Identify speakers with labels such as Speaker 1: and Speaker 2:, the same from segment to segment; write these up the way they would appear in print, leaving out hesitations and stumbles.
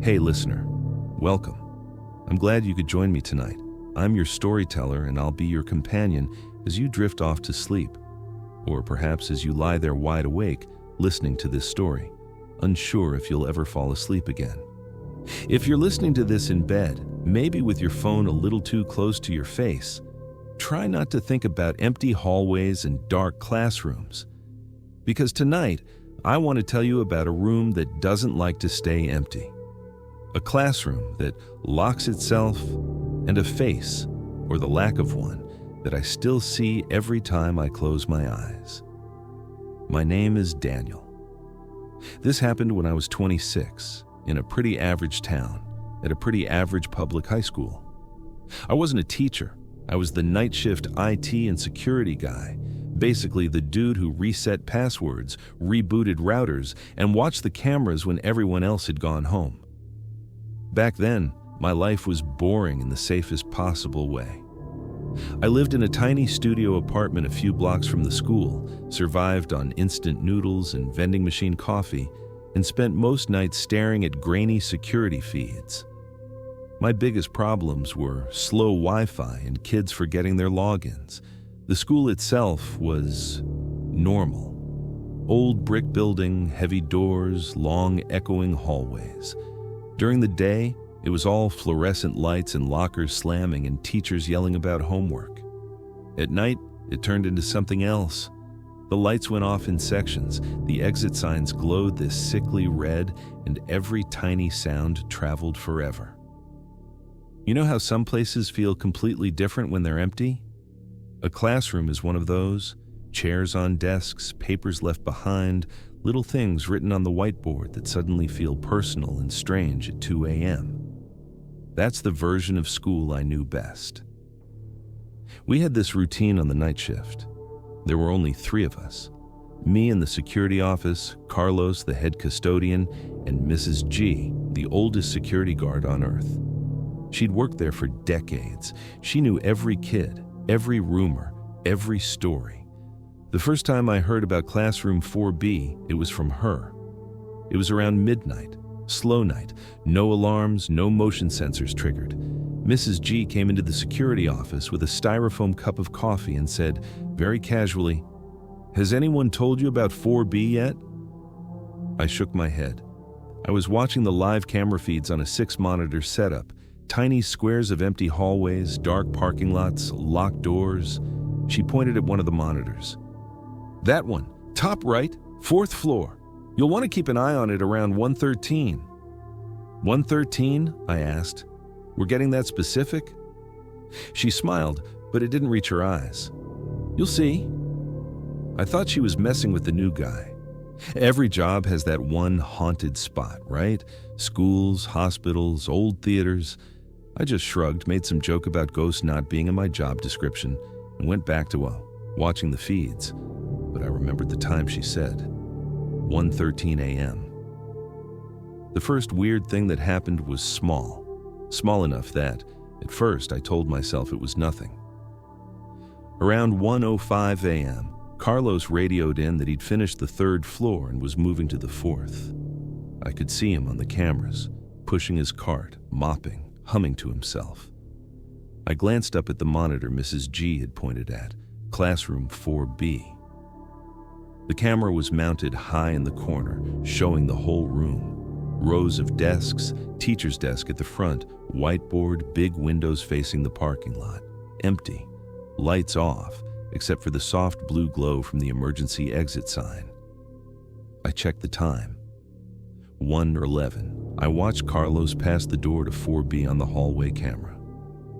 Speaker 1: Hey listener, welcome. I'm glad you could join me tonight. I'm your storyteller and I'll be your companion as you drift off to sleep, or perhaps as you lie there wide awake listening to this story, unsure if you'll ever fall asleep again. If you're listening to this in bed, maybe with your phone a little too close to your face, try not to think about empty hallways and dark classrooms. Because tonight, I want to tell you about a room that doesn't like to stay empty. A classroom that locks itself, and a face, or the lack of one, that I still see every time I close my eyes. My name is Daniel. This happened when I was 26, in a pretty average town, at a pretty average public high school. I wasn't a teacher. I was the night shift IT and security guy, basically the dude who reset passwords, rebooted routers, and watched the cameras when everyone else had gone home. Back then, my life was boring in the safest possible way. I lived in a tiny studio apartment a few blocks from the school, survived on instant noodles and vending machine coffee, and spent most nights staring at grainy security feeds. My biggest problems were slow Wi-Fi and kids forgetting their logins. The school itself was normal. Old brick building, heavy doors, long echoing hallways. During the day, it was all fluorescent lights and lockers slamming and teachers yelling about homework. At night, it turned into something else. The lights went off in sections, the exit signs glowed this sickly red, and every tiny sound traveled forever. You know how some places feel completely different when they're empty? A classroom is one of those. Chairs on desks, papers left behind, little things written on the whiteboard that suddenly feel personal and strange at 2 a.m. That's the version of school I knew best. We had this routine on the night shift. There were only 3 of us. Me in the security office, Carlos, the head custodian, and Mrs. G, the oldest security guard on earth. She'd worked there for decades. She knew every kid, every rumor, every story. The first time I heard about Classroom 4B, it was from her. It was around midnight, slow night, no alarms, no motion sensors triggered. Mrs. G came into the security office with a styrofoam cup of coffee and said, very casually, "Has anyone told you about 4B yet?" I shook my head. I was watching the live camera feeds on a 6-monitor setup, tiny squares of empty hallways, dark parking lots, locked doors. She pointed at one of the monitors. "That one, top right, 4th floor. You'll want to keep an eye on it around 113. 113? I asked. We're getting that specific? She smiled, but it didn't reach her eyes. You'll see. I thought she was messing with the new guy. Every job has that one haunted spot, right? Schools, hospitals, old theaters. I just shrugged, made some joke about ghosts not being in my job description, and went back to watching the feeds. But I remembered the time she said. 1:13 a.m. The first weird thing that happened was small enough that, at first, I told myself it was nothing. Around 1:05 a.m., Carlos radioed in that he'd finished the 3rd floor and was moving to the 4th. I could see him on the cameras, pushing his cart, mopping, humming to himself. I glanced up at the monitor Mrs. G had pointed at, Classroom 4B. The camera was mounted high in the corner, showing the whole room. Rows of desks, teacher's desk at the front, whiteboard, big windows facing the parking lot. Empty. Lights off, except for the soft blue glow from the emergency exit sign. I checked the time. 1:11. I watched Carlos pass the door to 4B on the hallway camera.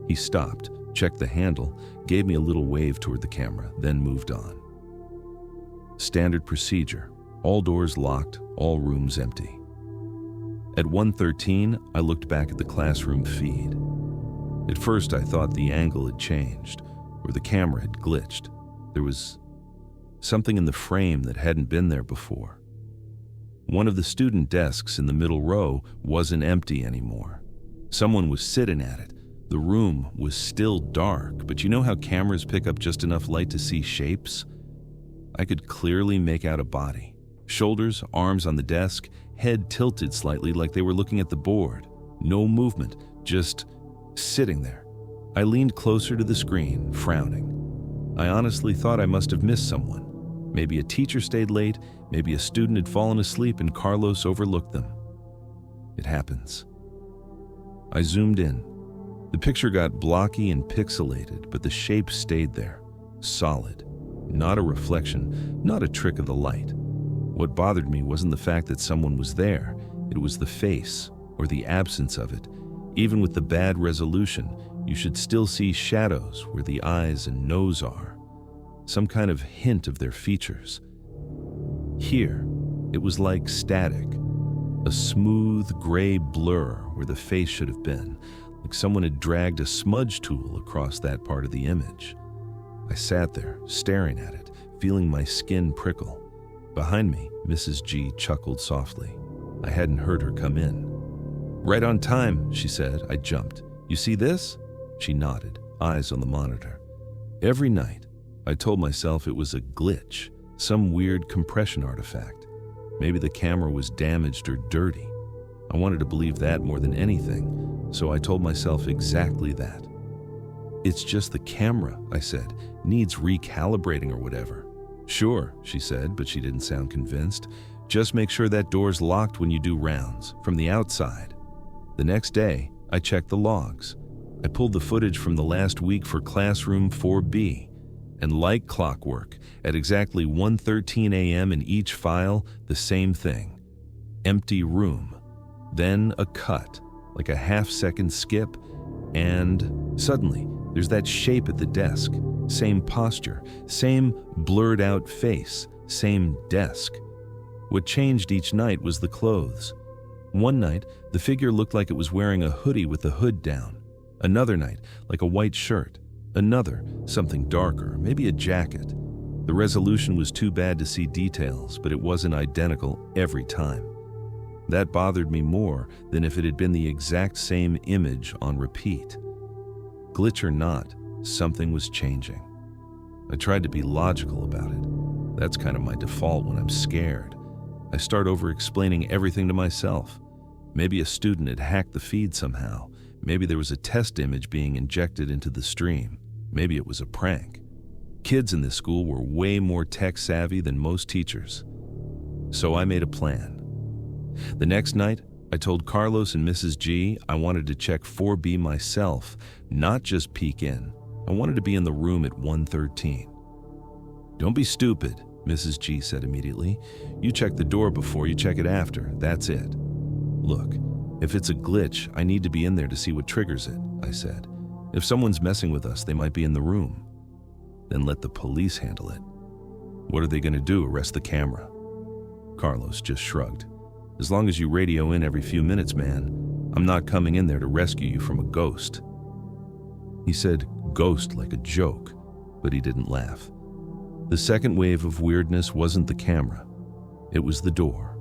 Speaker 1: He stopped, checked the handle, gave me a little wave toward the camera, then moved on. Standard procedure. All doors locked, all rooms empty. At 1:13, I looked back at the classroom feed. At first, I thought the angle had changed, or the camera had glitched. There was something in the frame that hadn't been there before. One of the student desks in the middle row wasn't empty anymore. Someone was sitting at it. The room was still dark, but you know how cameras pick up just enough light to see shapes? I could clearly make out a body. Shoulders, arms on the desk, head tilted slightly like they were looking at the board. No movement, just sitting there. I leaned closer to the screen, frowning. I honestly thought I must have missed someone. Maybe a teacher stayed late, maybe a student had fallen asleep and Carlos overlooked them. It happens. I zoomed in. The picture got blocky and pixelated, but the shape stayed there, solid. Not a reflection, not a trick of the light. What bothered me wasn't the fact that someone was there. It was the face, or the absence of it. Even with the bad resolution, you should still see shadows where the eyes and nose are. Some kind of hint of their features. Here, it was like static. A smooth gray blur where the face should have been, like someone had dragged a smudge tool across that part of the image. I sat there, staring at it, feeling my skin prickle. Behind me, Mrs. G chuckled softly. I hadn't heard her come in. "Right on time," she said. I jumped. "You see this?" She nodded, eyes on the monitor. Every night, I told myself it was a glitch, some weird compression artifact. Maybe the camera was damaged or dirty. I wanted to believe that more than anything, so I told myself exactly that. "It's just the camera," I said. "Needs recalibrating or whatever." "Sure," she said, but she didn't sound convinced. "Just make sure that door's locked when you do rounds, from the outside." The next day, I checked the logs. I pulled the footage from the last week for classroom 4B, and like clockwork, at exactly 1:13 a.m. in each file, the same thing. Empty room. Then a cut, like a half-second skip, and suddenly, there's that shape at the desk. Same posture, same blurred-out face, same desk. What changed each night was the clothes. One night, the figure looked like it was wearing a hoodie with the hood down. Another night, like a white shirt. Another, something darker, maybe a jacket. The resolution was too bad to see details, but it wasn't identical every time. That bothered me more than if it had been the exact same image on repeat. Glitch or not, something was changing. I tried to be logical about it. That's kind of my default when I'm scared. I start over-explaining everything to myself. Maybe a student had hacked the feed somehow. Maybe there was a test image being injected into the stream. Maybe it was a prank. Kids in this school were way more tech-savvy than most teachers. So I made a plan. The next night, I told Carlos and Mrs. G I wanted to check 4B myself, not just peek in. I wanted to be in the room at 1:13. "Don't be stupid," Mrs. G said immediately. "You check the door before you check it after. That's it." "Look, if it's a glitch, I need to be in there to see what triggers it," I said. "If someone's messing with us, they might be in the room." "Then let the police handle it." "What are they going to do, arrest the camera?" Carlos just shrugged. "As long as you radio in every few minutes, man. I'm not coming in there to rescue you from a ghost." He said ghost like a joke, but he didn't laugh. The second wave of weirdness wasn't the camera. It was the door.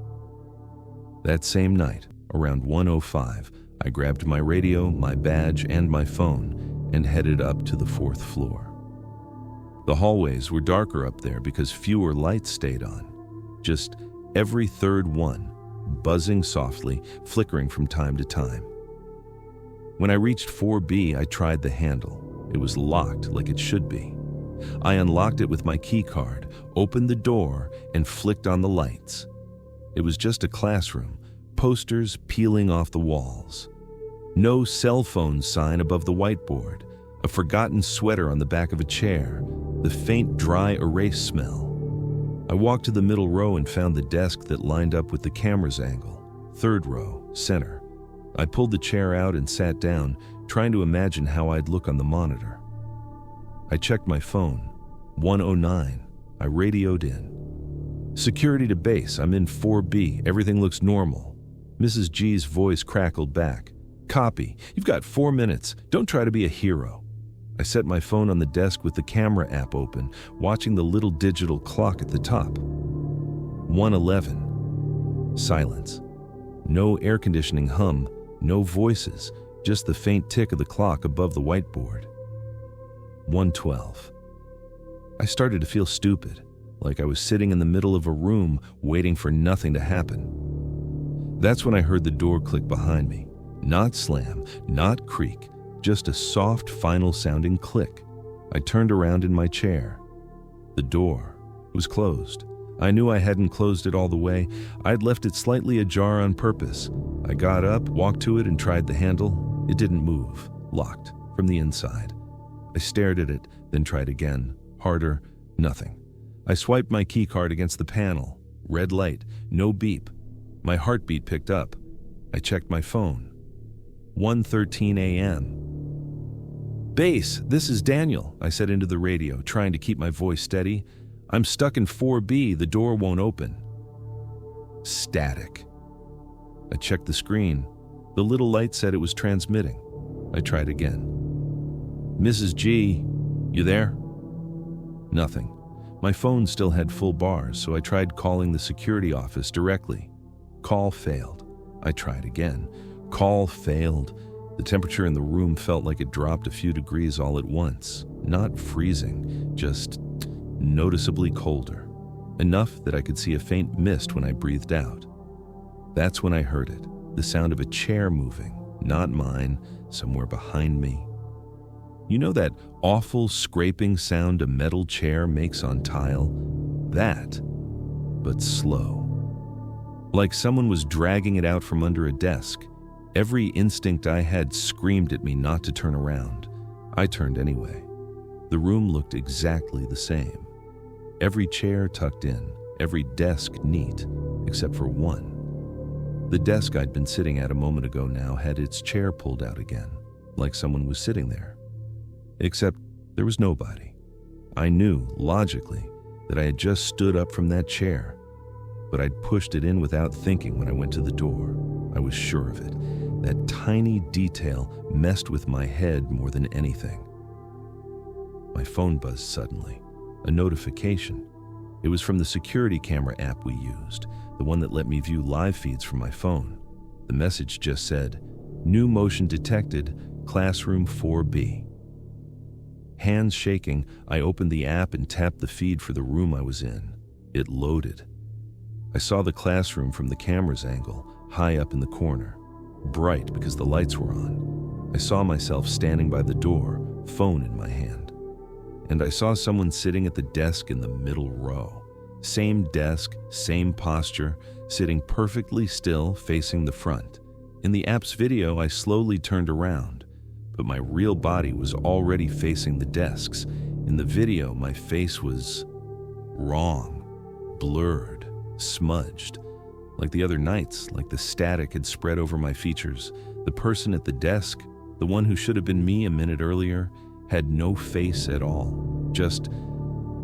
Speaker 1: That same night, around 1:05, I grabbed my radio, my badge, and my phone and headed up to the 4th floor. The hallways were darker up there because fewer lights stayed on. Just every third one, buzzing softly, flickering from time to time. When I reached 4B, I tried the handle. It was locked like it should be. I unlocked it with my key card, opened the door, and flicked on the lights. It was just a classroom, posters peeling off the walls. No cell phone sign above the whiteboard, a forgotten sweater on the back of a chair, the faint dry erase smell. I walked to the middle row and found the desk that lined up with the camera's angle. 3rd row, center. I pulled the chair out and sat down, trying to imagine how I'd look on the monitor. I checked my phone. 1:09. I radioed in. "Security to base. I'm in 4B. Everything looks normal." Mrs. G's voice crackled back. "Copy. You've got 4 minutes. Don't try to be a hero." I set my phone on the desk with the camera app open, watching the little digital clock at the top. 1:11. Silence. No air conditioning hum, no voices, just the faint tick of the clock above the whiteboard. 1:12. I started to feel stupid, like I was sitting in the middle of a room waiting for nothing to happen. That's when I heard the door click behind me. Not slam, not creak, just a soft, final-sounding click. I turned around in my chair. The door was closed. I knew I hadn't closed it all the way. I'd left it slightly ajar on purpose. I got up, walked to it, and tried the handle. It didn't move, locked from the inside. I stared at it, then tried again. Harder, nothing. I swiped my keycard against the panel. Red light, no beep. My heartbeat picked up. I checked my phone. 1:13 a.m. "Base, this is Daniel," I said into the radio, trying to keep my voice steady. "I'm stuck in 4B, the door won't open." Static. I checked the screen. The little light said it was transmitting. I tried again. "Mrs. G, you there?" Nothing. My phone still had full bars, so I tried calling the security office directly. Call failed. I tried again. Call failed. The temperature in the room felt like it dropped a few degrees all at once. Not freezing, just noticeably colder. Enough that I could see a faint mist when I breathed out. That's when I heard it, the sound of a chair moving, not mine, somewhere behind me. You know that awful scraping sound a metal chair makes on tile? That, but slow. Like someone was dragging it out from under a desk. Every instinct I had screamed at me not to turn around. I turned anyway. The room looked exactly the same. Every chair tucked in, every desk neat, except for one. The desk I'd been sitting at a moment ago now had its chair pulled out again, like someone was sitting there. Except there was nobody. I knew, logically, that I had just stood up from that chair, but I'd pushed it in without thinking when I went to the door. I was sure of it. That tiny detail messed with my head more than anything. My phone buzzed suddenly. A notification. It was from the security camera app we used, the one that let me view live feeds from my phone. The message just said, "New motion detected, classroom 4B." Hands shaking, I opened the app and tapped the feed for the room I was in. It loaded. I saw the classroom from the camera's angle, high up in the corner. Bright because the lights were on. I saw myself standing by the door, phone in my hand. And I saw someone sitting at the desk in the middle row. Same desk, same posture, sitting perfectly still, facing the front. In the app's video, I slowly turned around, but my real body was already facing the desks. In the video, my face was wrong, blurred, smudged. Like the other nights, like the static had spread over my features. The person at the desk, the one who should have been me a minute earlier, had no face at all. Just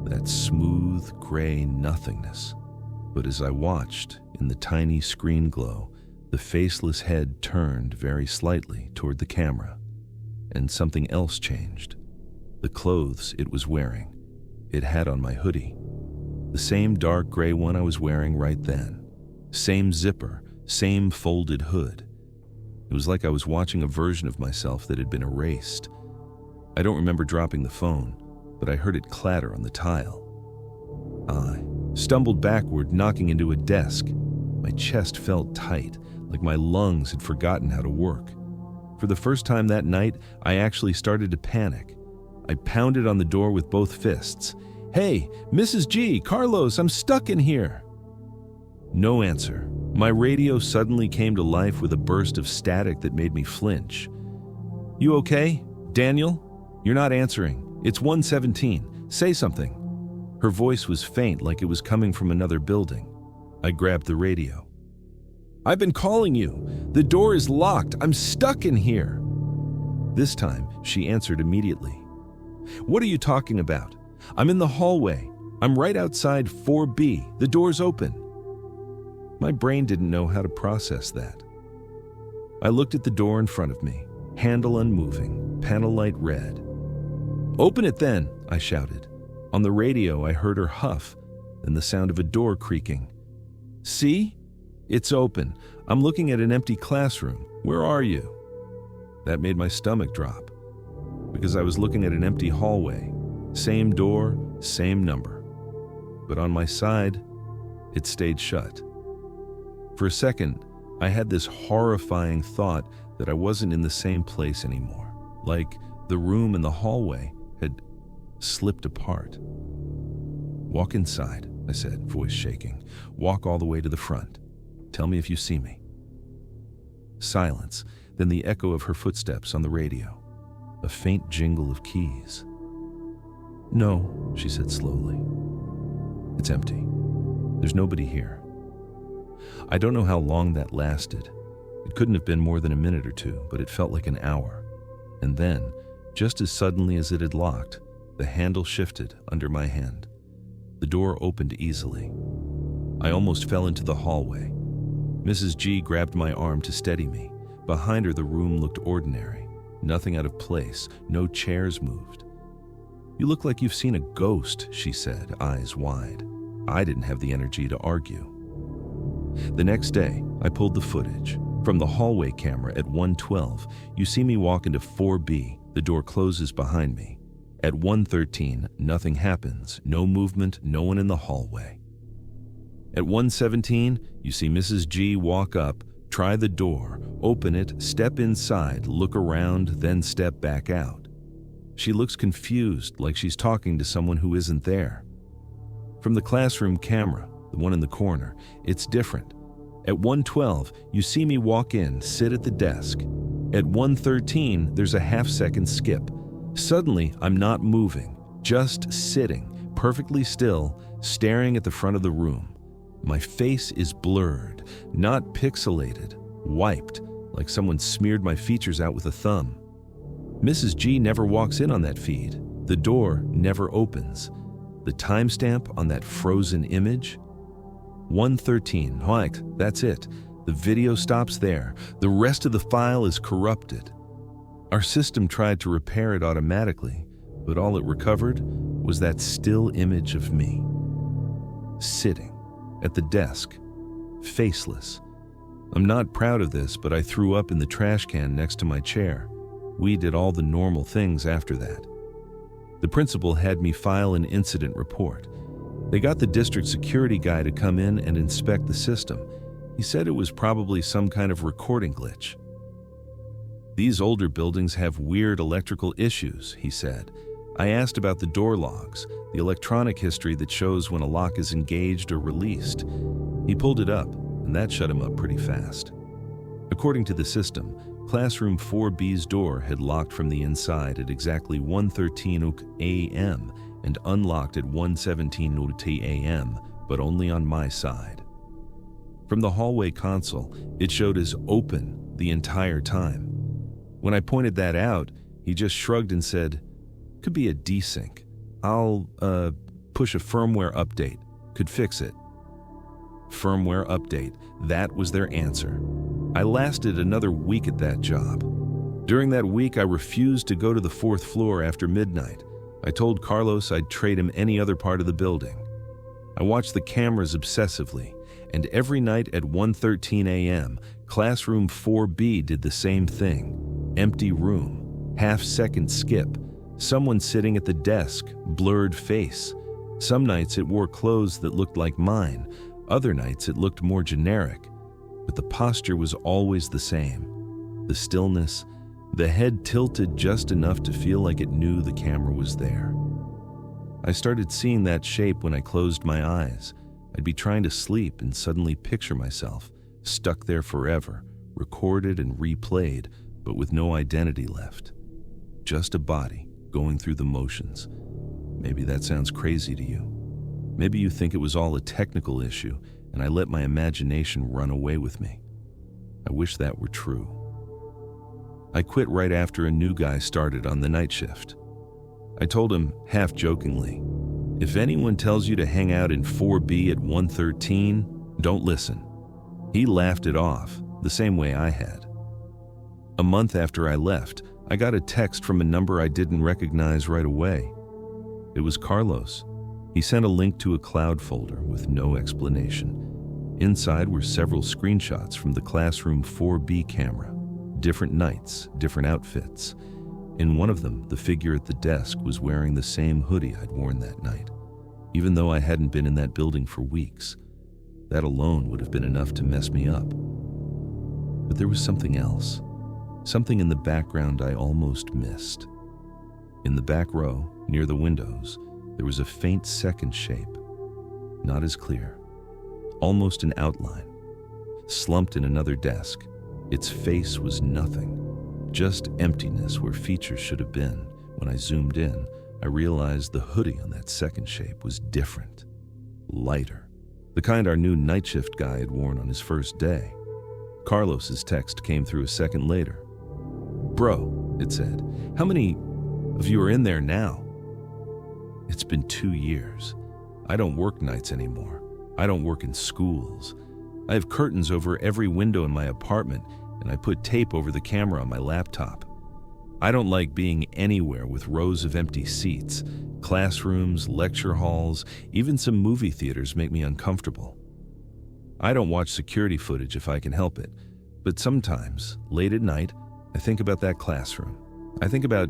Speaker 1: that smooth, gray nothingness. But as I watched, in the tiny screen glow, the faceless head turned very slightly toward the camera. And something else changed. The clothes it was wearing. It had on my hoodie. The same dark gray one I was wearing right then. Same zipper, same folded hood. It was like I was watching a version of myself that had been erased. I don't remember dropping the phone, but I heard it clatter on the tile. I stumbled backward, knocking into a desk. My chest felt tight, like my lungs had forgotten how to work. For the first time that night, I actually started to panic. I pounded on the door with both fists. "Hey, Mrs. G, Carlos, I'm stuck in here." No answer. My radio suddenly came to life with a burst of static that made me flinch. "You okay? Daniel? You're not answering. It's 1:17. Say something." Her voice was faint, like it was coming from another building. I grabbed the radio. "I've been calling you. The door is locked. I'm stuck in here." This time, she answered immediately. "What are you talking about? I'm in the hallway. I'm right outside 4B. The door's open." My brain didn't know how to process that. I looked at the door in front of me, handle unmoving, panel light red. "Open it then," I shouted. On the radio, I heard her huff, then the sound of a door creaking. "See? It's open. I'm looking at an empty classroom. Where are you?" That made my stomach drop, because I was looking at an empty hallway. Same door, same number. but on my side, it stayed shut. For a second, I had this horrifying thought that I wasn't in the same place anymore, like the room and the hallway had slipped apart. "Walk inside," I said, voice shaking. "Walk all the way to the front. Tell me if you see me." Silence, then the echo of her footsteps on the radio, a faint jingle of keys. "No," she said slowly. "It's empty. There's nobody here." I don't know how long that lasted. It couldn't have been more than a minute or two, but it felt like an hour. And then, just as suddenly as it had locked, the handle shifted under my hand. The door opened easily. I almost fell into the hallway. Mrs. G grabbed my arm to steady me. Behind her, the room looked ordinary. Nothing out of place. No chairs moved. "You look like you've seen a ghost," she said, eyes wide. I didn't have the energy to argue. The next day, I pulled the footage. From the hallway camera at 1:12, you see me walk into 4B. The door closes behind me. At 1:13, nothing happens. No movement, no one in the hallway. At 1:17, you see Mrs. G walk up, try the door, open it, step inside, look around, then step back out. She looks confused, like she's talking to someone who isn't there. From the classroom camera, the one in the corner, it's different. At 1:12, you see me walk in, sit at the desk. At 1:13, there's a half-second skip. Suddenly, I'm not moving, just sitting, perfectly still, staring at the front of the room. My face is blurred, not pixelated, wiped, like someone smeared my features out with a thumb. Mrs. G never walks in on that feed. The door never opens. The timestamp on that frozen image? 1:13, right, that's it. The video stops there. The rest of the file is corrupted. Our system tried to repair it automatically, but all it recovered was that still image of me. Sitting at the desk, faceless. I'm not proud of this, but I threw up in the trash can next to my chair. We did all the normal things after that. The principal had me file an incident report. They got the district security guy to come in and inspect the system. He said it was probably some kind of recording glitch. "These older buildings have weird electrical issues," he said. I asked about the door logs, the electronic history that shows when a lock is engaged or released. He pulled it up, and that shut him up pretty fast. According to the system, Classroom 4B's door had locked from the inside at exactly 1:13 a.m. and unlocked at 1:17 a.m., but only on my side. From the hallway console, it showed as open the entire time. When I pointed that out, he just shrugged and said, "Could be a desync. I'll, push a firmware update. Could fix it." Firmware update. That was their answer. I lasted another week at that job. During that week, I refused to go to the 4th floor after midnight. I told Carlos I'd trade him any other part of the building. I watched the cameras obsessively, and every night at 1:13 a.m., Classroom 4B did the same thing. Empty room, half-second skip, someone sitting at the desk, blurred face. Some nights it wore clothes that looked like mine. Other nights it looked more generic. But the posture was always the same. The stillness, the head tilted just enough to feel like it knew the camera was there. I started seeing that shape when I closed my eyes. I'd be trying to sleep and suddenly picture myself, stuck there forever, recorded and replayed, but with no identity left. Just a body going through the motions. Maybe that sounds crazy to you. Maybe you think it was all a technical issue and I let my imagination run away with me. I wish that were true. I quit right after a new guy started on the night shift. I told him, half jokingly, "If anyone tells you to hang out in 4B at 1:13, don't listen." He laughed it off, the same way I had. A month after I left, I got a text from a number I didn't recognize right away. It was Carlos. He sent a link to a cloud folder with no explanation. Inside were several screenshots from the Classroom 4B camera. Different nights, different outfits. In one of them, the figure at the desk was wearing the same hoodie I'd worn that night. even though I hadn't been in that building for weeks. That alone would have been enough to mess me up. But there was something else, something in the background I almost missed. In the back row, near the windows, there was a faint second shape, not as clear, almost an outline, slumped in another desk. Its face was nothing, just emptiness where features should have been. When I zoomed in, I realized the hoodie on that second shape was different, lighter, the kind our new night shift guy had worn on his first day. Carlos's text came through a second later. "Bro," it said, "how many of you are in there now?" It's been 2 years. I don't work nights anymore. I don't work in schools. I have curtains over every window in my apartment, and I put tape over the camera on my laptop. I don't like being anywhere with rows of empty seats. Classrooms, lecture halls, even some movie theaters make me uncomfortable. I don't watch security footage if I can help it, but sometimes, late at night, I think about that classroom. I think about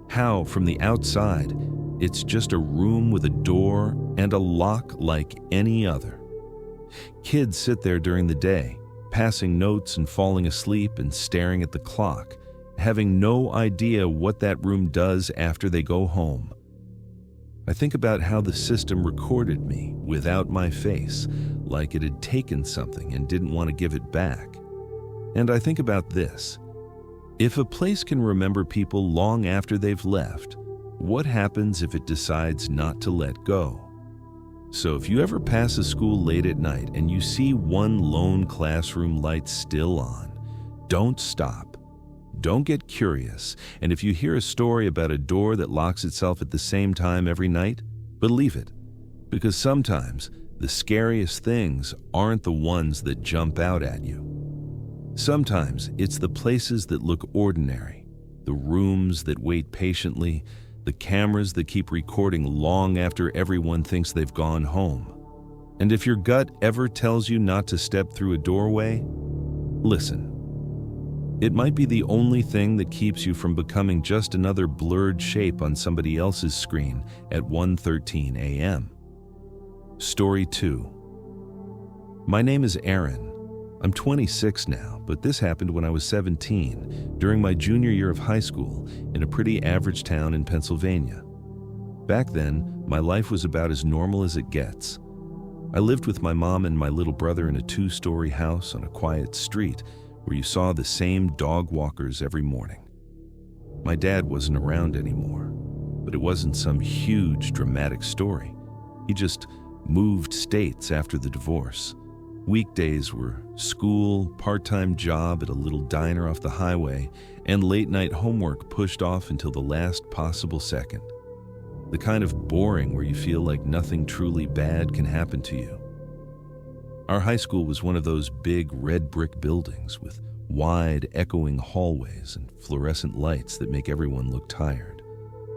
Speaker 1: how, from the outside, it's just a room with a door and a lock like any other. Kids sit there during the day, passing notes and falling asleep and staring at the clock, having no idea what that room does after they go home. I think about how the system recorded me without my face, like it had taken something and didn't want to give it back. And I think about this. If a place can remember people long after they've left, what happens if it decides not to let go? So if you ever pass a school late at night and you see one lone classroom light still on, don't stop. Don't get curious, and if you hear a story about a door that locks itself at the same time every night, believe it, because sometimes the scariest things aren't the ones that jump out at you. Sometimes it's the places that look ordinary, the rooms that wait patiently, the cameras that keep recording long after everyone thinks they've gone home. And if your gut ever tells you not to step through a doorway, listen. It might be the only thing that keeps you from becoming just another blurred shape on somebody else's screen at 1:13 a.m. Story 2. My name is Aaron. I'm 26 now, but this happened when I was 17, during my junior year of high school in a pretty average town in Pennsylvania. Back then, my life was about as normal as it gets. I lived with my mom and my little brother in a 2-story house on a quiet street where you saw the same dog walkers every morning. My dad wasn't around anymore, but it wasn't some huge, dramatic story. He just moved states after the divorce. Weekdays were school, part-time job at a little diner off the highway, and late-night homework pushed off until the last possible second. The kind of boring where you feel like nothing truly bad can happen to you. Our high school was one of those big red brick buildings with wide, echoing hallways and fluorescent lights that make everyone look tired.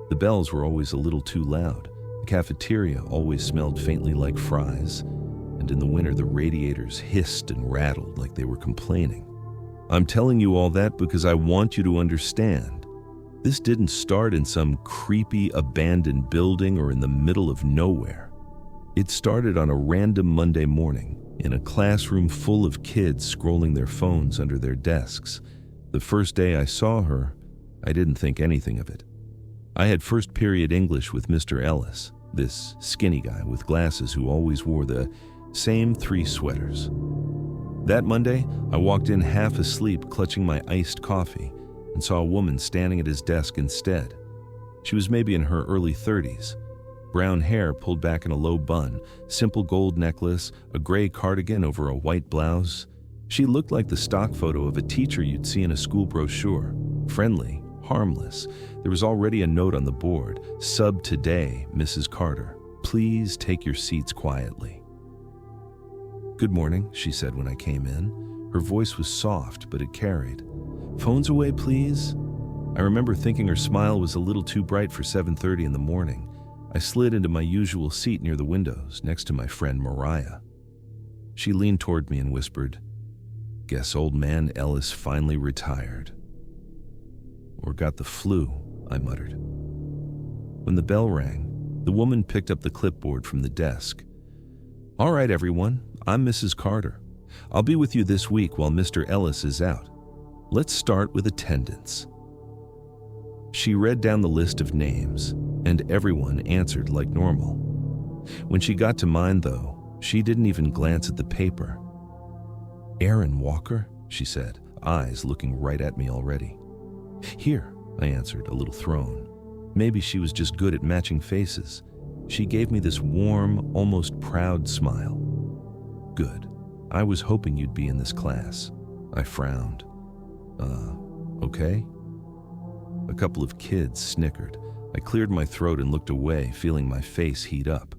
Speaker 1: The bells were always a little too loud. The cafeteria always smelled faintly like fries, and in the winter the radiators hissed and rattled like they were complaining. I'm telling you all that because I want you to understand. This didn't start in some creepy, abandoned building or in the middle of nowhere. It started on a random Monday morning in a classroom full of kids scrolling their phones under their desks. The first day I saw her, I didn't think anything of it. I had first period English with Mr. Ellis, this skinny guy with glasses who always wore the same 3 sweaters. That Monday, I walked in half asleep, clutching my iced coffee, and saw a woman standing at his desk instead. She was maybe in her early 30s. Brown hair pulled back in a low bun, simple gold necklace, a gray cardigan over a white blouse. She looked like the stock photo of a teacher you'd see in a school brochure. Friendly, harmless. There was already a note on the board, "Sub today, Mrs. Carter. Please take your seats quietly." "Good morning," she said when I came in. Her voice was soft, but it carried. "Phones away, please?" I remember thinking her smile was a little too bright for 7:30 in the morning. I slid into my usual seat near the windows, next to my friend Mariah. She leaned toward me and whispered, "Guess old man Ellis finally retired." "Or got the flu," I muttered. When the bell rang, The woman picked up the clipboard from the desk. "All right, everyone, I'm Mrs. Carter. I'll be with you this week while Mr. Ellis is out. Let's start with attendance." She read down the list of names, and everyone answered like normal. When she got to mine, though, she didn't even glance at the paper. "Aaron Walker?" she said, eyes looking right at me already. "Here," I answered, a little thrown. Maybe she was just good at matching faces. She gave me this warm, almost proud smile. "Good. I was hoping you'd be in this class." I frowned. Okay?" A couple of kids snickered. I cleared my throat and looked away, feeling my face heat up.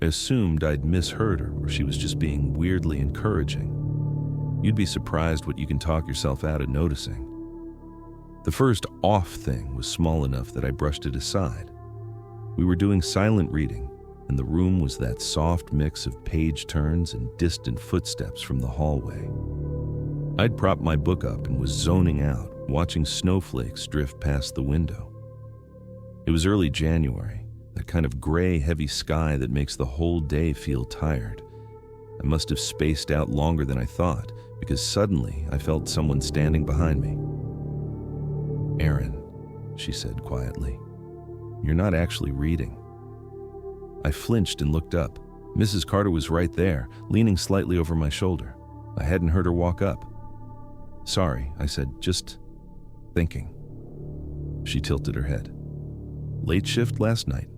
Speaker 1: I assumed I'd misheard her, or she was just being weirdly encouraging. You'd be surprised what you can talk yourself out of noticing. The first off thing was small enough that I brushed it aside. We were doing silent reading, and the room was that soft mix of page turns and distant footsteps from the hallway. I'd propped my book up and was zoning out, watching snowflakes drift past the window. It was early January, that kind of gray, heavy sky that makes the whole day feel tired. I must have spaced out longer than I thought, because suddenly I felt someone standing behind me. "Aaron," she said quietly, "you're not actually reading." I flinched and looked up. Mrs. Carter was right there, leaning slightly over my shoulder. I hadn't heard her walk up. "Sorry," I said, "just thinking." She tilted her head. "Late shift last night?"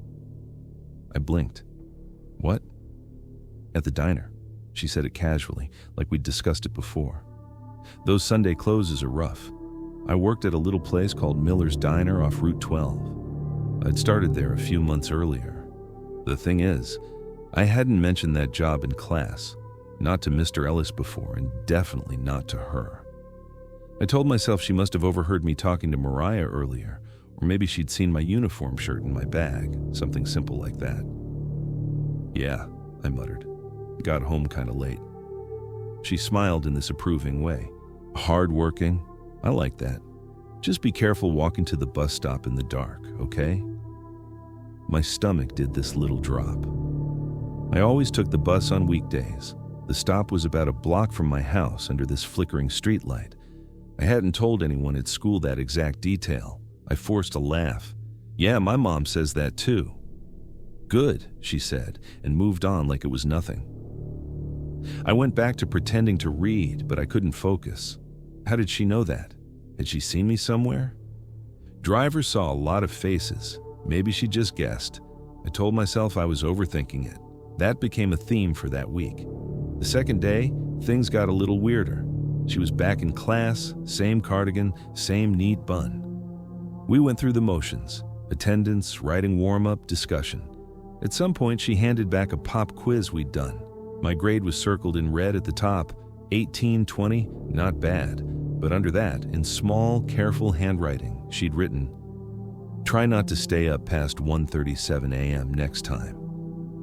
Speaker 1: I blinked. "What?" "At the diner." She said it casually, like we'd discussed it before. "Those Sunday closes are rough. I worked at a little place called Miller's Diner off Route 12. I'd started there a few months earlier. The thing is, I hadn't mentioned that job in class, not to Mr. Ellis before, and definitely not to her. I told myself she must have overheard me talking to Mariah earlier, or maybe she'd seen my uniform shirt in my bag, something simple like that. "Yeah," I muttered. "Got home kind of late." She smiled in this approving way. "Hard-working? I like that. Just be careful walking to the bus stop in the dark, okay?" My stomach did this little drop. I always took the bus on weekdays. The stop was about a block from my house under this flickering streetlight. I hadn't told anyone at school that exact detail. I forced a laugh. "Yeah, my mom says that too." "Good," she said, and moved on like it was nothing. I went back to pretending to read, but I couldn't focus. How did she know that? Had she seen me somewhere? Driver saw a lot of faces. Maybe she just guessed. I told myself I was overthinking it. That became a theme for that week. The second day, things got a little weirder. She was back in class, same cardigan, same neat bun. We went through the motions: attendance, writing warm-up, discussion. At some point, she handed back a pop quiz we'd done. My grade was circled in red at the top, 18/20, not bad. But under that, in small, careful handwriting, she'd written, "Try not to stay up past 1:37 a.m. next time.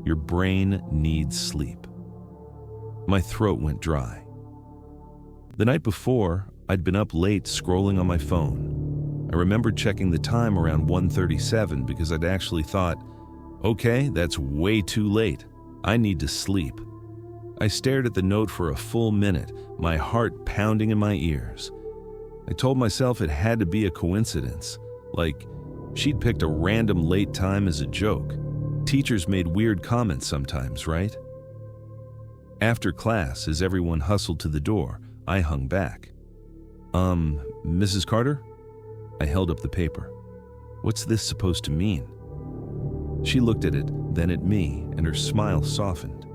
Speaker 1: Your brain needs sleep." My throat went dry. The night before, I'd been up late scrolling on my phone. I remembered checking the time around 1:37 because I'd actually thought, okay, that's way too late. I need to sleep. I stared at the note for a full minute, my heart pounding in my ears. I told myself it had to be a coincidence, like she'd picked a random late time as a joke. Teachers made weird comments sometimes, right? After class, as everyone hustled to the door, I hung back. Mrs. Carter?" I held up the paper. "What's this supposed to mean?" She looked at it, then at me, and her smile softened.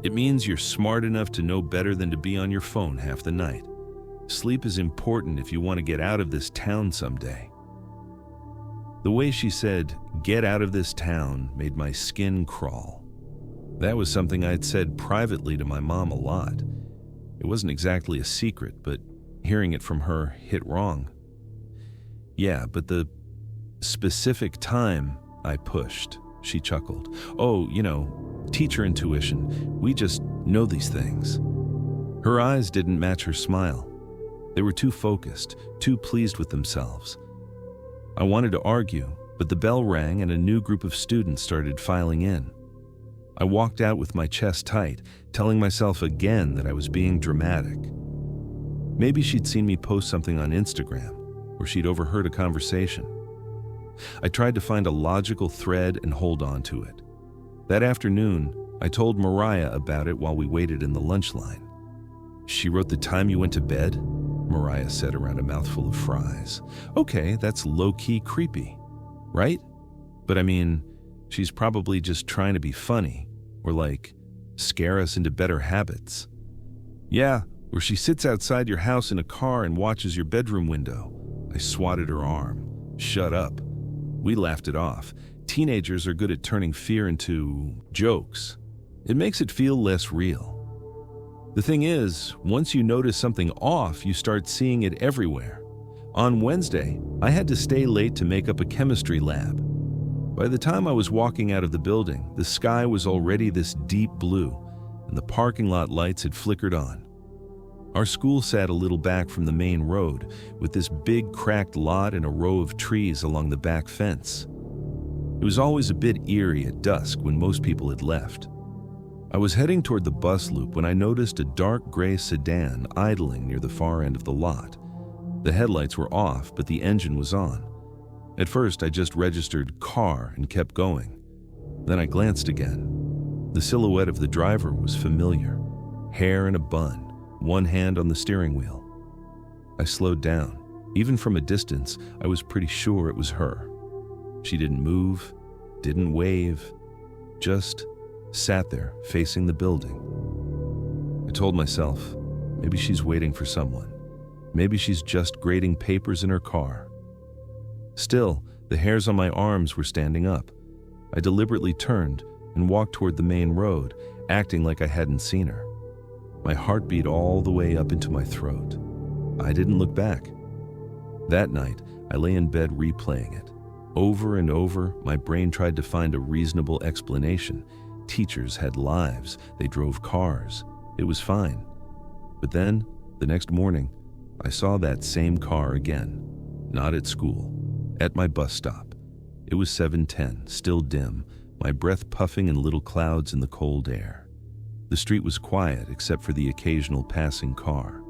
Speaker 1: "It means you're smart enough to know better than to be on your phone half the night. Sleep is important if you want to get out of this town someday." The way she said, "get out of this town," made my skin crawl. That was something I'd said privately to my mom a lot. It wasn't exactly a secret, but hearing it from her hit wrong. "Yeah, but the specific time," I pushed. She chuckled. "Oh, teacher intuition. We just know these things." Her eyes didn't match her smile. They were too focused, too pleased with themselves. I wanted to argue, But the bell rang and a new group of students started filing in. I walked out with my chest tight, telling myself again that I was being dramatic. Maybe she'd seen me post something on Instagram, or she'd overheard a conversation. I tried to find a logical thread and hold on to it. That afternoon, I told Mariah about it while we waited in the lunch line. "She wrote the time you went to bed?" Mariah said around a mouthful of fries. "Okay, that's low-key creepy, right? But I mean, she's probably just trying to be funny, or like, scare us into better habits." "Yeah, or she sits outside your house in a car and watches your bedroom window." I swatted her arm. "Shut up." We laughed it off. Teenagers are good at turning fear into jokes. It makes it feel less real. The thing is, once you notice something off, you start seeing it everywhere. On Wednesday, I had to stay late to make up a chemistry lab. By the time I was walking out of the building, the sky was already this deep blue, and the parking lot lights had flickered on. Our school sat a little back from the main road, with this big cracked lot and a row of trees along the back fence. It was always a bit eerie at dusk when most people had left. I was heading toward the bus loop when I noticed a dark gray sedan idling near the far end of the lot. The headlights were off, but the engine was on. At first, I just registered car and kept going. Then I glanced again. The silhouette of the driver was familiar. Hair in a bun, one hand on the steering wheel. I slowed down. Even from a distance, I was pretty sure it was her. She didn't move, didn't wave, just sat there facing the building. I told myself, maybe she's waiting for someone. Maybe she's just grading papers in her car. Still, the hairs on my arms were standing up. I deliberately turned and walked toward the main road, acting like I hadn't seen her. My heart beat all the way up into my throat. I didn't look back. That night, I lay in bed replaying it. Over and over, my brain tried to find a reasonable explanation. Teachers had lives, they drove cars. It was fine. But then, the next morning, I saw that same car again. Not at school, at my bus stop. It was 7:10, still dim, my breath puffing in little clouds in the cold air. The street was quiet except for the occasional passing car.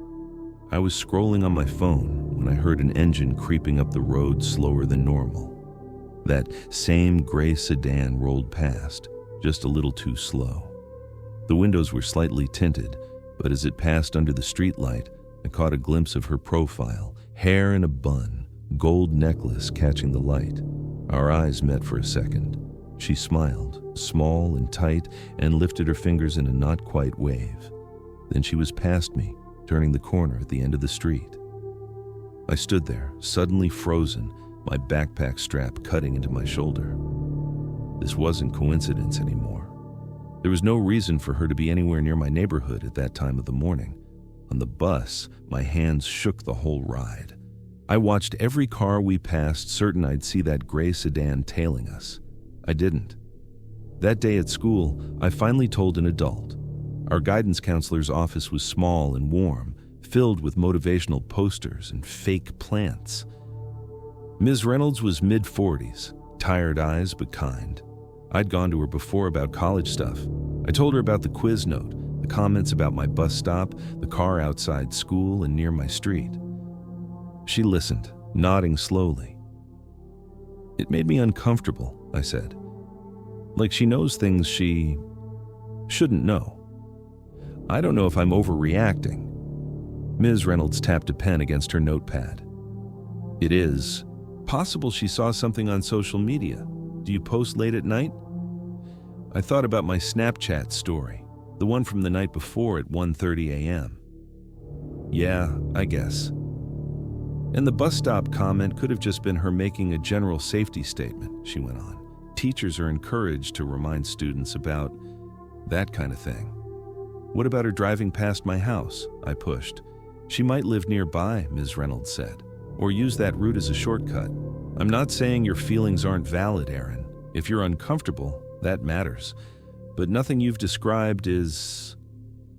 Speaker 1: I was scrolling on my phone when I heard an engine creeping up the road slower than normal. That same gray sedan rolled past, just a little too slow. The windows were slightly tinted, but as it passed under the streetlight, I caught a glimpse of her profile, hair in a bun, gold necklace catching the light. Our eyes met for a second. She smiled, small and tight, and lifted her fingers in a not-quite wave. Then she was past me, turning the corner at the end of the street. I stood there, suddenly frozen, my backpack strap cutting into my shoulder. This wasn't coincidence anymore. There was no reason for her to be anywhere near my neighborhood at that time of the morning. On the bus, my hands shook the whole ride. I watched every car we passed, certain I'd see that gray sedan tailing us. I didn't. That day at school, I finally told an adult. Our guidance counselor's office was small and warm, filled with motivational posters and fake plants. Ms. Reynolds was mid-40s, tired eyes but kind. I'd gone to her before about college stuff. I told her about the quiz note, the comments about my bus stop, the car outside school and near my street. She listened, nodding slowly. "It made me uncomfortable," I said. "Like she knows things she shouldn't know. I don't know if I'm overreacting." Ms. Reynolds tapped a pen against her notepad. "It is possible she saw something on social media. Do you post late at night?" I thought about my Snapchat story, the one from the night before at 1:30 a.m. "Yeah, I guess." And the bus stop comment could have just been her making a general safety statement, she went on. Teachers are encouraged to remind students about that kind of thing. "What about her driving past my house?" I pushed. "She might live nearby," Ms. Reynolds said, "or use that route as a shortcut." "I'm not saying your feelings aren't valid, Aaron. If you're uncomfortable, that matters. But nothing you've described is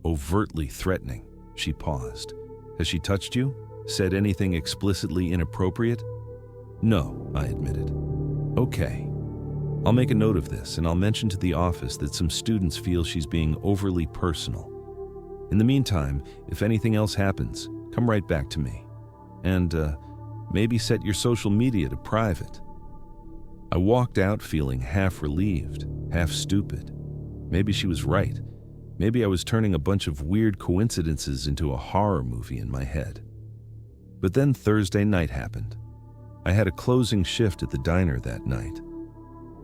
Speaker 1: overtly threatening." She paused. "Has she touched you? Said anything explicitly inappropriate?" "No," I admitted. Okay. I'll make a note of this, and I'll mention to the office that some students feel she's being overly personal. In the meantime, if anything else happens, come right back to me. And maybe set your social media to private. I walked out feeling half relieved, half stupid. Maybe she was right. Maybe I was turning a bunch of weird coincidences into a horror movie in my head. But then Thursday night happened. I had a closing shift at the diner that night.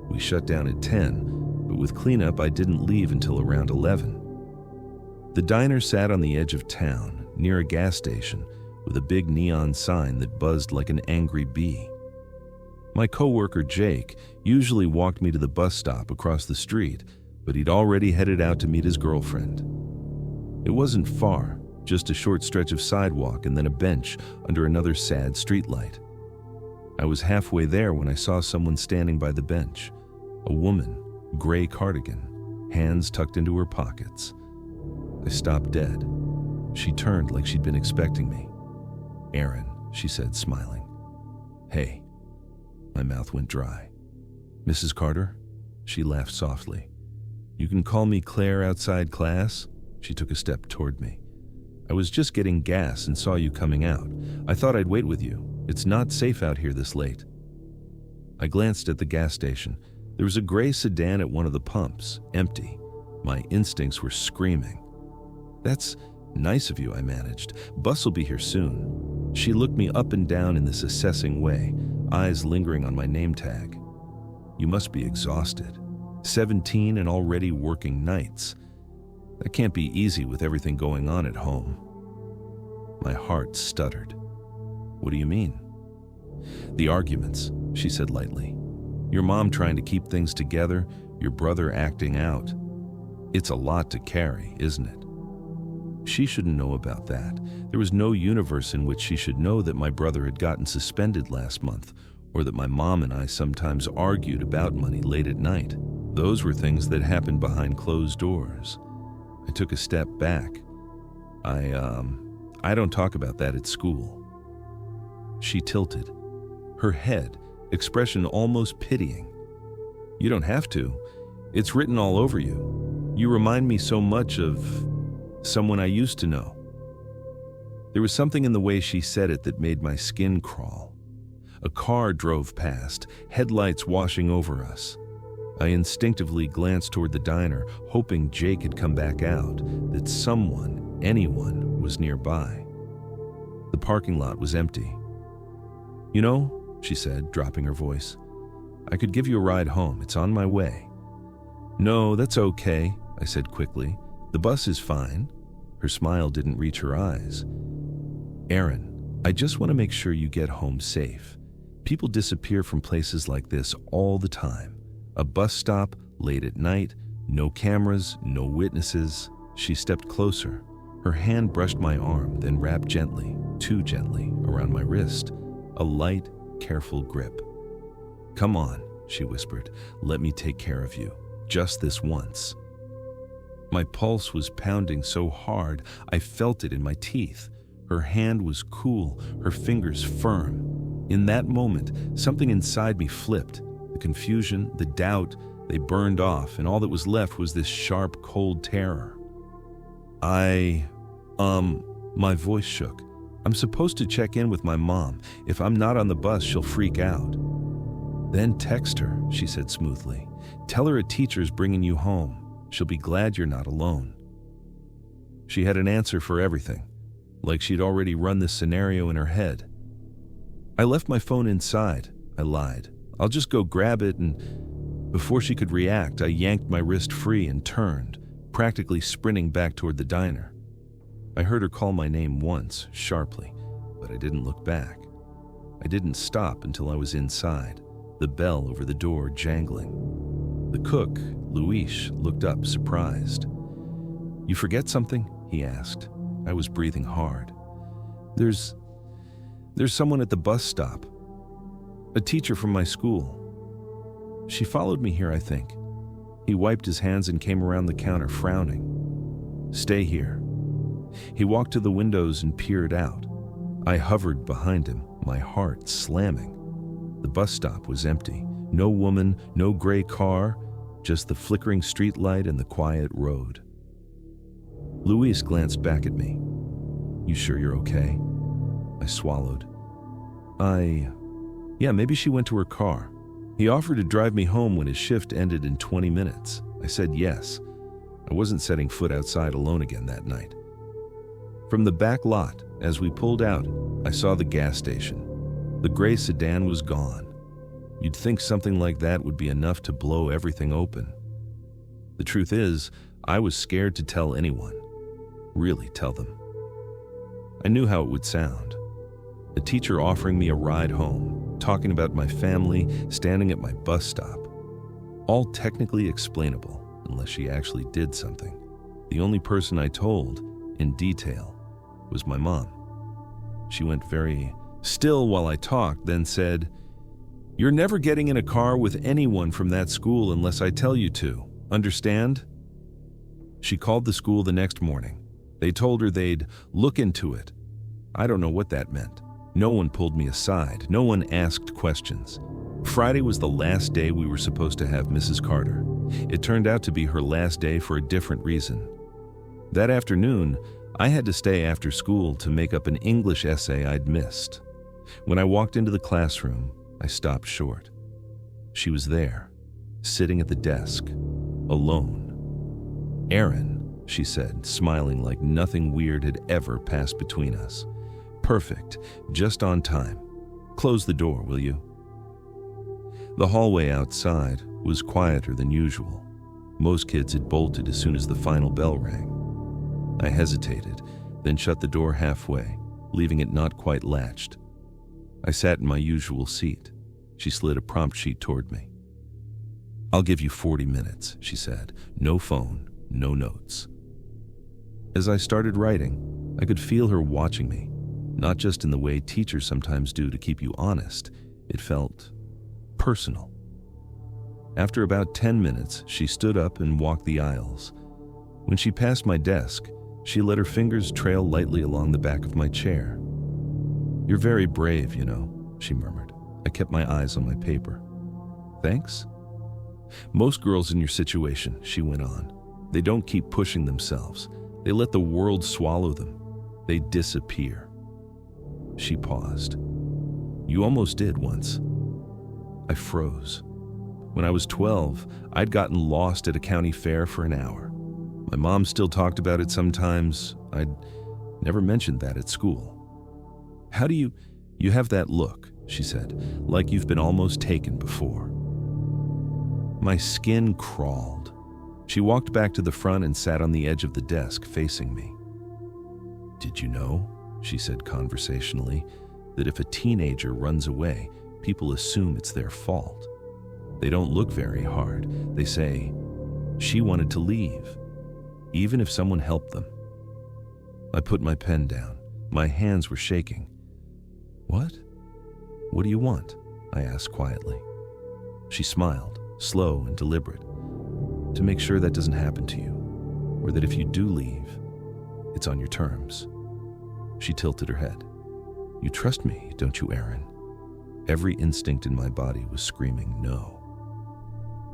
Speaker 1: We shut down at 10, but with cleanup I didn't leave until around 11. The diner sat on the edge of town, near a gas station, with a big neon sign that buzzed like an angry bee. My coworker Jake usually walked me to the bus stop across the street, but he'd already headed out to meet his girlfriend. It wasn't far, just a short stretch of sidewalk and then a bench under another sad streetlight. I was halfway there when I saw someone standing by the bench. A woman, gray cardigan, hands tucked into her pockets. I stopped dead. She turned like she'd been expecting me. "Aaron," she said, smiling. "Hey." My mouth went dry. "Mrs. Carter?" She laughed softly. "You can call me Claire outside class." She took a step toward me. "I was just getting gas and saw you coming out. I thought I'd wait with you. It's not safe out here this late." I glanced at the gas station. There was a gray sedan at one of the pumps, empty. My instincts were screaming. "That's nice of you," I managed. "Bus will be here soon." She looked me up and down in this assessing way, eyes lingering on my name tag. "You must be exhausted. 17 and already working nights. That can't be easy with everything going on at home." My heart stuttered. "What do you mean?" "The arguments," she said lightly. "Your mom trying to keep things together, your brother acting out. It's a lot to carry, isn't it?" She shouldn't know about that. There was no universe in which she should know that my brother had gotten suspended last month, or that my mom and I sometimes argued about money late at night. Those were things that happened behind closed doors. I took a step back. I don't talk about that at school." She tilted. Her head, expression almost pitying. "You don't have to. It's written all over you. You remind me so much of someone I used to know." There was something in the way she said it that made my skin crawl. A car drove past, headlights washing over us. I instinctively glanced toward the diner, hoping Jake had come back out, that someone, anyone, was nearby. The parking lot was empty. "You know," she said, dropping her voice, "I could give you a ride home. It's on my way." "No, that's okay," I said quickly. "The bus is fine." Her smile didn't reach her eyes. "Aaron, I just want to make sure you get home safe. People disappear from places like this all the time. A bus stop, late at night, no cameras, no witnesses." She stepped closer. Her hand brushed my arm, then wrapped gently, too gently, around my wrist. A light, careful grip. "Come on," she whispered. "Let me take care of you. Just this once." My pulse was pounding so hard, I felt it in my teeth. Her hand was cool, her fingers firm. In that moment, something inside me flipped. The confusion, the doubt, they burned off, and all that was left was this sharp, cold terror. My voice shook. "I'm supposed to check in with my mom. If I'm not on the bus, she'll freak out." "Then text her," she said smoothly. "Tell her a teacher's bringing you home. She'll be glad you're not alone." She had an answer for everything, like she'd already run this scenario in her head. "I left my phone inside," I lied. "I'll just go grab it," and before she could react, I yanked my wrist free and turned, practically sprinting back toward the diner. I heard her call my name once, sharply, but I didn't look back. I didn't stop until I was inside, the bell over the door jangling. The cook, Luis, looked up, surprised. "You forget something?" he asked. I was breathing hard. There's someone at the bus stop. A teacher from my school. She followed me here, I think." He wiped his hands and came around the counter, frowning. "Stay here." He walked to the windows and peered out. I hovered behind him, my heart slamming. The bus stop was empty. No woman, no gray car, just the flickering streetlight and the quiet road. Luis glanced back at me. "You sure you're okay?" I swallowed. Yeah, maybe she went to her car. He offered to drive me home when his shift ended in 20 minutes. I said yes. I wasn't setting foot outside alone again that night. From the back lot, as we pulled out, I saw the gas station. The gray sedan was gone. You'd think something like that would be enough to blow everything open. The truth is, I was scared to tell anyone. Really tell them. I knew how it would sound. A teacher offering me a ride home, talking about my family, standing at my bus stop. All technically explainable, unless she actually did something. The only person I told, in detail, was my mom. She went very still while I talked, then said, "You're never getting in a car with anyone from that school unless I tell you to. Understand?" She called the school the next morning. They told her they'd look into it. I don't know what that meant. No one pulled me aside. No one asked questions. Friday was the last day we were supposed to have Mrs. Carter. It turned out to be her last day for a different reason. That afternoon, I had to stay after school to make up an English essay I'd missed. When I walked into the classroom, I stopped short. She was there, sitting at the desk, alone. "Aaron," she said, smiling like nothing weird had ever passed between us. "Perfect, just on time. Close the door, will you?" The hallway outside was quieter than usual. Most kids had bolted as soon as the final bell rang. I hesitated, then shut the door halfway, leaving it not quite latched. I sat in my usual seat. She slid a prompt sheet toward me. "I'll give you 40 minutes, she said. "No phone, no notes." As I started writing, I could feel her watching me, not just in the way teachers sometimes do to keep you honest. It felt personal. After about 10 minutes, she stood up and walked the aisles. When she passed my desk, she let her fingers trail lightly along the back of my chair. "You're very brave, you know," she murmured. I kept my eyes on my paper. "Thanks?" "Most girls in your situation," she went on, "they don't keep pushing themselves. They let the world swallow them. They disappear." She paused. "You almost did once." I froze. When I was 12, I'd gotten lost at a county fair for an hour. My mom still talked about it sometimes. I'd never mentioned that at school. "How do you have that look," she said, "like you've been almost taken before." My skin crawled. She walked back to the front and sat on the edge of the desk facing me. "Did you know," she said conversationally, "that if a teenager runs away, people assume it's their fault? They don't look very hard. They say, 'She wanted to leave,' even if someone helped them." I put my pen down. My hands were shaking. "What? What do you want?" I asked quietly. She smiled, slow and deliberate. "To make sure that doesn't happen to you, or that if you do leave, it's on your terms." She tilted her head. "You trust me, don't you, Aaron?" Every instinct in my body was screaming no.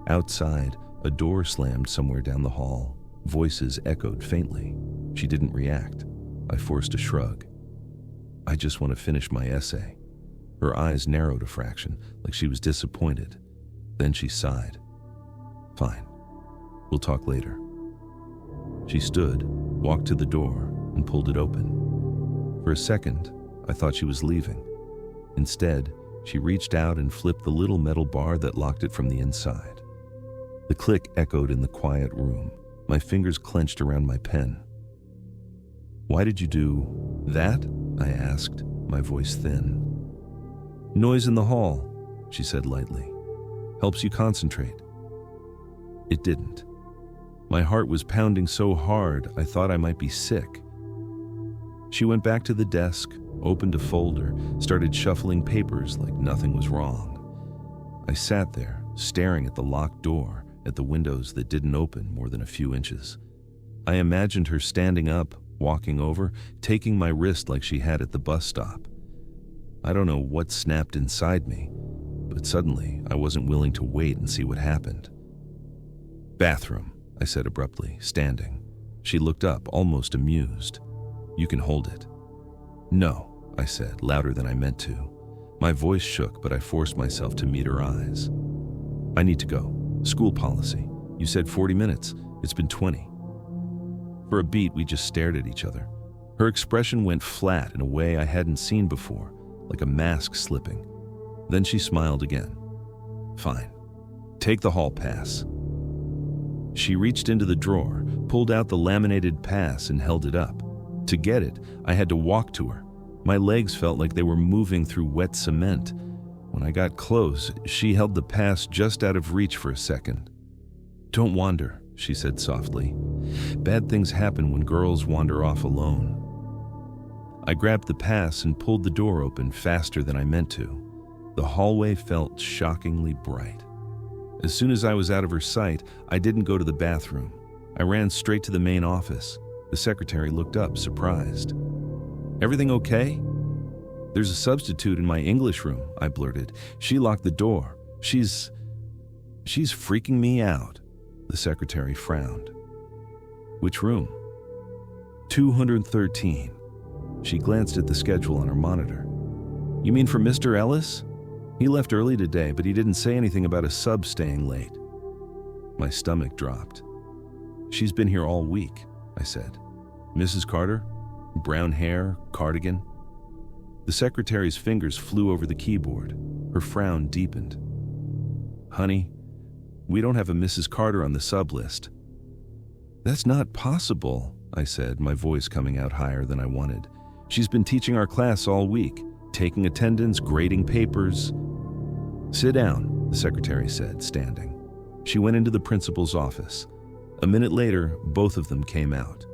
Speaker 1: Outside, a door slammed somewhere down the hall. Voices echoed faintly. She didn't react. I forced a shrug. "I just want to finish my essay." Her eyes narrowed a fraction, like she was disappointed. Then she sighed. "Fine. We'll talk later." She stood, walked to the door, and pulled it open. For a second, I thought she was leaving. Instead, she reached out and flipped the little metal bar that locked it from the inside. The click echoed in the quiet room. My fingers clenched around my pen. "Why did you do that?" I asked, my voice thin. "Noise in the hall," she said lightly. "Helps you concentrate." It didn't. My heart was pounding so hard I thought I might be sick. She went back to the desk, opened a folder, started shuffling papers like nothing was wrong. I sat there, staring at the locked door, at the windows that didn't open more than a few inches. I imagined her standing up, walking over, taking my wrist like she had at the bus stop. I don't know what snapped inside me. But suddenly, I wasn't willing to wait and see what happened. "Bathroom," I said abruptly, standing. She looked up, almost amused. "You can hold it." "No," I said, louder than I meant to. My voice shook, but I forced myself to meet her eyes. "I need to go. School policy. You said 40 minutes. It's been 20. For a beat, we just stared at each other. Her expression went flat in a way I hadn't seen before, like a mask slipping. Then she smiled again. "Fine. Take the hall pass." She reached into the drawer, pulled out the laminated pass, and held it up. To get it, I had to walk to her. My legs felt like they were moving through wet cement. When I got close, she held the pass just out of reach for a second. "Don't wander," she said softly. "Bad things happen when girls wander off alone." I grabbed the pass and pulled the door open faster than I meant to. The hallway felt shockingly bright. As soon as I was out of her sight, I didn't go to the bathroom. I ran straight to the main office. The secretary looked up, surprised. "Everything okay?" "There's a substitute in my English room," I blurted. "She locked the door. She's freaking me out." The secretary frowned. "Which room?" 213. She glanced at the schedule on her monitor. "You mean for Mr. Ellis? He left early today, but he didn't say anything about a sub staying late." My stomach dropped. "She's been here all week," I said. "Mrs. Carter? Brown hair, cardigan?" The secretary's fingers flew over the keyboard. Her frown deepened. "Honey, we don't have a Mrs. Carter on the sub list." "That's not possible," I said, my voice coming out higher than I wanted. "She's been teaching our class all week, taking attendance, grading papers." "Sit down," the secretary said, standing. She went into the principal's office. A minute later, both of them came out.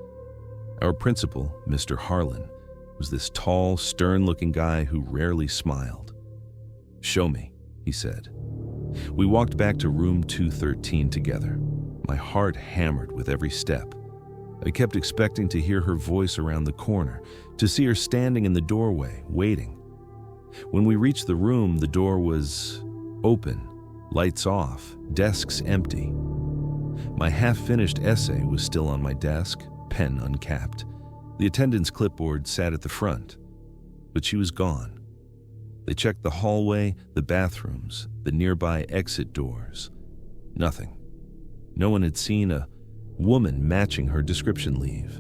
Speaker 1: Our principal, Mr. Harlan, was this tall, stern-looking guy who rarely smiled. "Show me," he said. We walked back to room 213 together. My heart hammered with every step. I kept expecting to hear her voice around the corner, to see her standing in the doorway, waiting. When we reached the room, the door was open, lights off, desks empty. My half-finished essay was still on my desk, pen uncapped. The attendance clipboard sat at the front, but she was gone. They checked the hallway, the bathrooms, the nearby exit doors. Nothing. No one had seen a woman matching her description leave.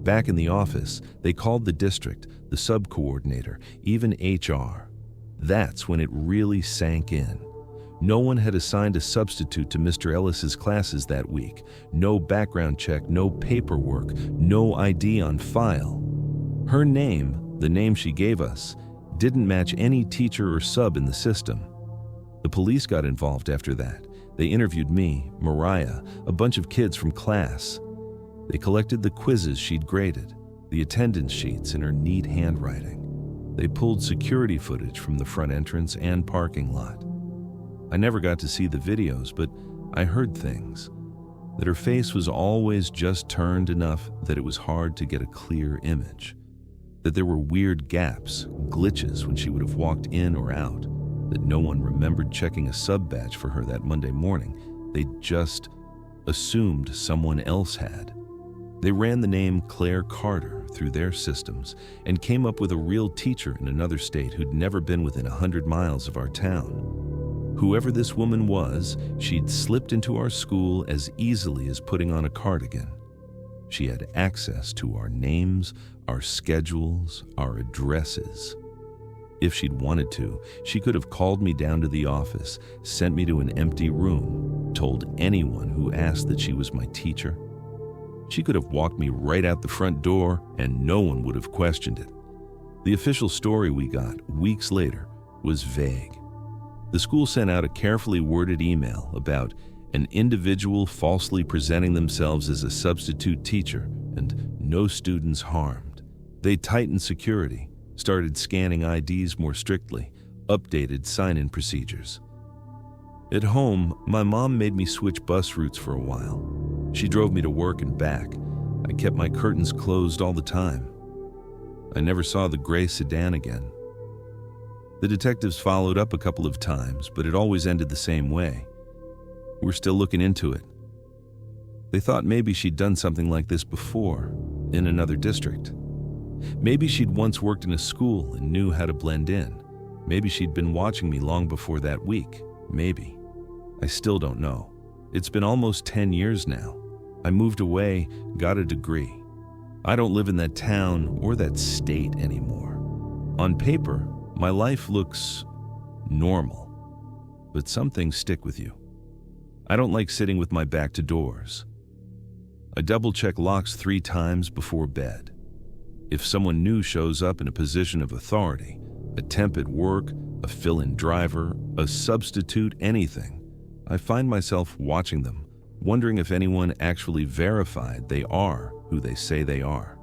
Speaker 1: Back in the office, they called the district, the sub-coordinator, even HR. That's when it really sank in. No one had assigned a substitute to Mr. Ellis's classes that week. No background check, no paperwork, no ID on file. Her name, the name she gave us, didn't match any teacher or sub in the system. The police got involved after that. They interviewed me, Mariah, a bunch of kids from class. They collected the quizzes she'd graded, the attendance sheets in her neat handwriting. They pulled security footage from the front entrance and parking lot. I never got to see the videos, but I heard things. That her face was always just turned enough that it was hard to get a clear image. That there were weird gaps, glitches when she would have walked in or out. That no one remembered checking a sub badge for her that Monday morning. They just assumed someone else had. They ran the name Claire Carter through their systems and came up with a real teacher in another state who'd never been within 100 miles of our town. Whoever this woman was, she'd slipped into our school as easily as putting on a cardigan. She had access to our names, our schedules, our addresses. If she'd wanted to, she could have called me down to the office, sent me to an empty room, told anyone who asked that she was my teacher. She could have walked me right out the front door, and no one would have questioned it. The official story we got, weeks later, was vague. The school sent out a carefully worded email about an individual falsely presenting themselves as a substitute teacher and no students harmed. They tightened security, started scanning IDs more strictly, updated sign-in procedures. At home, my mom made me switch bus routes for a while. She drove me to work and back. I kept my curtains closed all the time. I never saw the gray sedan again. The detectives followed up a couple of times, but it always ended the same way. We're still looking into it. They thought maybe she'd done something like this before, in another district. Maybe she'd once worked in a school and knew how to blend in. Maybe she'd been watching me long before that week. Maybe. I still don't know. It's been almost 10 years now. I moved away, got a degree. I don't live in that town or that state anymore. On paper, my life looks normal, but some things stick with you. I don't like sitting with my back to doors. I double-check locks 3 times before bed. If someone new shows up in a position of authority, a temp at work, a fill-in driver, a substitute, anything, I find myself watching them, wondering if anyone actually verified they are who they say they are.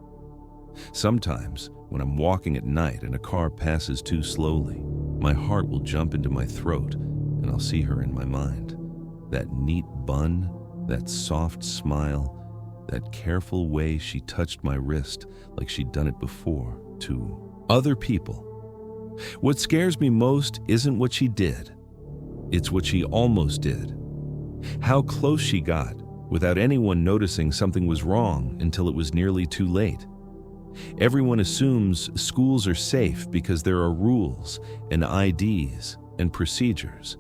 Speaker 1: Sometimes, when I'm walking at night and a car passes too slowly, my heart will jump into my throat and I'll see her in my mind. That neat bun, that soft smile, that careful way she touched my wrist like she'd done it before to other people. What scares me most isn't what she did. It's what she almost did. How close she got without anyone noticing something was wrong until it was nearly too late. Everyone assumes schools are safe because there are rules and IDs and procedures.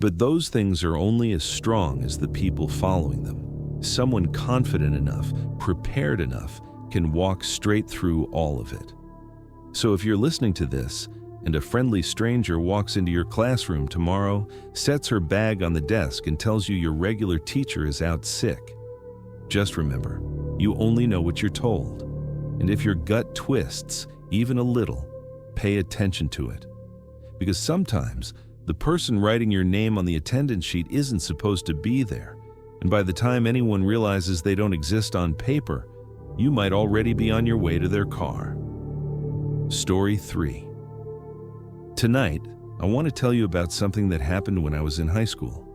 Speaker 1: But those things are only as strong as the people following them. Someone confident enough, prepared enough, can walk straight through all of it. So if you're listening to this, and a friendly stranger walks into your classroom tomorrow, sets her bag on the desk and tells you your regular teacher is out sick, just remember, you only know what you're told. And if your gut twists, even a little, pay attention to it. Because sometimes, the person writing your name on the attendance sheet isn't supposed to be there. And by the time anyone realizes they don't exist on paper, you might already be on your way to their car. Story 3. Tonight, I want to tell you about something that happened when I was in high school.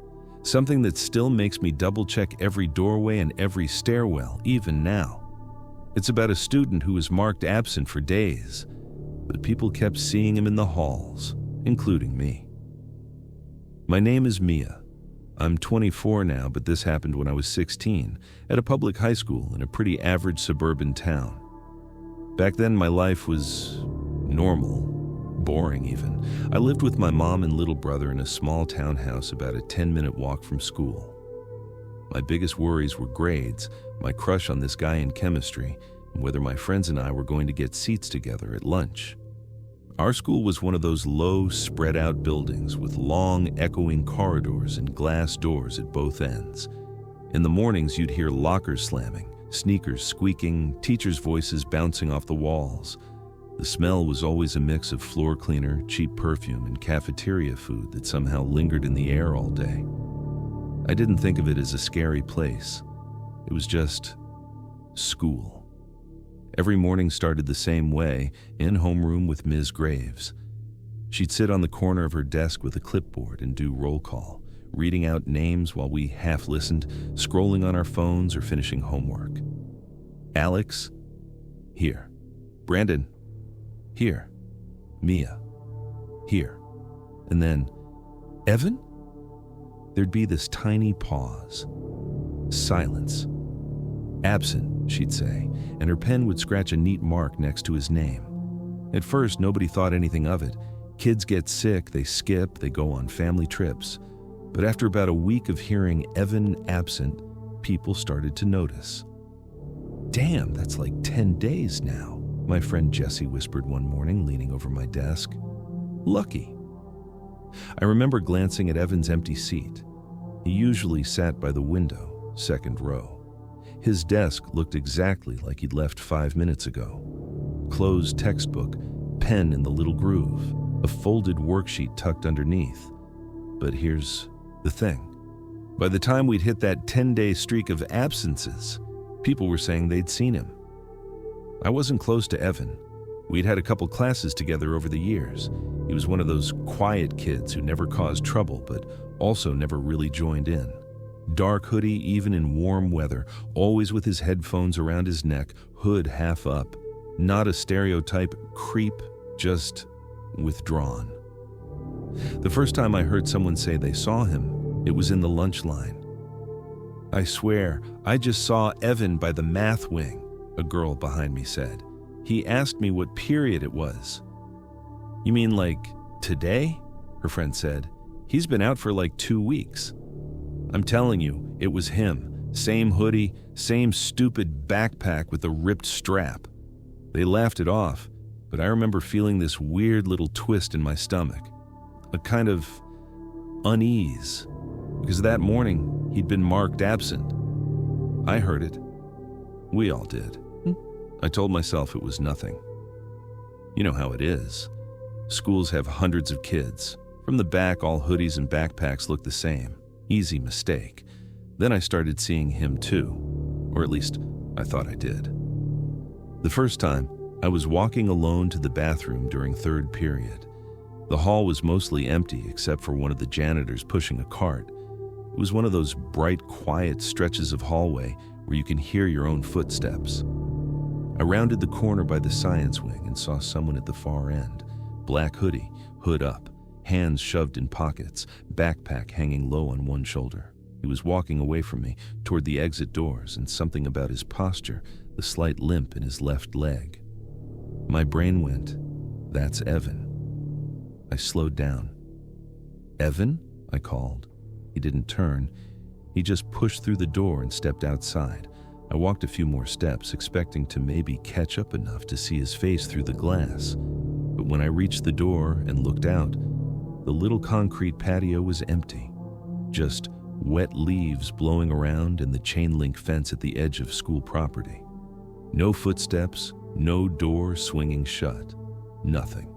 Speaker 1: Something that still makes me double-check every doorway and every stairwell, even now. It's about a student who was marked absent for days, but people kept seeing him in the halls, including me. My name is Mia. I'm 24 now, but this happened when I was 16, at a public high school in a pretty average suburban town. Back then, my life was normal, boring even. I lived with my mom and little brother in a small townhouse about a 10-minute walk from school. My biggest worries were grades, my crush on this guy in chemistry, and whether my friends and I were going to get seats together at lunch. Our school was one of those low, spread-out buildings with long, echoing corridors and glass doors at both ends. In the mornings, you'd hear lockers slamming, sneakers squeaking, teachers' voices bouncing off the walls. The smell was always a mix of floor cleaner, cheap perfume, and cafeteria food that somehow lingered in the air all day. I didn't think of it as a scary place. It was just school. Every morning started the same way, in homeroom with Ms. Graves. She'd sit on the corner of her desk with a clipboard and do roll call, reading out names while we half listened, scrolling on our phones or finishing homework. Alex? Here. Brandon? Here. Mia? Here. And then, Evan? There'd be this tiny pause. Silence. Absent, she'd say, and her pen would scratch a neat mark next to his name. At first, nobody thought anything of it. Kids get sick, they skip, they go on family trips. But after about a week of hearing Evan absent, people started to notice. Damn, that's like 10 days now, my friend Jessie whispered one morning, leaning over my desk. Lucky. I remember glancing at Evan's empty seat. He usually sat by the window, second row. His desk looked exactly like he'd left 5 minutes ago. Closed textbook, pen in the little groove, a folded worksheet tucked underneath. But here's the thing. By the time we'd hit that 10-day streak of absences, people were saying they'd seen him. I wasn't close to Evan. We'd had a couple classes together over the years. He was one of those quiet kids who never caused trouble, but also never really joined in. Dark hoodie even in warm weather, always with his headphones around his neck, hood half up. Not a stereotype creep, just withdrawn. The first time I heard someone say they saw him, it was in the lunch line. "I swear, I just saw Evan by the math wing," a girl behind me said. "He asked me what period it was." "You mean like today?" her friend said. "He's been out for like 2 weeks." I'm telling you, it was him. Same hoodie, same stupid backpack with a ripped strap. They laughed it off, but I remember feeling this weird little twist in my stomach. A kind of unease, because that morning he'd been marked absent. I heard it. We all did. I told myself it was nothing. You know how it is. Schools have hundreds of kids. From the back, all hoodies and backpacks look the same. Easy mistake. Then I started seeing him too, or at least I thought I did. The first time, I was walking alone to the bathroom during third period. The hall was mostly empty except for one of the janitors pushing a cart. It was one of those bright, quiet stretches of hallway where you can hear your own footsteps. I rounded the corner by the science wing and saw someone at the far end. Black hoodie, hood up, hands shoved in pockets, backpack hanging low on one shoulder. He was walking away from me toward the exit doors, and something about his posture, the slight limp in his left leg. My brain went, "That's Evan." I slowed down. "Evan?" I called. He didn't turn. He just pushed through the door and stepped outside. I walked a few more steps, expecting to maybe catch up enough to see his face through the glass. But when I reached the door and looked out, the little concrete patio was empty. Just wet leaves blowing around and the chain-link fence at the edge of school property. No footsteps, no door swinging shut. Nothing.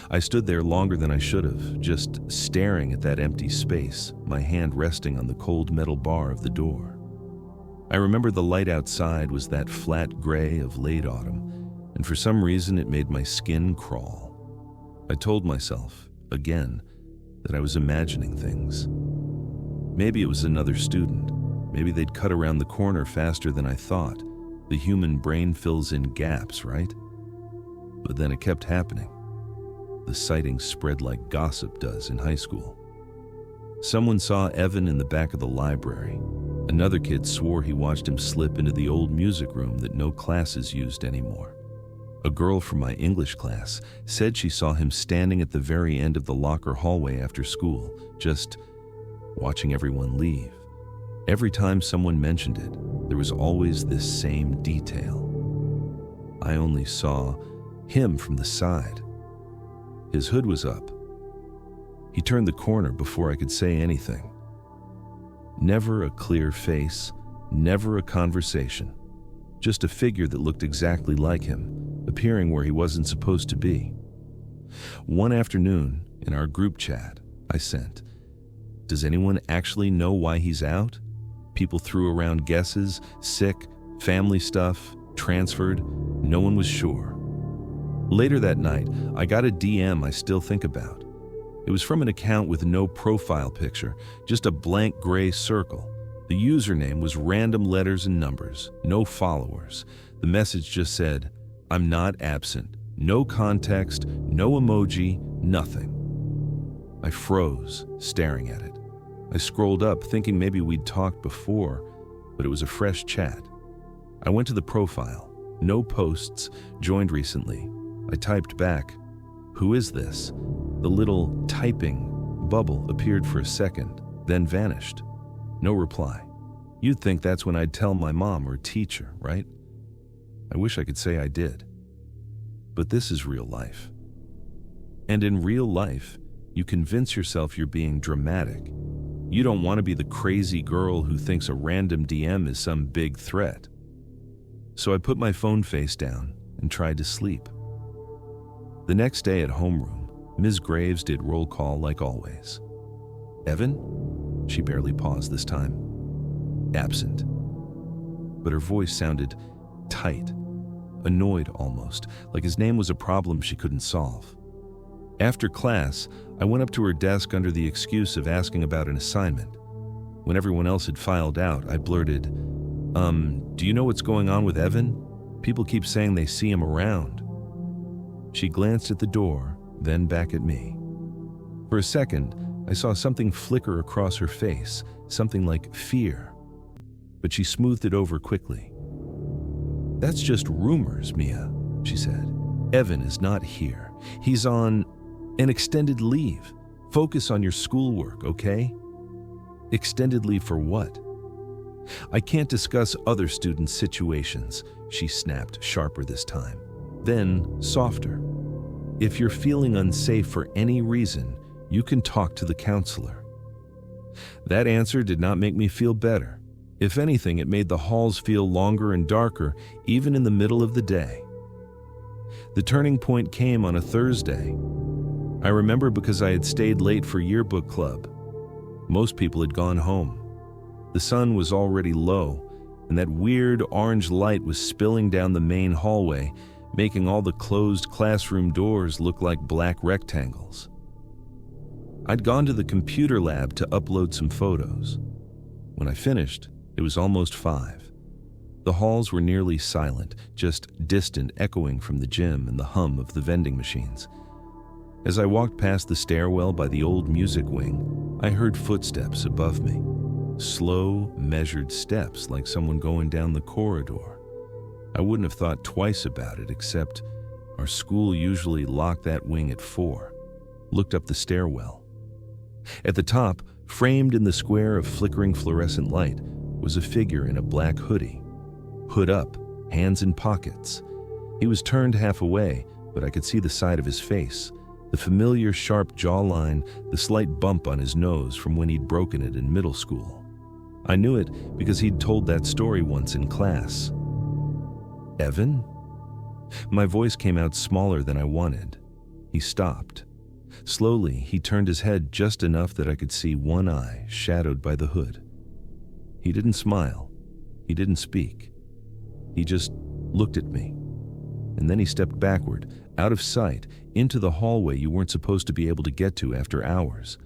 Speaker 1: I stood there longer than I should have, just staring at that empty space, my hand resting on the cold metal bar of the door. I remember the light outside was that flat gray of late autumn, and for some reason it made my skin crawl. I told myself, again, that I was imagining things. Maybe it was another student. Maybe they'd cut around the corner faster than I thought. The human brain fills in gaps, right? But then it kept happening. The sighting spread like gossip does in high school. Someone saw Evan in the back of the library. Another kid swore he watched him slip into the old music room that no classes used anymore. A girl from my English class said she saw him standing at the very end of the locker hallway after school, just watching everyone leave. Every time someone mentioned it, there was always this same detail. I only saw him from the side. His hood was up. He turned the corner before I could say anything. Never a clear face, never a conversation. Just a figure that looked exactly like him, appearing where he wasn't supposed to be. One afternoon, in our group chat, I sent, "Does anyone actually know why he's out?" People threw around guesses, sick, family stuff, transferred. No one was sure. Later that night, I got a DM I still think about. It was from an account with no profile picture, just a blank gray circle. The username was random letters and numbers, no followers. The message just said, "I'm not absent." No context, no emoji, nothing. I froze, staring at it. I scrolled up, thinking maybe we'd talked before, but it was a fresh chat. I went to the profile. No posts, joined recently. I typed back, "Who is this?" The little typing bubble appeared for a second, then vanished. No reply. You'd think that's when I'd tell my mom or teacher, right? I wish I could say I did. But this is real life. And in real life, you convince yourself you're being dramatic. You don't want to be the crazy girl who thinks a random DM is some big threat. So I put my phone face down and tried to sleep. The next day at homeroom, Ms. Graves did roll call like always. "Evan?" She barely paused this time. "Absent." But her voice sounded tight, annoyed almost, like his name was a problem she couldn't solve. After class, I went up to her desk under the excuse of asking about an assignment. When everyone else had filed out, I blurted, "Do you know what's going on with Evan? People keep saying they see him around." She glanced at the door, then back at me. For a second, I saw something flicker across her face, something like fear. But she smoothed it over quickly. "That's just rumors, Mia," she said. "Evan is not here. He's on an extended leave. Focus on your schoolwork, okay?" "Extended leave for what?" "I can't discuss other students' situations," she snapped, sharper this time. Then, softer. "If you're feeling unsafe for any reason, you can talk to the counselor." That answer did not make me feel better. If anything, it made the halls feel longer and darker, even in the middle of the day. The turning point came on a Thursday. I remember because I had stayed late for yearbook club. Most people had gone home. The sun was already low, and that weird orange light was spilling down the main hallway, making all the closed classroom doors look like black rectangles. I'd gone to the computer lab to upload some photos. When I finished, it was almost 5. The halls were nearly silent, just distant echoing from the gym and the hum of the vending machines. As I walked past the stairwell by the old music wing, I heard footsteps above me. Slow, measured steps like someone going down the corridor. I wouldn't have thought twice about it, except our school usually locked that wing at 4. Looked up the stairwell. At the top, framed in the square of flickering fluorescent light, was a figure in a black hoodie. Hood up, hands in pockets. He was turned half away, but I could see the side of his face, the familiar sharp jawline, the slight bump on his nose from when he'd broken it in middle school. I knew it because he'd told that story once in class. "Evan?" My voice came out smaller than I wanted. He stopped. Slowly, he turned his head just enough that I could see one eye shadowed by the hood. He didn't smile. He didn't speak. He just looked at me. And then he stepped backward, out of sight, into the hallway you weren't supposed to be able to get to after hours.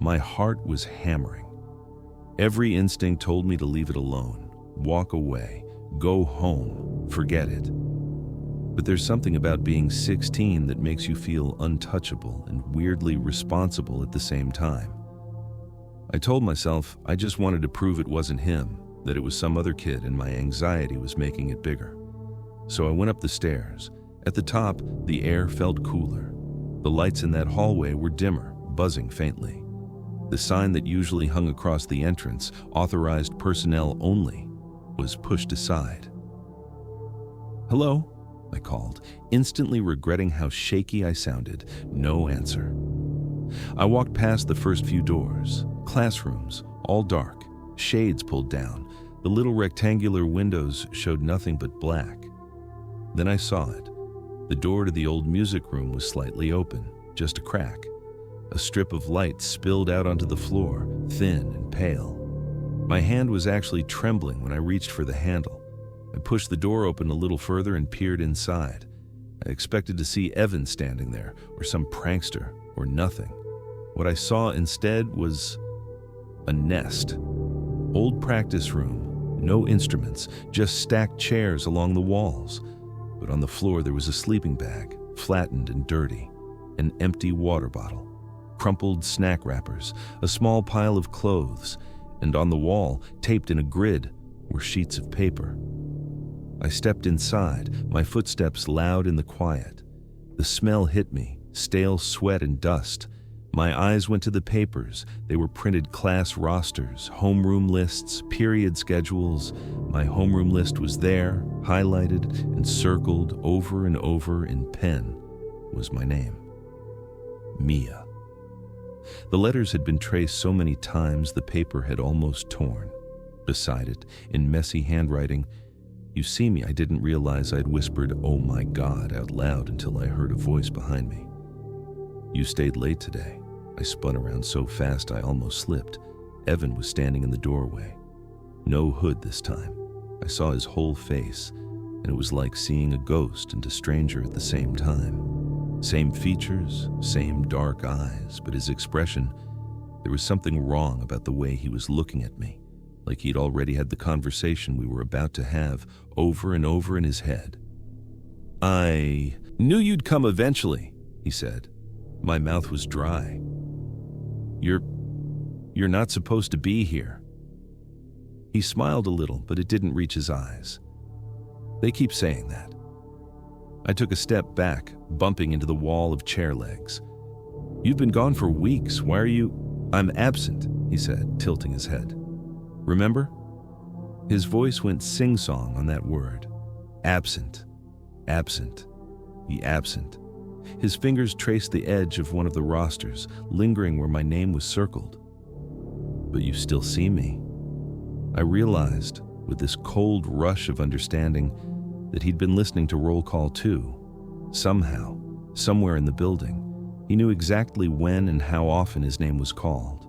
Speaker 1: My heart was hammering. Every instinct told me to leave it alone, walk away, go home, forget it. But there's something about being 16 that makes you feel untouchable and weirdly responsible at the same time. I told myself I just wanted to prove it wasn't him, that it was some other kid, and my anxiety was making it bigger. So I went up the stairs. At the top, the air felt cooler. The lights in that hallway were dimmer, buzzing faintly. The sign that usually hung across the entrance, "Authorized personnel only," was pushed aside. "Hello?" I called, instantly regretting how shaky I sounded. No answer. I walked past the first few doors. Classrooms, all dark, shades pulled down. The little rectangular windows showed nothing but black. Then I saw it. The door to the old music room was slightly open, just a crack. A strip of light spilled out onto the floor, thin and pale. My hand was actually trembling when I reached for the handle. I pushed the door open a little further and peered inside. I expected to see Evan standing there, or some prankster, or nothing. What I saw instead was a nest. Old practice room, no instruments, just stacked chairs along the walls. But on the floor there was a sleeping bag, flattened and dirty, an empty water bottle, crumpled snack wrappers, a small pile of clothes, and on the wall, taped in a grid, were sheets of paper. I stepped inside, my footsteps loud in the quiet. The smell hit me, stale sweat and dust. My eyes went to the papers. They were printed class rosters, homeroom lists, period schedules. My homeroom list was there, highlighted and circled over and over in pen, was my name. Mia. The letters had been traced so many times the paper had almost torn. Beside it, in messy handwriting, "You see me," I didn't realize I'd whispered, "Oh my God," out loud until I heard a voice behind me. "You stayed late today." I spun around so fast I almost slipped. Evan was standing in the doorway. No hood this time. I saw his whole face, and it was like seeing a ghost and a stranger at the same time. Same features, same dark eyes, but his expression, there was something wrong about the way he was looking at me, like he'd already had the conversation we were about to have over and over in his head. "I knew you'd come eventually," he said. My mouth was dry. You're not supposed to be here." He smiled a little, but it didn't reach his eyes. "They keep saying that." I took a step back, bumping into the wall of chair legs. "You've been gone for weeks. Why are you—" "I'm absent," he said, tilting his head. "Remember?" His voice went sing-song on that word. Absent. Absent. The absent. His fingers traced the edge of one of the rosters, lingering where my name was circled. "But you still see me." I realized, with this cold rush of understanding, that he'd been listening to roll call too. Somehow, somewhere in the building, he knew exactly when and how often his name was called.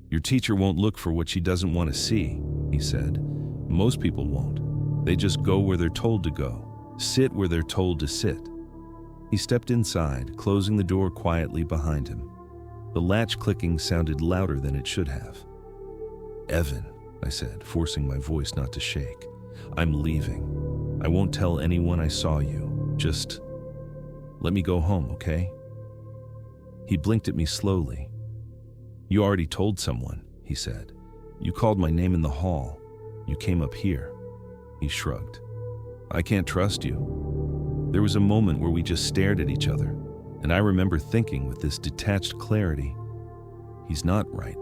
Speaker 1: "Your teacher won't look for what she doesn't want to see," he said. "Most people won't. They just go where they're told to go, sit where they're told to sit." He stepped inside, closing the door quietly behind him. The latch clicking sounded louder than it should have. "Evan," I said, forcing my voice not to shake. "I'm leaving. I won't tell anyone I saw you. Just let me go home, okay?" He blinked at me slowly. "You already told someone," he said. "You called my name in the hall. You came up here." He shrugged. "I can't trust you." There was a moment where we just stared at each other, and I remember thinking with this detached clarity, he's not right.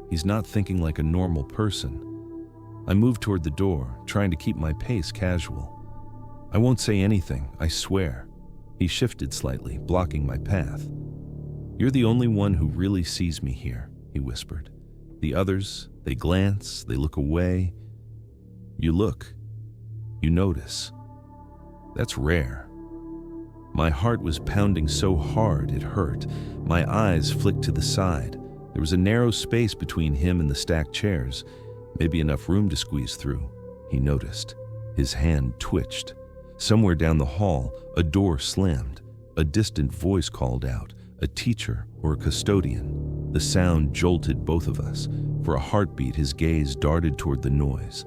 Speaker 1: He's not thinking like a normal person. I moved toward the door, trying to keep my pace casual. "I won't say anything, I swear." He shifted slightly, blocking my path. "You're the only one who really sees me here," he whispered. "The others, they glance, they look away. You look. You notice. That's rare." My heart was pounding so hard it hurt. My eyes flicked to the side. There was a narrow space between him and the stacked chairs, maybe enough room to squeeze through. He noticed. His hand twitched. Somewhere down the hall, a door slammed. A distant voice called out, a teacher or a custodian. The sound jolted both of us. For a heartbeat, his gaze darted toward the noise.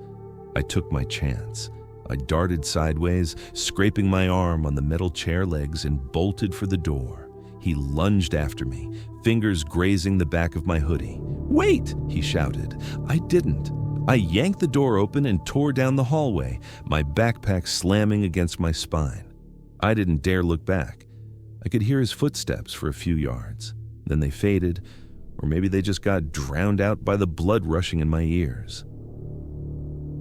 Speaker 1: I took my chance. I darted sideways, scraping my arm on the metal chair legs, and bolted for the door. He lunged after me, fingers grazing the back of my hoodie. "Wait!" he shouted. I didn't. I yanked the door open and tore down the hallway, my backpack slamming against my spine. I didn't dare look back. I could hear his footsteps for a few yards. Then they faded, or maybe they just got drowned out by the blood rushing in my ears.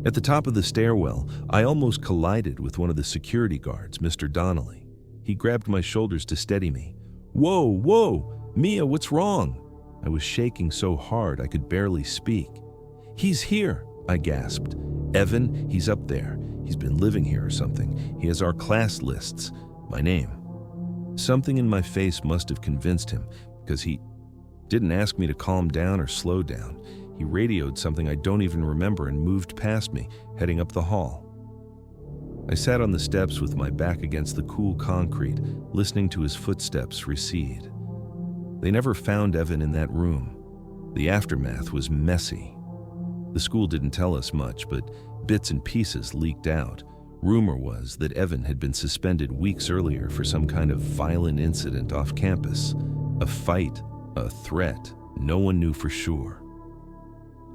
Speaker 1: At the top of the stairwell, I almost collided with one of the security guards, Mr. Donnelly. He grabbed my shoulders to steady me. "Whoa, whoa! Mia, what's wrong?" I was shaking so hard I could barely speak. "He's here," I gasped. "Evan, he's up there. He's been living here or something. He has our class lists. My name." Something in my face must have convinced him, because he didn't ask me to calm down or slow down. He radioed something I don't even remember and moved past me, heading up the hall. I sat on the steps with my back against the cool concrete, listening to his footsteps recede. They never found Evan in that room. The aftermath was messy. The school didn't tell us much, but bits and pieces leaked out. Rumor was that Evan had been suspended weeks earlier for some kind of violent incident off campus. A fight, a threat, no one knew for sure.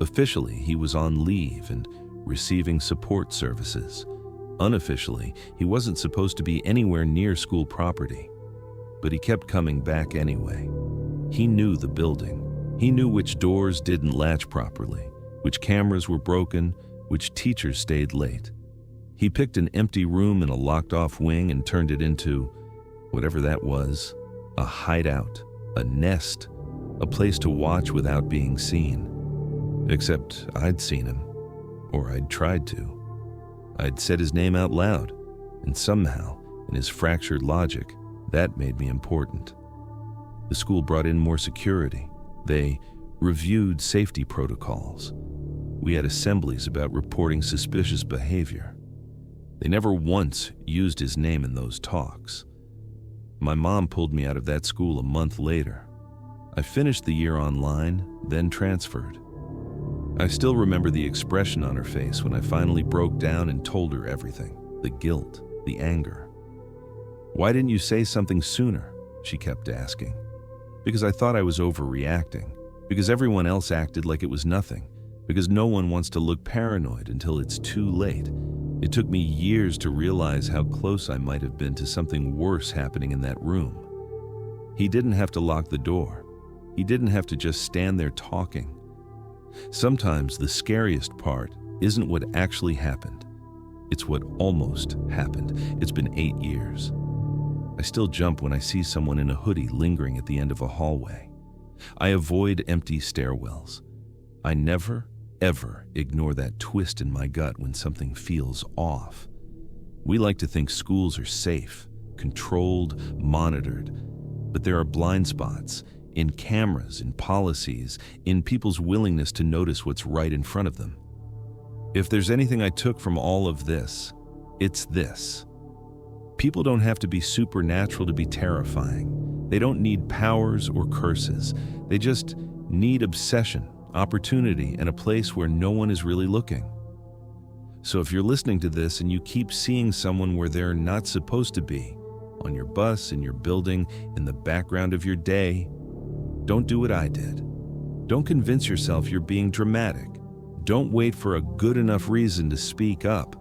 Speaker 1: Officially, he was on leave and receiving support services. Unofficially, he wasn't supposed to be anywhere near school property. But he kept coming back anyway. He knew the building. He knew which doors didn't latch properly, which cameras were broken, which teachers stayed late. He picked an empty room in a locked-off wing and turned it into, whatever that was, a hideout, a nest, a place to watch without being seen. Except I'd seen him, or I'd tried to. I'd said his name out loud, and somehow, in his fractured logic, that made me important. The school brought in more security. They reviewed safety protocols. We had assemblies about reporting suspicious behavior. They never once used his name in those talks. My mom pulled me out of that school a month later. I finished the year online, then transferred. I still remember the expression on her face when I finally broke down and told her everything. The guilt, the anger. "Why didn't you say something sooner?" she kept asking. Because I thought I was overreacting. Because everyone else acted like it was nothing. Because no one wants to look paranoid until it's too late. It took me years to realize how close I might have been to something worse happening in that room. He didn't have to lock the door. He didn't have to just stand there talking. Sometimes the scariest part isn't what actually happened. It's what almost happened. It's been 8 years. I still jump when I see someone in a hoodie lingering at the end of a hallway. I avoid empty stairwells. I never, ever ignore that twist in my gut when something feels off. We like to think schools are safe, controlled, monitored, but there are blind spots in cameras, in policies, in people's willingness to notice what's right in front of them. If there's anything I took from all of this, it's this. People don't have to be supernatural to be terrifying. They don't need powers or curses. They just need obsession, opportunity, and a place where no one is really looking. So if you're listening to this and you keep seeing someone where they're not supposed to be, on your bus, in your building, in the background of your day, don't do what I did. Don't convince yourself you're being dramatic. Don't wait for a good enough reason to speak up.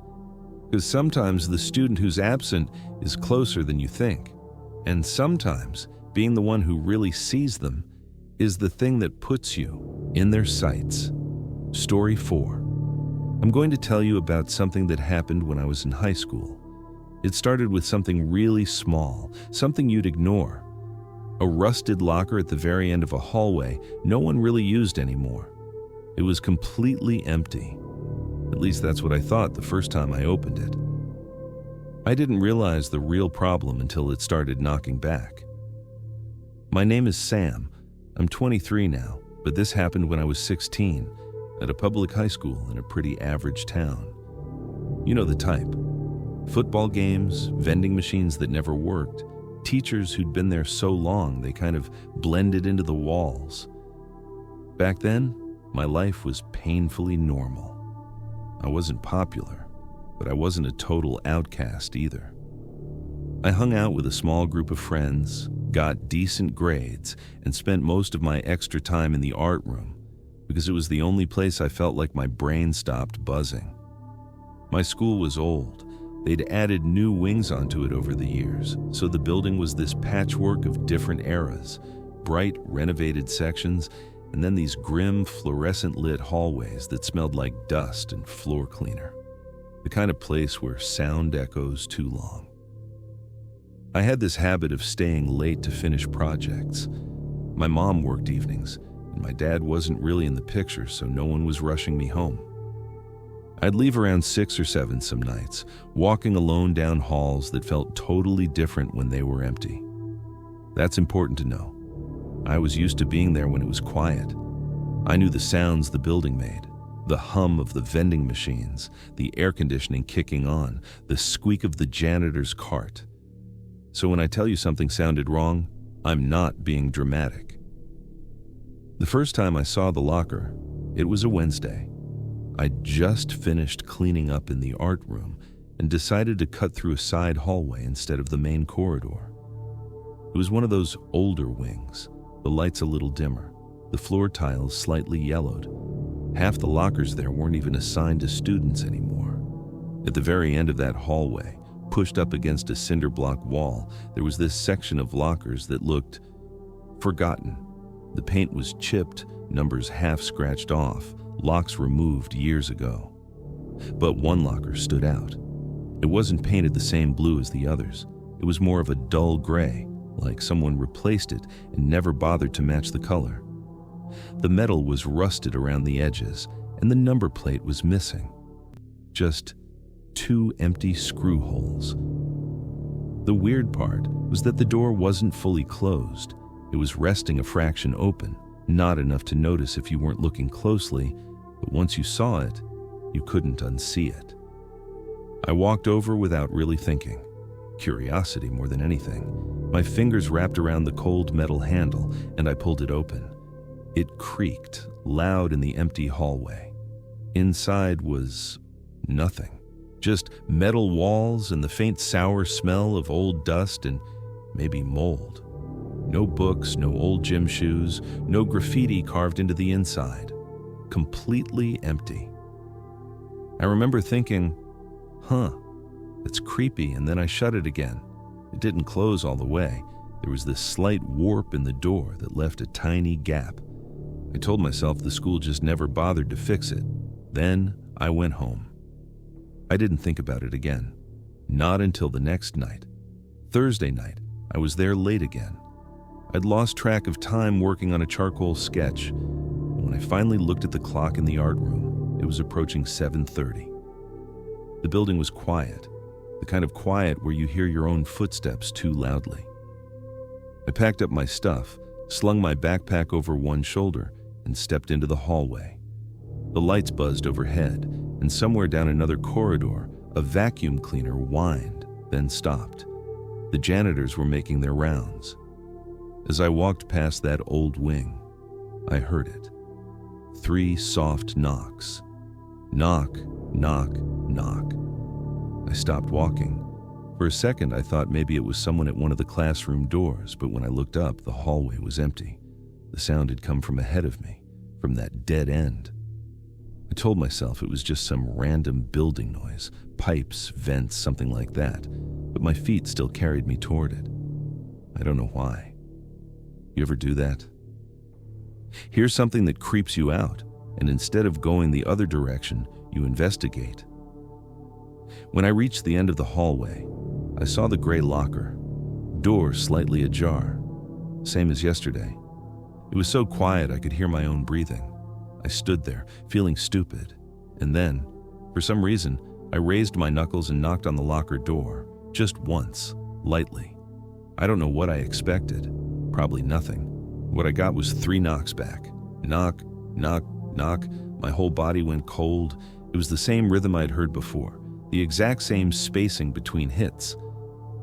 Speaker 1: Because sometimes the student who's absent is closer than you think. And sometimes being the one who really sees them is the thing that puts you in their sights. Story 4. I'm going to tell you about something that happened when I was in high school. It started with something really small, something you'd ignore. A rusted locker at the very end of a hallway no one really used anymore. It was completely empty. At least that's what I thought the first time I opened it. I didn't realize the real problem until it started knocking back. My name is Sam. I'm 23 now, but this happened when I was 16 at a public high school in a pretty average town. You know the type. Football games, vending machines that never worked, teachers who'd been there so long they kind of blended into the walls. Back then, my life was painfully normal. I wasn't popular, but I wasn't a total outcast either. I hung out with a small group of friends, got decent grades, and spent most of my extra time in the art room because it was the only place I felt like my brain stopped buzzing. My school was old. They'd added new wings onto it over the years, so the building was this patchwork of different eras, bright, renovated sections, and then these grim, fluorescent-lit hallways that smelled like dust and floor cleaner. The kind of place where sound echoes too long. I had this habit of staying late to finish projects. My mom worked evenings, and my dad wasn't really in the picture, so no one was rushing me home. I'd leave around 6 or 7 some nights, walking alone down halls that felt totally different when they were empty. That's important to know. I was used to being there when it was quiet. I knew the sounds the building made, the hum of the vending machines, the air conditioning kicking on, the squeak of the janitor's cart. So when I tell you something sounded wrong, I'm not being dramatic. The first time I saw the locker, it was a Wednesday. I'd just finished cleaning up in the art room and decided to cut through a side hallway instead of the main corridor. It was one of those older wings, the lights a little dimmer, the floor tiles slightly yellowed. Half the lockers there weren't even assigned to students anymore. At the very end of that hallway, pushed up against a cinder block wall, there was this section of lockers that looked forgotten. The paint was chipped, numbers half scratched off, locks removed years ago. But one locker stood out. It wasn't painted the same blue as the others. It was more of a dull gray, like someone replaced it and never bothered to match the color. The metal was rusted around the edges, and the number plate was missing. Just 2 empty screw holes. The weird part was that the door wasn't fully closed. It was resting a fraction open, not enough to notice if you weren't looking closely, but once you saw it, you couldn't unsee it. I walked over without really thinking. Curiosity more than anything. My fingers wrapped around the cold metal handle, and I pulled it open. It creaked, loud in the empty hallway. Inside was nothing. Just metal walls and the faint sour smell of old dust and maybe mold. No books, no old gym shoes, no graffiti carved into the inside. Completely empty. I remember thinking, it's creepy, and then I shut it again. It didn't close all the way. There was this slight warp in the door that left a tiny gap. I told myself the school just never bothered to fix it. Then I went home. I didn't think about it again. Not until the next night. Thursday night, I was there late again. I'd lost track of time working on a charcoal sketch. When I finally looked at the clock in the art room, it was approaching 7:30. The building was quiet, the kind of quiet where you hear your own footsteps too loudly. I packed up my stuff, slung my backpack over one shoulder, and stepped into the hallway. The lights buzzed overhead, and somewhere down another corridor, a vacuum cleaner whined, then stopped. The janitors were making their rounds. As I walked past that old wing, I heard it. 3 soft knocks. Knock, knock, knock. I stopped walking. For a second, I thought maybe it was someone at one of the classroom doors, but when I looked up, the hallway was empty. The sound had come from ahead of me, from that dead end. I told myself it was just some random building noise, pipes, vents, something like that, but my feet still carried me toward it. I don't know why. You ever do that? Here's something that creeps you out, and instead of going the other direction, you investigate. When I reached the end of the hallway, I saw the gray locker, door slightly ajar, same as yesterday. It was so quiet I could hear my own breathing. I stood there, feeling stupid, and then, for some reason, I raised my knuckles and knocked on the locker door, just once, lightly. I don't know what I expected. Probably nothing. What I got was 3 knocks back. Knock, knock, knock. My whole body went cold. It was the same rhythm I'd heard before, the exact same spacing between hits.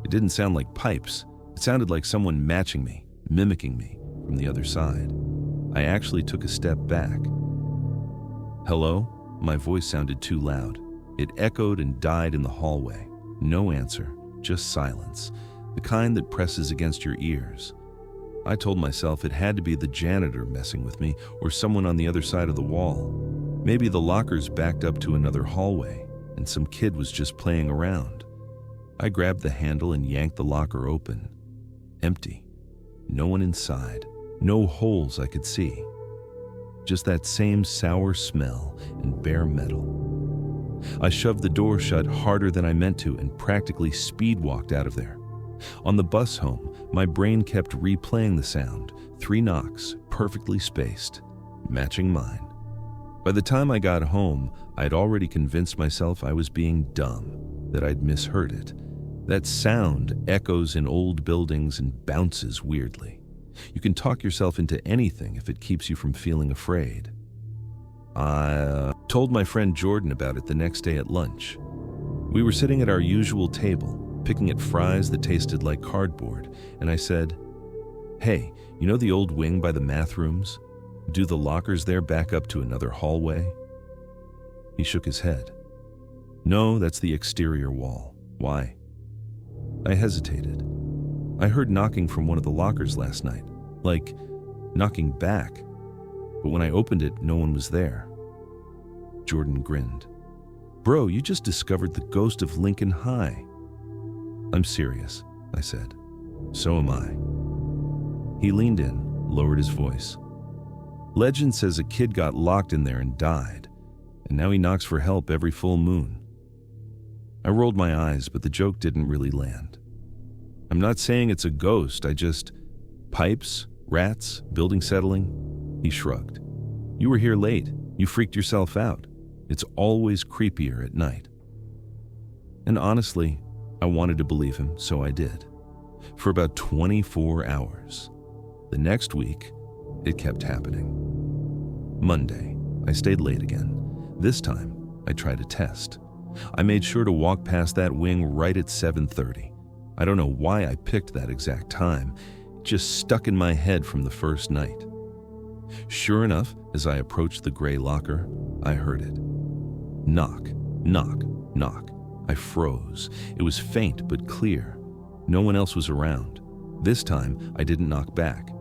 Speaker 1: It didn't sound like pipes. It sounded like someone matching me, mimicking me from the other side. I actually took a step back. Hello? My voice sounded too loud. It echoed and died in the hallway. No answer, just silence, the kind that presses against your ears. I told myself it had to be the janitor messing with me or someone on the other side of the wall. Maybe the lockers backed up to another hallway and some kid was just playing around. I grabbed the handle and yanked the locker open. Empty. No one inside. No holes I could see. Just that same sour smell and bare metal. I shoved the door shut harder than I meant to and practically speed-walked out of there. On the bus home, my brain kept replaying the sound, 3 knocks, perfectly spaced, matching mine. By the time I got home, I'd already convinced myself I was being dumb, that I'd misheard it. That sound echoes in old buildings and bounces weirdly. You can talk yourself into anything if it keeps you from feeling afraid. I told my friend Jordan about it the next day at lunch. We were sitting at our usual table, picking at fries that tasted like cardboard, and I said, "Hey, you know the old wing by the math rooms? Do the lockers there back up to another hallway?" He shook his head. "No, that's the exterior wall. Why?" I hesitated. I heard knocking from one of the lockers last night, like knocking back, but when I opened it, no one was there. Jordan grinned. "Bro, you just discovered the ghost of Lincoln High." "I'm serious," I said. "So am I." He leaned in, lowered his voice. "Legend says a kid got locked in there and died, and now he knocks for help every full moon." I rolled my eyes, but the joke didn't really land. "I'm not saying it's a ghost, I just... Pipes, rats, building settling?" He shrugged. "You were here late. You freaked yourself out. It's always creepier at night." And honestly, I wanted to believe him, so I did. For about 24 hours. The next week, it kept happening. Monday, I stayed late again. This time, I tried a test. I made sure to walk past that wing right at 7:30. I don't know why I picked that exact time. It just stuck in my head from the first night. Sure enough, as I approached the gray locker, I heard it. Knock, knock, knock. I froze. It was faint but clear. No one else was around. This time, I didn't knock back.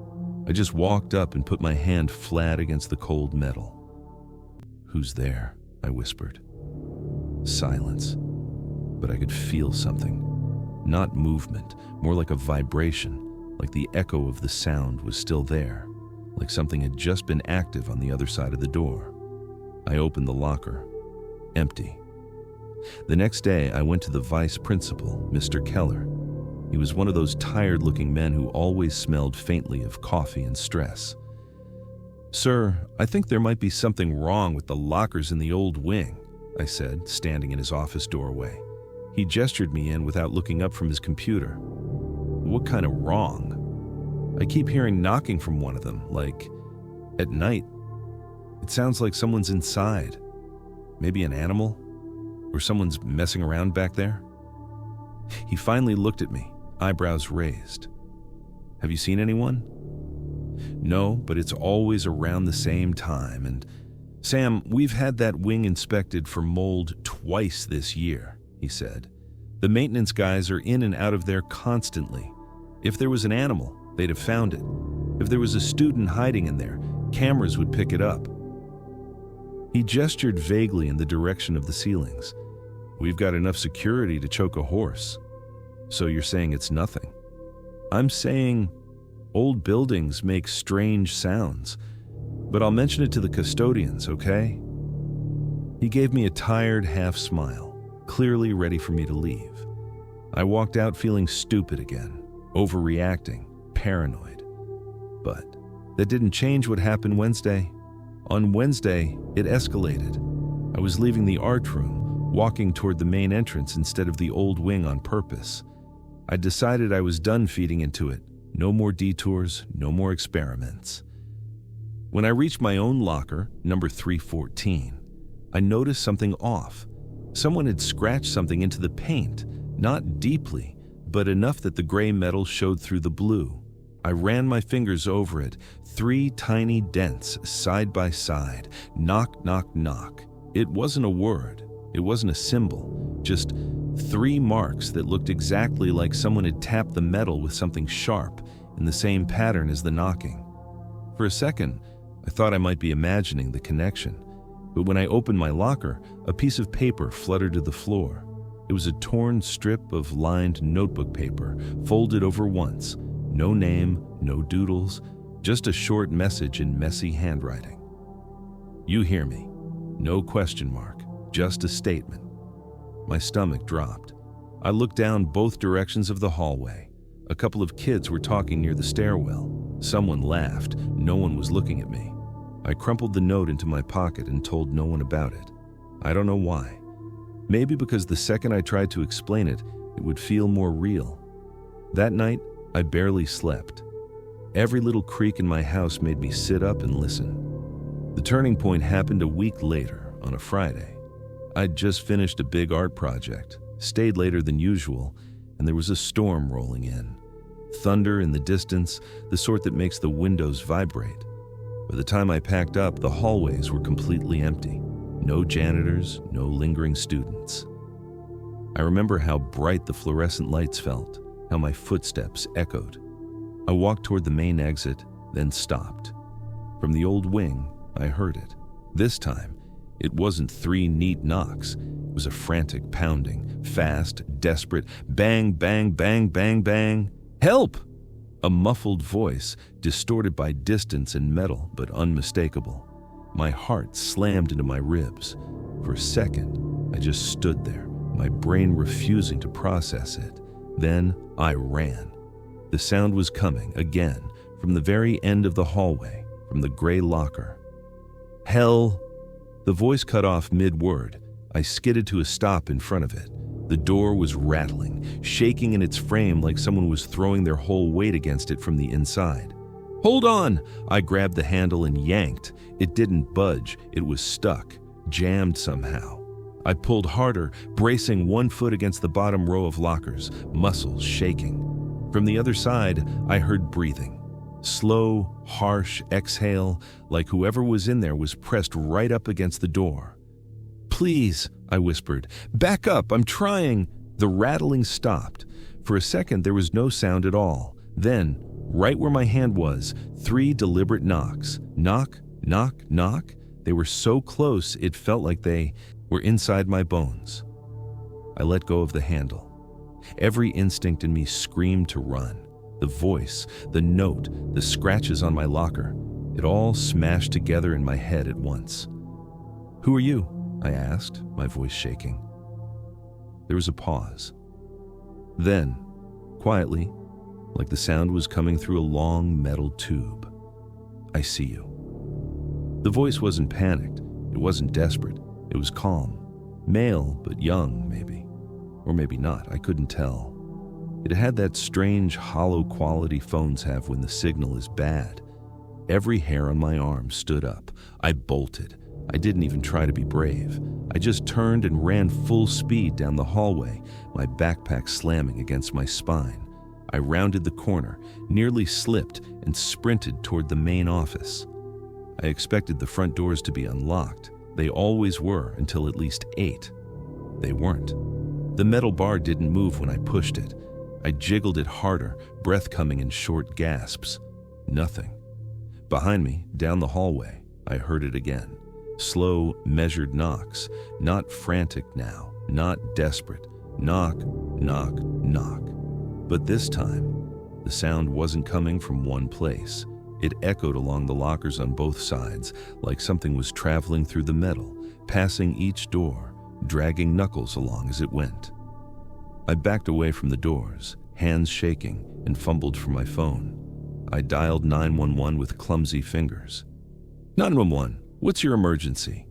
Speaker 1: I just walked up and put my hand flat against the cold metal. "Who's there?" I whispered. Silence. But I could feel something. Not movement, more like a vibration, like the echo of the sound was still there, like something had just been active on the other side of the door. I opened the locker. Empty. The next day, I went to the vice principal, Mr. Keller. He was one of those tired-looking men who always smelled faintly of coffee and stress. "Sir, I think there might be something wrong with the lockers in the old wing," I said, standing in his office doorway. He gestured me in without looking up from his computer. "What kind of wrong?" "I keep hearing knocking from one of them, like at night. It sounds like someone's inside. Maybe an animal? Or someone's messing around back there?" He finally looked at me, eyebrows raised. "Have you seen anyone?" "No, but it's always around the same time. And Sam, we've had that wing inspected for mold twice this year," he said. "The maintenance guys are in and out of there constantly. If there was an animal, they'd have found it. If there was a student hiding in there, cameras would pick it up." He gestured vaguely in the direction of the ceilings. "We've got enough security to choke a horse." "So you're saying it's nothing?" "I'm saying old buildings make strange sounds, but I'll mention it to the custodians, okay?" He gave me a tired half smile, clearly ready for me to leave. I walked out feeling stupid again, overreacting, paranoid. But that didn't change what happened Wednesday. On Wednesday, it escalated. I was leaving the art room, walking toward the main entrance instead of the old wing on purpose. I decided I was done feeding into it. No more detours, no more experiments. When I reached my own locker, number 314, I noticed something off. Someone had scratched something into the paint, not deeply, but enough that the gray metal showed through the blue. I ran my fingers over it, 3 tiny dents side by side. Knock, knock, knock. It wasn't a word. It wasn't a symbol. Just 3 marks that looked exactly like someone had tapped the metal with something sharp in the same pattern as the knocking. For a second, I thought I might be imagining the connection. But when I opened my locker, a piece of paper fluttered to the floor. It was a torn strip of lined notebook paper, folded over once. No name, no doodles, just a short message in messy handwriting. "You hear me." No question mark, just a statement. My stomach dropped. I looked down both directions of the hallway. A couple of kids were talking near the stairwell. Someone laughed. No one was looking at me. I crumpled the note into my pocket and told no one about it. I don't know why. Maybe because the second I tried to explain it, it would feel more real. That night, I barely slept. Every little creak in my house made me sit up and listen. The turning point happened a week later, on a Friday. I'd just finished a big art project, stayed later than usual, and there was a storm rolling in. Thunder in the distance, the sort that makes the windows vibrate. By the time I packed up, the hallways were completely empty. No janitors, no lingering students. I remember how bright the fluorescent lights felt, how my footsteps echoed. I walked toward the main exit, then stopped. From the old wing, I heard it. This time, it wasn't 3 neat knocks. It was a frantic pounding, fast, desperate, bang, bang, bang, bang, bang. "Help!" A muffled voice, distorted by distance and metal, but unmistakable. My heart slammed into my ribs. For a second, I just stood there, my brain refusing to process it. Then I ran. The sound was coming, again, from the very end of the hallway, from the gray locker. "Hell!" The voice cut off mid-word. I skidded to a stop in front of it. The door was rattling, shaking in its frame like someone was throwing their whole weight against it from the inside. "Hold on!" I grabbed the handle and yanked. It didn't budge. It was stuck, jammed somehow. I pulled harder, bracing one foot against the bottom row of lockers, muscles shaking. From the other side, I heard breathing. Slow, harsh exhale, like whoever was in there was pressed right up against the door. "Please," I whispered. "Back up, I'm trying." The rattling stopped. For a second, there was no sound at all. Then, right where my hand was, 3 deliberate knocks. Knock, knock, knock. They were so close it felt like they were inside my bones. I let go of the handle. Every instinct in me screamed to run. The voice, the note, the scratches on my locker, it all smashed together in my head at once. "Who are you?" I asked, my voice shaking. There was a pause. Then, quietly, like the sound was coming through a long metal tube, "I see you." The voice wasn't panicked, it wasn't desperate, it was calm. Male, but young, maybe. Or maybe not, I couldn't tell. It had that strange, hollow quality phones have when the signal is bad. Every hair on my arm stood up. I bolted. I didn't even try to be brave. I just turned and ran full speed down the hallway, my backpack slamming against my spine. I rounded the corner, nearly slipped, and sprinted toward the main office. I expected the front doors to be unlocked. They always were until at least 8. They weren't. The metal bar didn't move when I pushed it. I jiggled it harder, breath coming in short gasps. Nothing. Behind me, down the hallway, I heard it again. Slow, measured knocks. Not frantic now, not desperate. Knock, knock, knock. But this time, the sound wasn't coming from one place. It echoed along the lockers on both sides, like something was traveling through the metal, passing each door, dragging knuckles along as it went. I backed away from the doors, hands shaking, and fumbled for my phone. I dialed 911 with clumsy fingers. "911, what's your emergency?"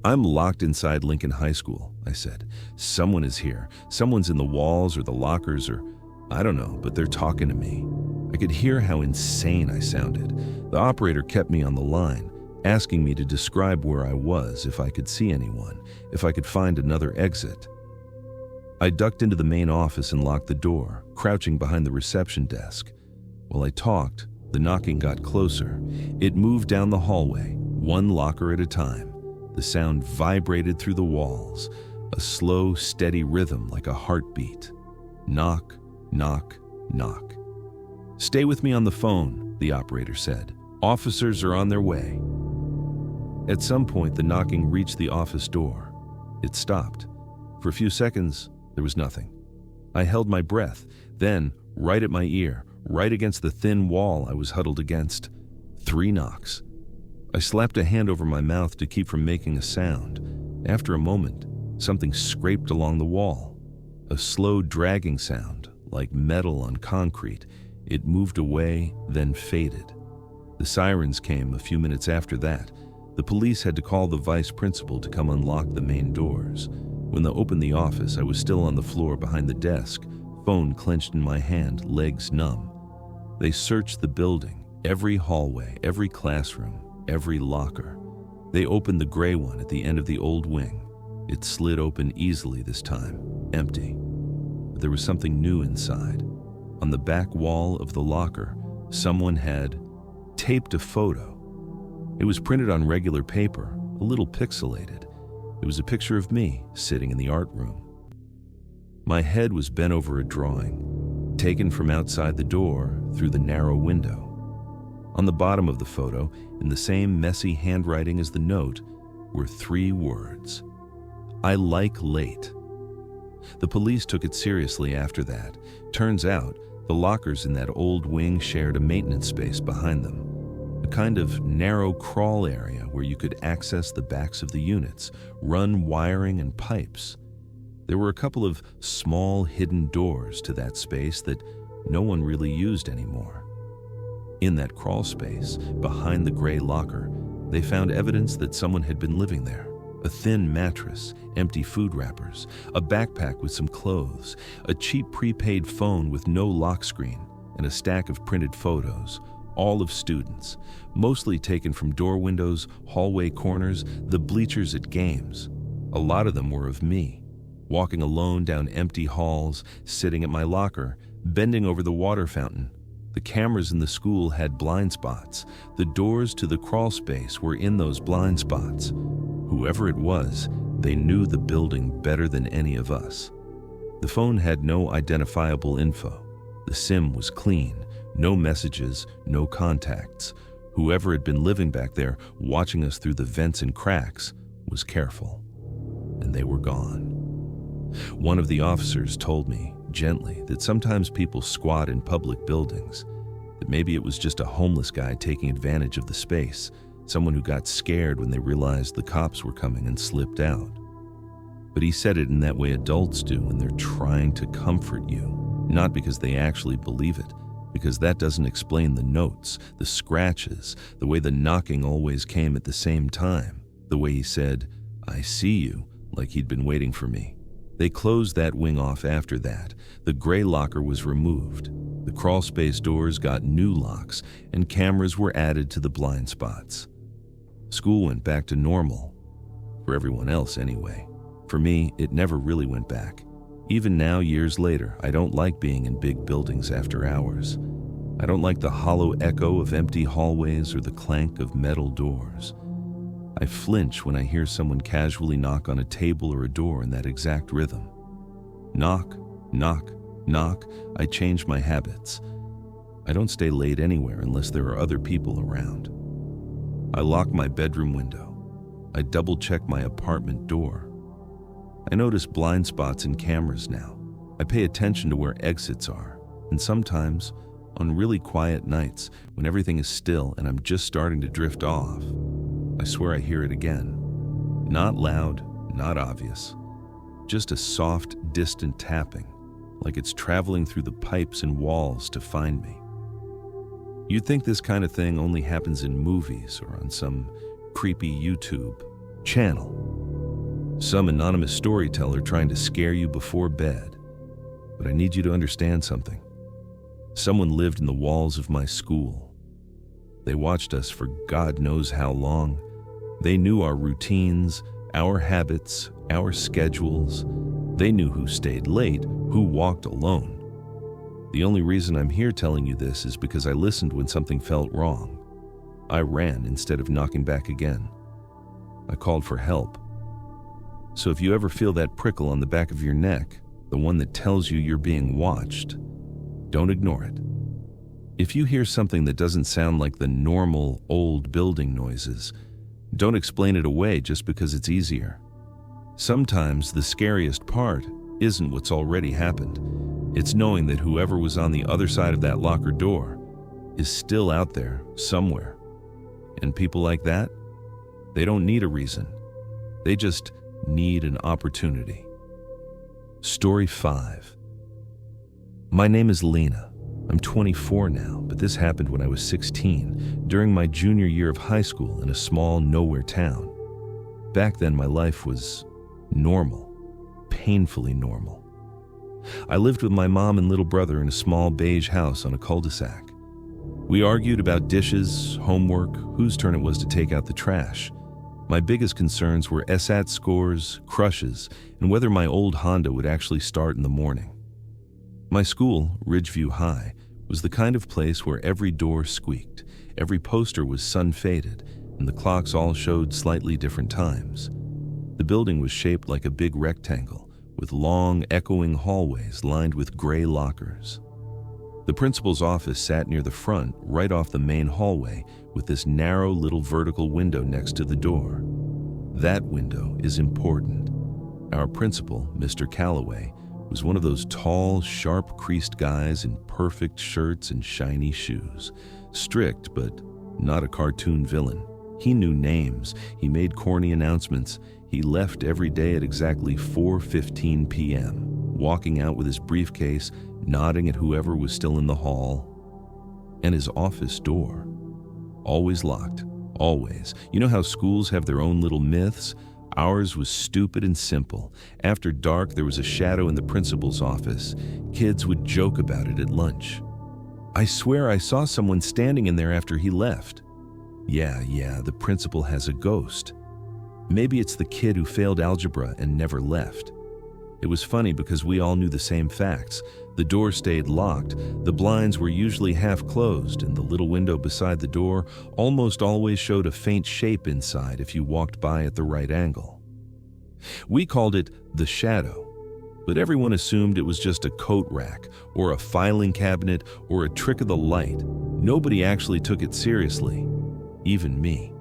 Speaker 1: "I'm locked inside Lincoln High School," I said. "Someone is here. Someone's in the walls or the lockers or I don't know, but they're talking to me." I could hear how insane I sounded. The operator kept me on the line, asking me to describe where I was, if I could see anyone, if I could find another exit. I ducked into the main office and locked the door, crouching behind the reception desk. While I talked, the knocking got closer. It moved down the hallway, one locker at a time. The sound vibrated through the walls, a slow, steady rhythm like a heartbeat. Knock, knock, knock. "Stay with me on the phone," the operator said. "Officers are on their way." At some point, the knocking reached the office door. It stopped. For a few seconds, there was nothing. I held my breath. Then, right at my ear, right against the thin wall I was huddled against, 3 knocks. I slapped a hand over my mouth to keep from making a sound. After a moment, something scraped along the wall. A slow dragging sound, like metal on concrete. It moved away, then faded. The sirens came a few minutes after that. The police had to call the vice principal to come unlock the main doors. When they opened the office, I was still on the floor behind the desk, phone clenched in my hand, legs numb. They searched the building, every hallway, every classroom, every locker. They opened the gray one at the end of the old wing. It slid open easily this time, empty. But there was something new inside. On the back wall of the locker, someone had taped a photo. It was printed on regular paper, a little pixelated. It was a picture of me sitting in the art room. My head was bent over a drawing, taken from outside the door through the narrow window. On the bottom of the photo, in the same messy handwriting as the note, were 3 words: "I like late." The police took it seriously after that. Turns out, the lockers in that old wing shared a maintenance space behind them, a kind of narrow crawl area where you could access the backs of the units, run wiring and pipes. There were a couple of small hidden doors to that space that no one really used anymore. In that crawl space, behind the gray locker, they found evidence that someone had been living there. A thin mattress, empty food wrappers, a backpack with some clothes, a cheap prepaid phone with no lock screen, and a stack of printed photos, all of students, mostly taken from door windows, hallway corners, the bleachers at games. A lot of them were of me, walking alone down empty halls, sitting at my locker, bending over the water fountain. The cameras in the school had blind spots. The doors to the crawl space were in those blind spots. Whoever it was, they knew the building better than any of us. The phone had no identifiable info. The SIM was clean, No messages, no contacts. Whoever had been living back there, watching us through the vents and cracks, was careful. And they were gone. One of the officers told me, gently, that sometimes people squat in public buildings, that maybe it was just a homeless guy taking advantage of the space, someone who got scared when they realized the cops were coming and slipped out. But he said it in that way adults do when they're trying to comfort you, not because they actually believe it, because that doesn't explain the notes, the scratches, the way the knocking always came at the same time, the way he said, "I see you," like he'd been waiting for me. They closed that wing off after that. The gray locker was removed. The crawlspace doors got new locks, and cameras were added to the blind spots. School went back to normal. For everyone else, anyway. For me, it never really went back. Even now, years later, I don't like being in big buildings after hours. I don't like the hollow echo of empty hallways or the clank of metal doors. I flinch when I hear someone casually knock on a table or a door in that exact rhythm. Knock, knock, knock. I change my habits. I don't stay late anywhere unless there are other people around. I lock my bedroom window. I double-check my apartment door. I notice blind spots in cameras now. I pay attention to where exits are. And sometimes, on really quiet nights, when everything is still and I'm just starting to drift off, I swear I hear it again. Not loud, not obvious. Just a soft, distant tapping, like it's traveling through the pipes and walls to find me. You'd think this kind of thing only happens in movies or on some creepy YouTube channel. Some anonymous storyteller trying to scare you before bed. But I need you to understand something. Someone lived in the walls of my school. They watched us for God knows how long. They knew our routines, our habits, our schedules. They knew who stayed late, who walked alone. The only reason I'm here telling you this is because I listened when something felt wrong. I ran instead of knocking back again. I called for help. So if you ever feel that prickle on the back of your neck, the one that tells you you're being watched, don't ignore it. If you hear something that doesn't sound like the normal old building noises, don't explain it away just because it's easier. Sometimes the scariest part isn't what's already happened. It's knowing that whoever was on the other side of that locker door is still out there somewhere. And people like that, they don't need a reason. They just need an opportunity. Story 5. My name is Lena. I'm 24 now, but this happened when I was 16, during my junior year of high school in a small nowhere town. Back then, my life was normal, painfully normal. I lived with my mom and little brother in a small beige house on a cul-de-sac. We argued about dishes, homework, whose turn it was to take out the trash. My biggest concerns were SAT scores, crushes, and whether my old Honda would actually start in the morning. My school, Ridgeview High, was the kind of place where every door squeaked, every poster was sun-faded, and the clocks all showed slightly different times. The building was shaped like a big rectangle, with long, echoing hallways lined with gray lockers. The principal's office sat near the front, right off the main hallway, with this narrow little vertical window next to the door. That window is important. Our principal, Mr. Calloway, was one of those tall, sharp-creased guys in perfect shirts and shiny shoes. Strict, but not a cartoon villain. He knew names, he made corny announcements, he left every day at exactly 4:15 p.m., walking out with his briefcase, nodding at whoever was still in the hall. And his office door, always locked, always. You know how schools have their own little myths? Ours was stupid and simple. After dark, there was a shadow in the principal's office. Kids would joke about it at lunch. I swear I saw someone standing in there after he left. Yeah, the principal has a ghost. Maybe it's the kid who failed algebra and never left. It was funny because we all knew the same facts. The door stayed locked, the blinds were usually half closed, and the little window beside the door almost always showed a faint shape inside if you walked by at the right angle. We called it the shadow. but everyone assumed it was just a coat rack or a filing cabinet or a trick of the light. Nobody actually took it seriously, even me.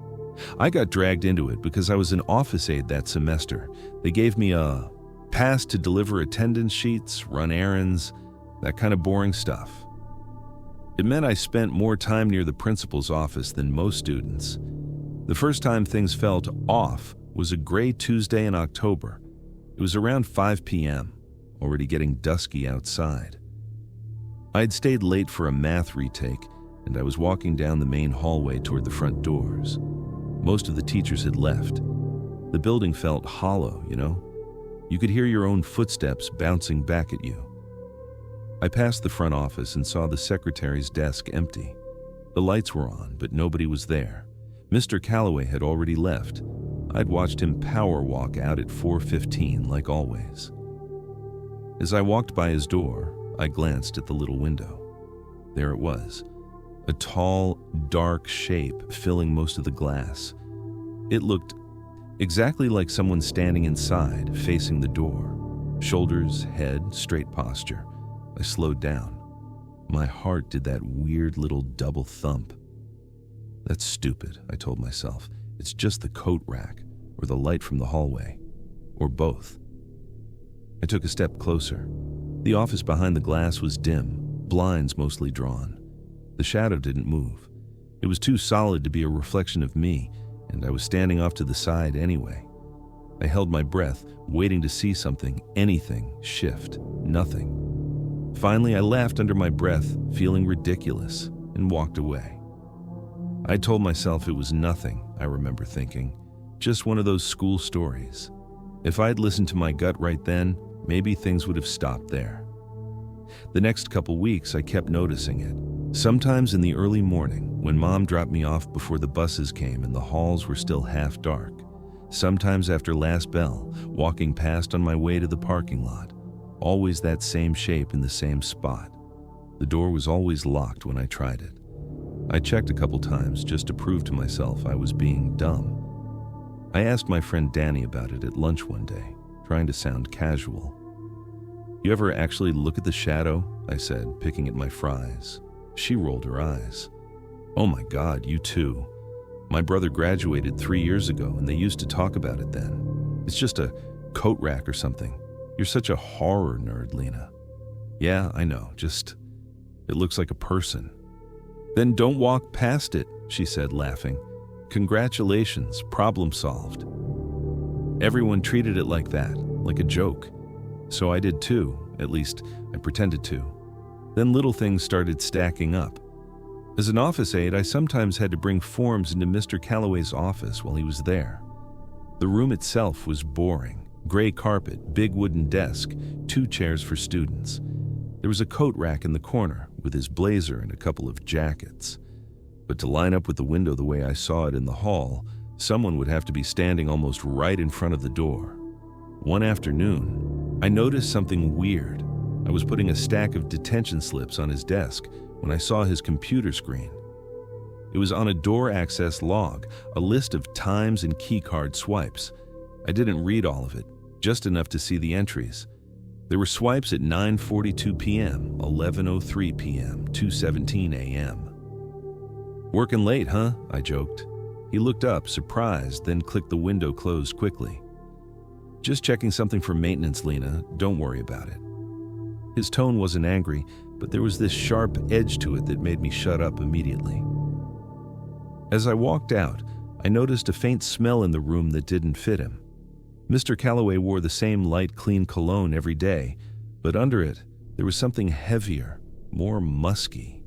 Speaker 1: I got dragged into it because I was an office aide that semester. They gave me a pass to deliver attendance sheets, run errands, that kind of boring stuff. It meant I spent more time near the principal's office than most students. The first time things felt off was a gray Tuesday in October. It was around 5 p.m., already getting dusky outside. I'd stayed late for a math retake, and I was walking down the main hallway toward the front doors. Most of the teachers had left. The building felt hollow, you know? You could hear your own footsteps bouncing back at you. I passed the front office and saw the secretary's desk empty. The lights were on, but nobody was there. Mr. Calloway had already left. I'd watched him power walk out at 4:15, like always. As I walked by his door, I glanced at the little window. There it was, a tall, dark shape filling most of the glass. It looked exactly like someone standing inside, facing the door. Shoulders, head, straight posture. I slowed down. My heart did that weird little double thump. That's stupid, I told myself. It's just the coat rack, or the light from the hallway, or both. I took a step closer. The office behind the glass was dim, blinds mostly drawn. The shadow didn't move. It was too solid to be a reflection of me, and I was standing off to the side anyway. I held my breath, waiting to see something, anything, shift. Nothing. Finally, I laughed under my breath, feeling ridiculous, and walked away. I told myself it was nothing, I remember thinking. Just one of those school stories. If I'd listened to my gut right then, maybe things would have stopped there. The next couple weeks, I kept noticing it. Sometimes in the early morning, when Mom dropped me off before the buses came and the halls were still half dark. Sometimes after last bell, walking past on my way to the parking lot. Always that same shape in the same spot. The door was always locked when I tried it. I checked a couple times just to prove to myself I was being dumb. I asked my friend Danny about it at lunch one day, trying to sound casual. "You ever actually look at the shadow?" I said, picking at my fries. She rolled her eyes. "Oh my God, you too. My brother graduated 3 years ago and they used to talk about it then. It's just a coat rack or something. You're such a horror nerd, Lena." "Yeah, I know, it looks like a person." "Then don't walk past it," she said, laughing. "Congratulations, problem solved." Everyone treated it like that, like a joke. So I did too, at least I pretended to. Then little things started stacking up. As an office aide, I sometimes had to bring forms into Mr. Calloway's office while he was there. The room itself was boring. Gray carpet, big wooden desk, 2 chairs for students. There was a coat rack in the corner with his blazer and a couple of jackets. But to line up with the window the way I saw it in the hall, someone would have to be standing almost right in front of the door. One afternoon, I noticed something weird. I was putting a stack of detention slips on his desk when I saw his computer screen. It was on a door access log, a list of times and keycard swipes. I didn't read all of it, just enough to see the entries. There were swipes at 9:42 p.m., 11:03 p.m., 2:17 a.m. "Working late, huh?" I joked. He looked up, surprised, then clicked the window closed quickly. "Just checking something for maintenance, Lena. Don't worry about it." His tone wasn't angry, but there was this sharp edge to it that made me shut up immediately. As I walked out, I noticed a faint smell in the room that didn't fit him. Mr. Calloway wore the same light, clean cologne every day, but under it, there was something heavier, more musky,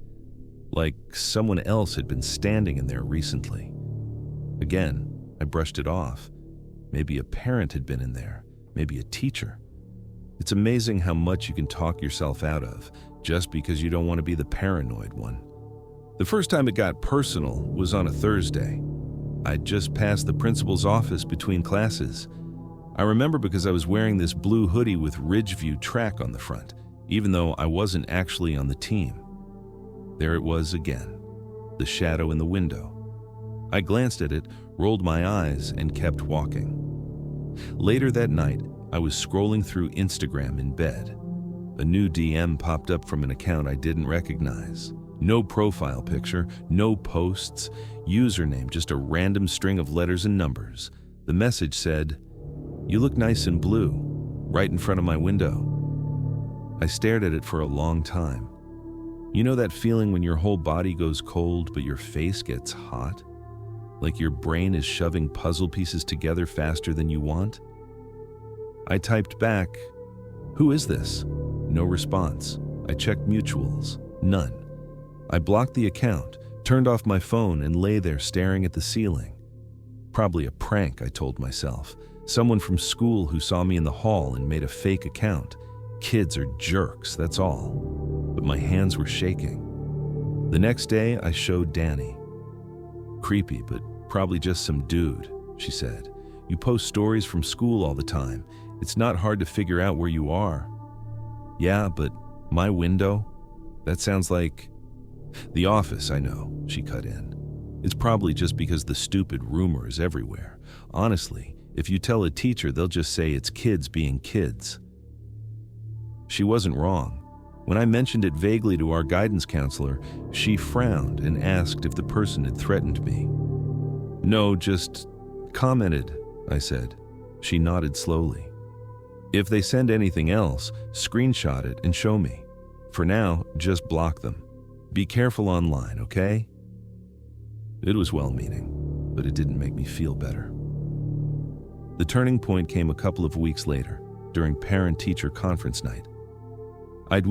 Speaker 1: like someone else had been standing in there recently. Again, I brushed it off. Maybe a parent had been in there, maybe a teacher. It's amazing how much you can talk yourself out of, just because you don't want to be the paranoid one. The first time it got personal was on a Thursday. I'd just passed the principal's office between classes. I remember because I was wearing this blue hoodie with Ridgeview track on the front, even though I wasn't actually on the team. There it was again, the shadow in the window. I glanced at it, rolled my eyes, and kept walking. Later that night, I was scrolling through Instagram in bed. A new DM popped up from an account I didn't recognize. No profile picture, no posts, username, just a random string of letters and numbers. The message said, "You look nice in blue," right in front of my window. I stared at it for a long time. You know that feeling when your whole body goes cold but your face gets hot? Like your brain is shoving puzzle pieces together faster than you want? I typed back, "Who is this?" No response. I checked mutuals. None. I blocked the account, turned off my phone, and lay there staring at the ceiling. Probably a prank, I told myself. Someone from school who saw me in the hall and made a fake account. Kids are jerks, that's all. But my hands were shaking. The next day, I showed Danny. "Creepy, but probably just some dude," she said. "You post stories from school all the time. It's not hard to figure out where you are." "Yeah, but my window? That sounds like..." "The office, I know," she cut in. "It's probably just because the stupid rumor is everywhere. Honestly, if you tell a teacher, they'll just say it's kids being kids." She wasn't wrong. When I mentioned it vaguely to our guidance counselor, she frowned and asked if the person had threatened me. "No, just commented," I said. She nodded slowly. "If they send anything else, screenshot it and show me. For now, just block them. Be careful online, okay?" It was well-meaning, but it didn't make me feel better. The turning point came a couple of weeks later, during parent-teacher conference night. I'd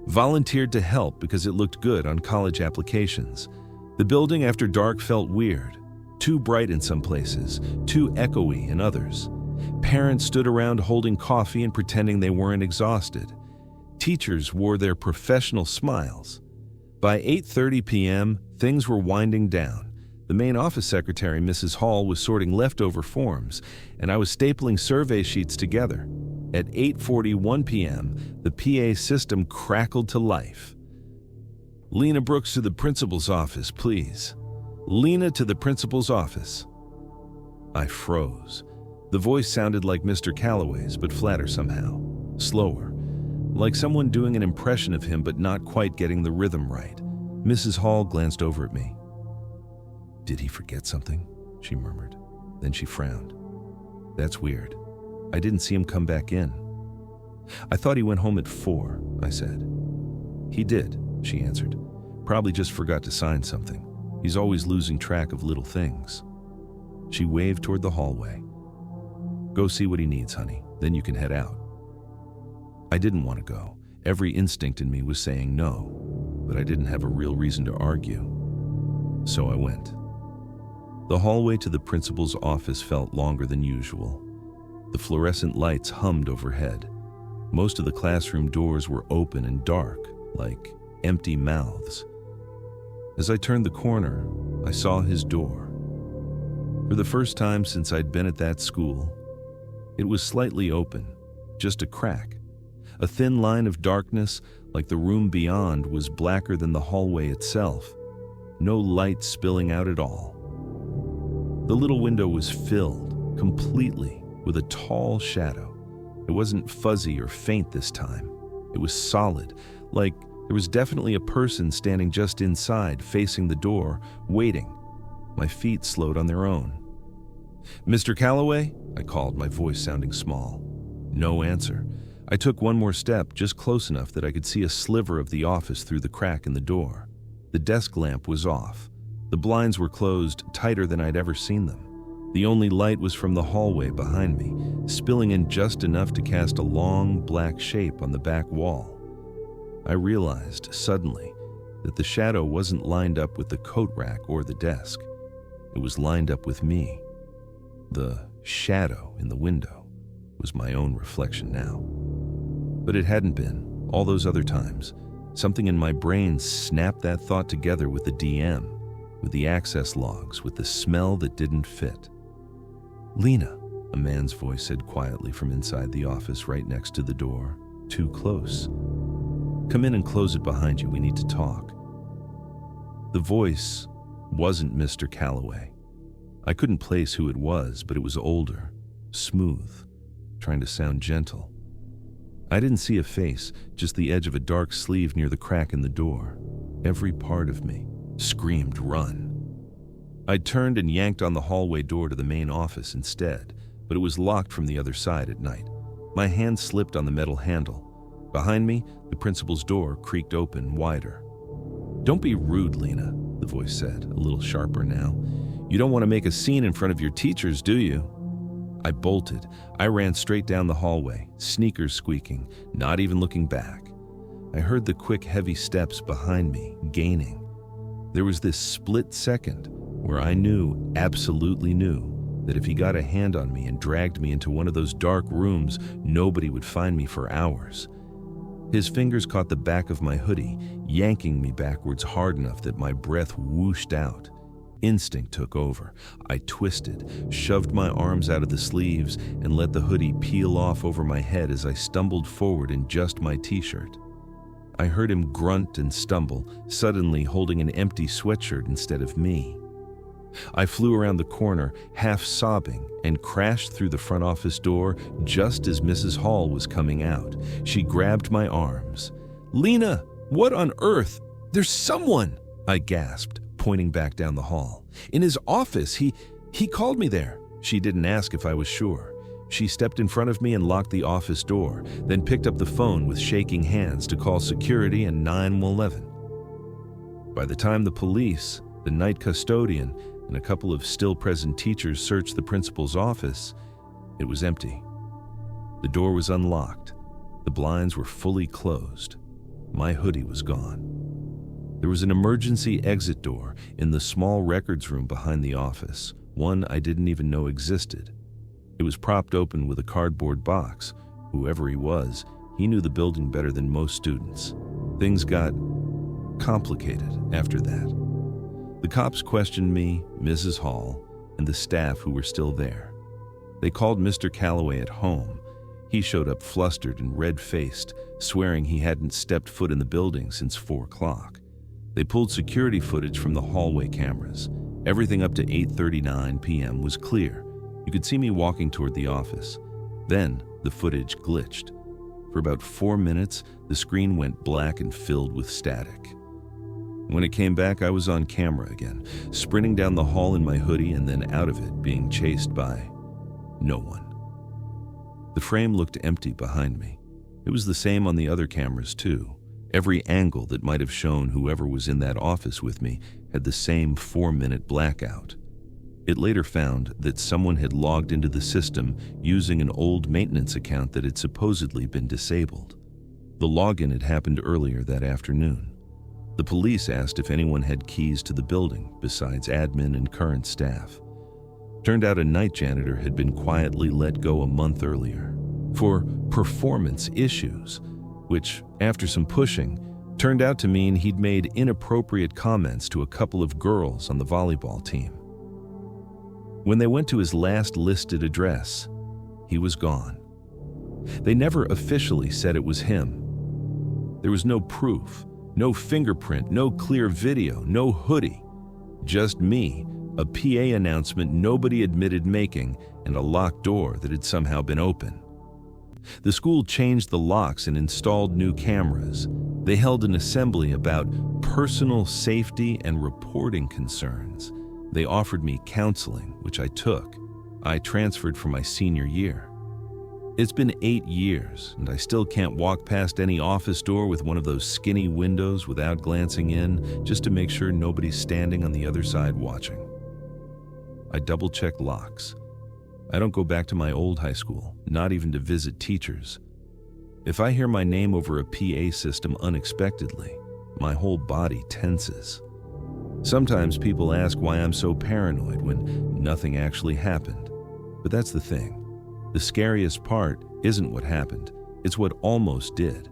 Speaker 1: volunteered to help because it looked good on college applications. The building after dark felt weird, too bright in some places, too echoey in others. Parents stood around holding coffee and pretending they weren't exhausted. Teachers wore their professional smiles. By 8:30 p.m., things were winding down. The main office secretary, Mrs. Hall, was sorting leftover forms, and I was stapling survey sheets together. At 8:41 p.m., the PA system crackled to life. "Lena Brooks to the principal's office, please. Lena to the principal's office." I froze. The voice sounded like Mr. Calloway's, but flatter somehow, slower, like someone doing an impression of him but not quite getting the rhythm right. Mrs. Hall glanced over at me. "Did he forget something?" she murmured. Then she frowned. "That's weird. I didn't see him come back in." "I thought he went home at 4, I said. "He did," she answered. "Probably just forgot to sign something. He's always losing track of little things." She waved toward the hallway. "Go see what he needs, honey. Then you can head out." I didn't want to go. Every instinct in me was saying no, but I didn't have a real reason to argue. So I went. The hallway to the principal's office felt longer than usual. The fluorescent lights hummed overhead. Most of the classroom doors were open and dark, like empty mouths. As I turned the corner, I saw his door. For the first time since I'd been at that school, it was slightly open, just a crack. A thin line of darkness, like the room beyond, was blacker than the hallway itself. No light spilling out at all. The little window was filled, completely, with a tall shadow. It wasn't fuzzy or faint this time. It was solid, like there was definitely a person standing just inside, facing the door, waiting. My feet slowed on their own. "Mr. Calloway?" I called, my voice sounding small. No answer. I took one more step, just close enough that I could see a sliver of the office through the crack in the door. The desk lamp was off. The blinds were closed, tighter than I'd ever seen them. The only light was from the hallway behind me, spilling in just enough to cast a long, black shape on the back wall. I realized, suddenly, that the shadow wasn't lined up with the coat rack or the desk. It was lined up with me. The shadow in the window was my own reflection now. But it hadn't been, all those other times. Something in my brain snapped that thought together with the DM, with the access logs, with the smell that didn't fit. "Lena," a man's voice said quietly from inside the office right next to the door. "Too close. Come in and close it behind you. We need to talk." The voice wasn't Mr. Calloway. I couldn't place who it was, but it was older, smooth, trying to sound gentle. I didn't see a face, just the edge of a dark sleeve near the crack in the door. Every part of me screamed, "Run!" I turned and yanked on the hallway door to the main office instead, but it was locked from the other side at night. My hand slipped on the metal handle. Behind me, the principal's door creaked open wider. "Don't be rude, Lena," the voice said, a little sharper now. "You don't want to make a scene in front of your teachers, do you?" I bolted. I ran straight down the hallway, sneakers squeaking, not even looking back. I heard the quick, heavy steps behind me, gaining. There was this split second where I knew, absolutely knew, that if he got a hand on me and dragged me into one of those dark rooms, nobody would find me for hours. His fingers caught the back of my hoodie, yanking me backwards hard enough that my breath whooshed out. Instinct took over. I twisted, shoved my arms out of the sleeves, and let the hoodie peel off over my head as I stumbled forward in just my t-shirt. I heard him grunt and stumble, suddenly holding an empty sweatshirt instead of me. I flew around the corner, half sobbing, and crashed through the front office door just as Mrs. Hall was coming out. She grabbed my arms. "Lena, what on earth? There's someone!" I gasped, pointing back down the hall. "In his office, he called me there." She didn't ask if I was sure. She stepped in front of me and locked the office door, then picked up the phone with shaking hands to call security and 911. By the time the police, the night custodian, and a couple of still-present teachers searched the principal's office, it was empty. The door was unlocked. The blinds were fully closed. My hoodie was gone. There was an emergency exit door in the small records room behind the office, one I didn't even know existed. It was propped open with a cardboard box. Whoever he was, he knew the building better than most students. Things got complicated after that. The cops questioned me, Mrs. Hall, and the staff who were still there. They called Mr. Calloway at home. He showed up flustered and red-faced, swearing he hadn't stepped foot in the building since 4 o'clock. They pulled security footage from the hallway cameras. Everything up to 8:39 p.m. was clear. You could see me walking toward the office. Then the footage glitched. For about 4 minutes, the screen went black and filled with static. When it came back, I was on camera again, sprinting down the hall in my hoodie and then out of it, being chased by no one. The frame looked empty behind me. It was the same on the other cameras, too. Every angle that might have shown whoever was in that office with me had the same 4-minute blackout. It later found that someone had logged into the system using an old maintenance account that had supposedly been disabled. The login had happened earlier that afternoon. The police asked if anyone had keys to the building besides admin and current staff. Turned out a night janitor had been quietly let go a month earlier for performance issues, which, after some pushing, turned out to mean he'd made inappropriate comments to a couple of girls on the volleyball team. When they went to his last listed address, he was gone. They never officially said it was him. There was no proof, no fingerprint, no clear video, no hoodie. Just me, a PA announcement nobody admitted making, and a locked door that had somehow been open. The school changed the locks and installed new cameras. They held an assembly about personal safety and reporting concerns. They offered me counseling, which I took. I transferred for my senior year. It's been 8 years, and I still can't walk past any office door with one of those skinny windows without glancing in, just to make sure nobody's standing on the other side watching. I double-check locks. I don't go back to my old high school, not even to visit teachers. If I hear my name over a PA system unexpectedly, my whole body tenses. Sometimes people ask why I'm so paranoid when nothing actually happened. But that's the thing. The scariest part isn't what happened, it's what almost did.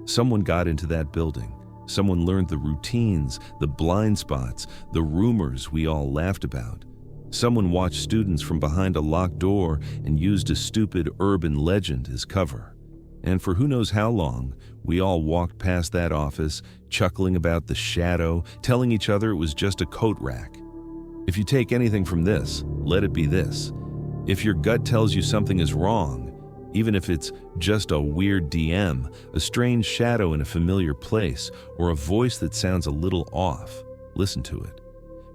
Speaker 1: Someone got into that building. Someone learned the routines, the blind spots, the rumors we all laughed about. Someone watched students from behind a locked door and used a stupid urban legend as cover. And for who knows how long, we all walked past that office, chuckling about the shadow, telling each other it was just a coat rack. If you take anything from this, let it be this. If your gut tells you something is wrong, Even if it's just a weird DM, a strange shadow in a familiar place, or a voice that sounds a little off, listen to it.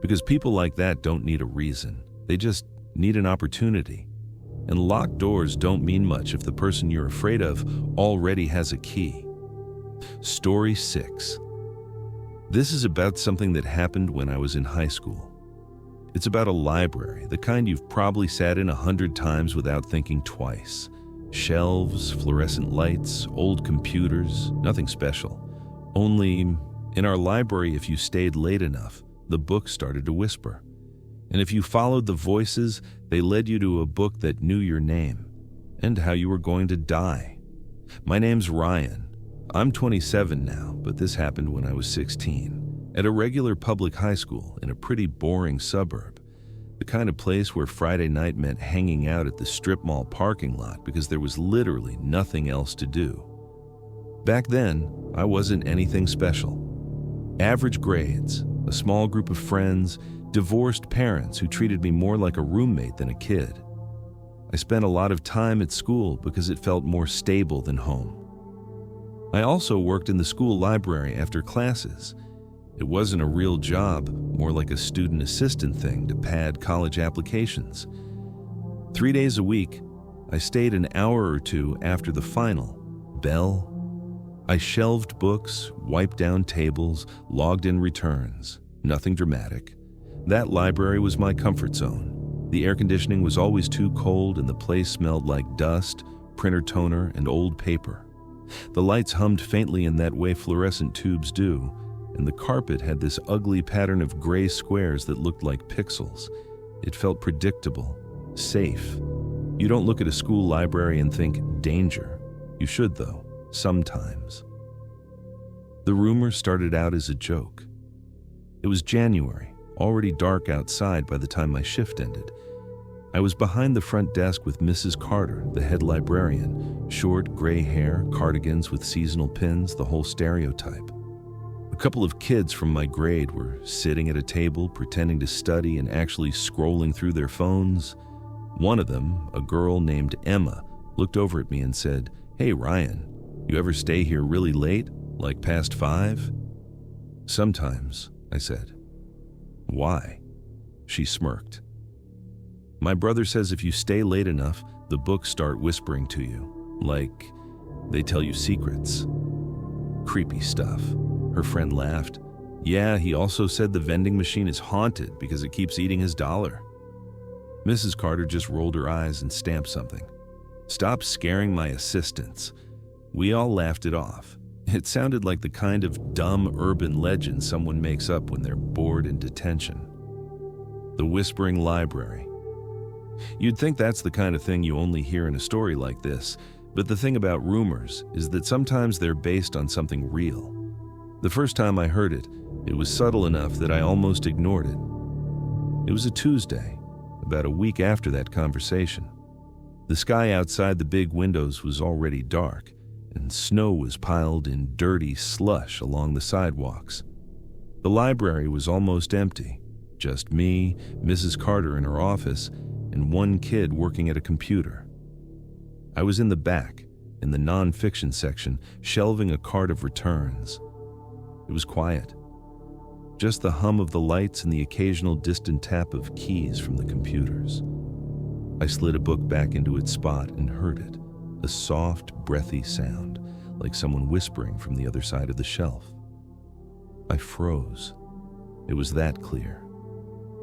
Speaker 1: Because people like that don't need a reason. They just need an opportunity. And locked doors don't mean much if the person you're afraid of already has a key. Story 6. This is about something that happened when I was in high school. It's about a library, the kind you've probably sat in 100 times without thinking twice. Shelves, fluorescent lights, old computers, nothing special. Only, in our library, if you stayed late enough, the book started to whisper. And if you followed the voices, they led you to a book that knew your name and how you were going to die. My name's Ryan. I'm 27 now, but this happened when I was 16, at a regular public high school in a pretty boring suburb. The kind of place where Friday night meant hanging out at the strip mall parking lot because there was literally nothing else to do. Back then, I wasn't anything special. Average grades, a small group of friends, divorced parents who treated me more like a roommate than a kid. I spent a lot of time at school because it felt more stable than home. I also worked in the school library after classes. It wasn't a real job, more like a student assistant thing to pad college applications. 3 days a week, I stayed an hour or two after the final bell. I shelved books, wiped down tables, logged in returns. Nothing dramatic. That library was my comfort zone. The air conditioning was always too cold and the place smelled like dust, printer toner, and old paper. The lights hummed faintly in that way fluorescent tubes do, and the carpet had this ugly pattern of gray squares that looked like pixels. It felt predictable, safe. You don't look at a school library and think, danger. You should, though, sometimes. The rumor started out as a joke. It was January, already dark outside by the time my shift ended. I was behind the front desk with Mrs. Carter, the head librarian, short, gray hair, cardigans with seasonal pins, the whole stereotype. A couple of kids from my grade were sitting at a table, pretending to study and actually scrolling through their phones. One of them, a girl named Emma, looked over at me and said, "Hey, Ryan, you ever stay here really late, like past 5? "Sometimes," I said. "Why?" She smirked. "My brother says if you stay late enough, the books start whispering to you, like they tell you secrets." "Creepy stuff." Her friend laughed. "Yeah, he also said the vending machine is haunted because it keeps eating his dollar." Mrs. Carter just rolled her eyes and stamped something. "Stop scaring my assistants." We all laughed it off. It sounded like the kind of dumb urban legend someone makes up when they're bored in detention. The whispering library. You'd think that's the kind of thing you only hear in a story like this, but the thing about rumors is that sometimes they're based on something real. The first time I heard it, it was subtle enough that I almost ignored it. It was a Tuesday, about a week after that conversation. The sky outside the big windows was already dark, and snow was piled in dirty slush along the sidewalks. The library was almost empty, just me, Mrs. Carter in her office, and one kid working at a computer. I was in the back, in the non-fiction section, shelving a cart of returns. It was quiet. Just the hum of the lights and the occasional distant tap of keys from the computers. I slid a book back into its spot and heard it, a soft, breathy sound, like someone whispering from the other side of the shelf. I froze. It was that clear.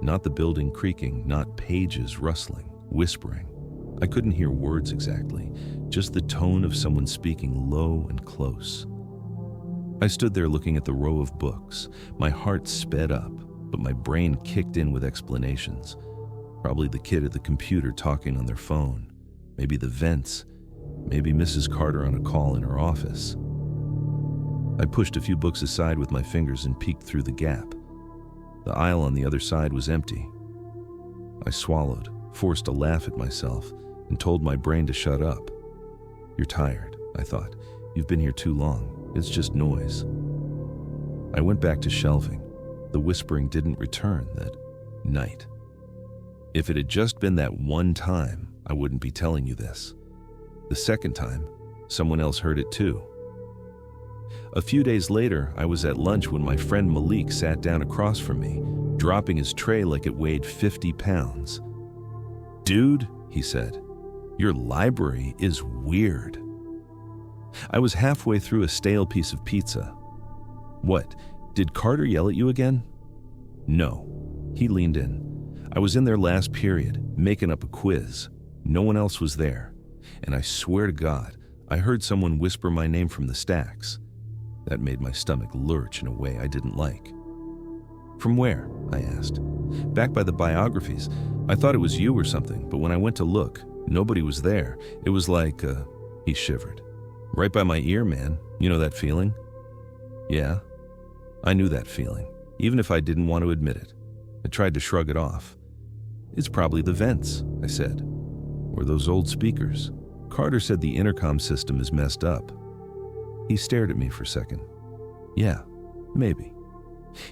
Speaker 1: Not the building creaking, not pages rustling, whispering. I couldn't hear words exactly, just the tone of someone speaking low and close. I stood there looking at the row of books. My heart sped up, but my brain kicked in with explanations. Probably the kid at the computer talking on their phone. Maybe the vents. Maybe Mrs. Carter on a call in her office. I pushed a few books aside with my fingers and peeked through the gap. The aisle on the other side was empty. I swallowed, forced a laugh at myself, and told my brain to shut up. "You're tired," I thought. "You've been here too long. It's just noise." I went back to shelving. The whispering didn't return that night. If it had just been that one time, I wouldn't be telling you this. The second time, someone else heard it too. A few days later, I was at lunch when my friend Malik sat down across from me, dropping his tray like it weighed 50 pounds. "Dude," he said, "your library is weird." I was halfway through a stale piece of pizza. "What, did Carter yell at you again?" "No." He leaned in. "I was in there last period, making up a quiz. No one else was there. And I swear to God, I heard someone whisper my name from the stacks." That made my stomach lurch in a way I didn't like. "From where?" I asked. "Back by the biographies. I thought it was you or something, but when I went to look, nobody was there. It was like, he shivered. "Right by my ear, man. You know that feeling?" Yeah, I knew that feeling, even if I didn't want to admit it. I tried to shrug it off. "It's probably the vents," I said. "Or those old speakers. Carter said the intercom system is messed up." He stared at me for a second. "Yeah, maybe."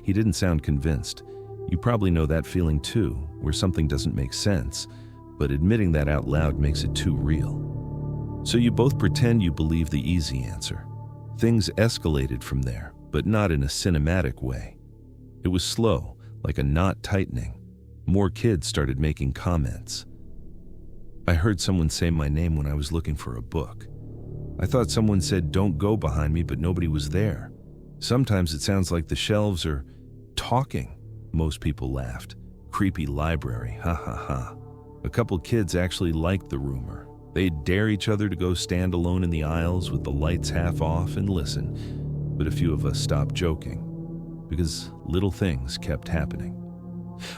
Speaker 1: He didn't sound convinced. You probably know that feeling too, where something doesn't make sense, but admitting that out loud makes it too real. So you both pretend you believe the easy answer. Things escalated from there, but not in a cinematic way. It was slow, like a knot tightening. More kids started making comments. I heard someone say my name when I was looking for a book. I thought someone said, "Don't go behind me," but nobody was there. Sometimes it sounds like the shelves are talking. Most people laughed. Creepy library, ha ha ha. A couple kids actually liked the rumor. They'd dare each other to go stand alone in the aisles with the lights half off and listen. But a few of us stopped joking, because little things kept happening.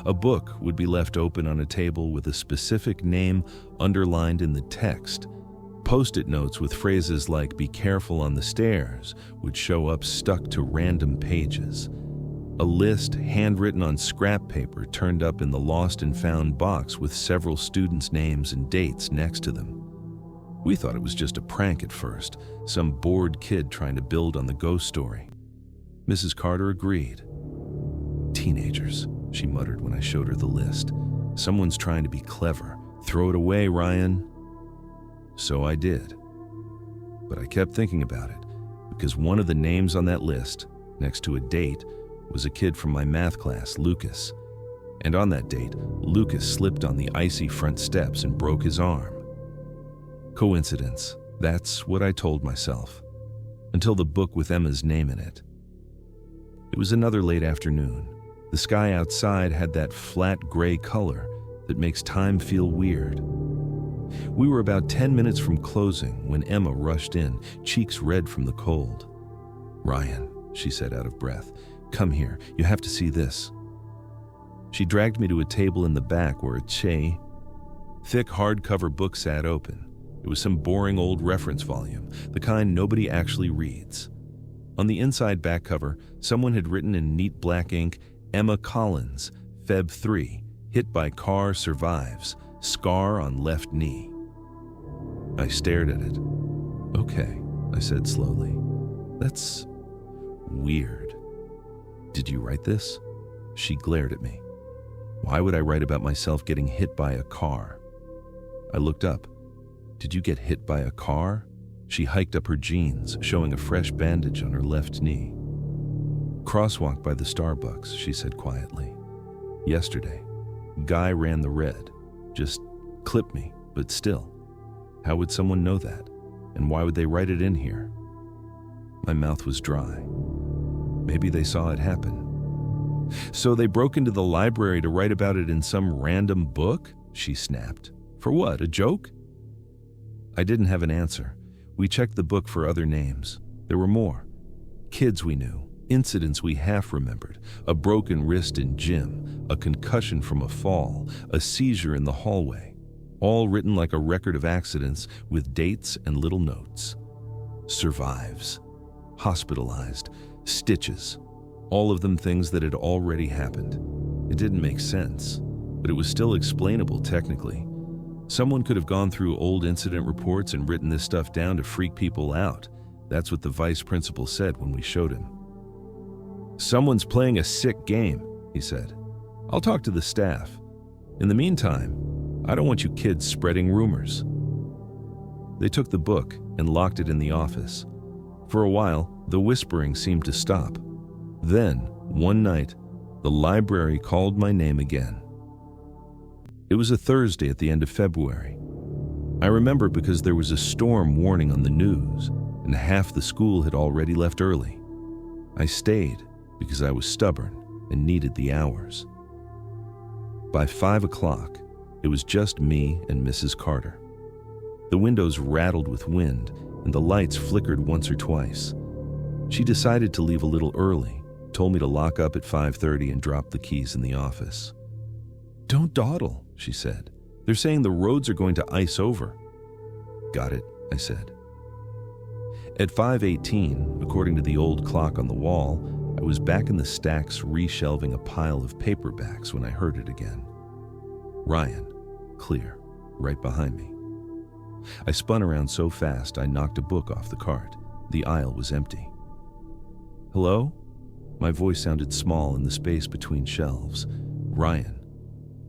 Speaker 1: A book would be left open on a table with a specific name underlined in the text. Post-it notes with phrases like "be careful on the stairs" would show up stuck to random pages. A list, handwritten on scrap paper, turned up in the lost and found box with several students' names and dates next to them. We thought it was just a prank at first, some bored kid trying to build on the ghost story. Mrs. Carter agreed. "Teenagers," she muttered when I showed her the list. "Someone's trying to be clever. Throw it away, Ryan." So I did. But I kept thinking about it, because one of the names on that list, next to a date, was a kid from my math class, Lucas. And on that date, Lucas slipped on the icy front steps and broke his arm. Coincidence, that's what I told myself, until the book with Emma's name in it. It was another late afternoon. The sky outside had that flat gray color that makes time feel weird. We were about 10 minutes from closing when Emma rushed in, cheeks red from the cold. "Ryan," she said out of breath, "come here, you have to see this." She dragged me to a table in the back where a thick hardcover book sat open. It was some boring old reference volume, the kind nobody actually reads. On the inside back cover, someone had written in neat black ink, "Emma Collins, Feb 3, hit by car, survives, scar on left knee." I stared at it. "Okay," I said slowly. "That's weird. Did you write this?" She glared at me. "Why would I write about myself getting hit by a car?" I looked up. "Did you get hit by a car?" She hiked up her jeans, showing a fresh bandage on her left knee. "Crosswalk by the Starbucks," she said quietly. "Yesterday. Guy ran the red. Just clipped me, but still. How would someone know that? And why would they write it in here?" My mouth was dry. Maybe they saw it happen. "So they broke into the library to write about it in some random book?" she snapped. "For what, a joke?" I didn't have an answer. We checked the book for other names. There were more. Kids we knew, incidents we half remembered, a broken wrist in gym, a concussion from a fall, a seizure in the hallway, all written like a record of accidents with dates and little notes. Survives, hospitalized, stitches, all of them things that had already happened. It didn't make sense, but it was still explainable technically. Someone could have gone through old incident reports and written this stuff down to freak people out. That's what the vice principal said when we showed him. "Someone's playing a sick game," he said. "I'll talk to the staff. In the meantime, I don't want you kids spreading rumors." They took the book and locked it in the office. For a while, the whispering seemed to stop. Then, one night, the library called my name again. It was a Thursday at the end of February. I remember because there was a storm warning on the news, and half the school had already left early. I stayed because I was stubborn and needed the hours. By 5 o'clock, it was just me and Mrs. Carter. The windows rattled with wind, and the lights flickered once or twice. She decided to leave a little early, told me to lock up at 5:30 and drop the keys in the office. "Don't dawdle," she said. "They're saying the roads are going to ice over." "Got it," I said. At 5:18, according to the old clock on the wall, I was back in the stacks reshelving a pile of paperbacks when I heard it again. Ryan, clear, right behind me. I spun around so fast I knocked a book off the cart. The aisle was empty. "Hello?" My voice sounded small in the space between shelves. "Ryan."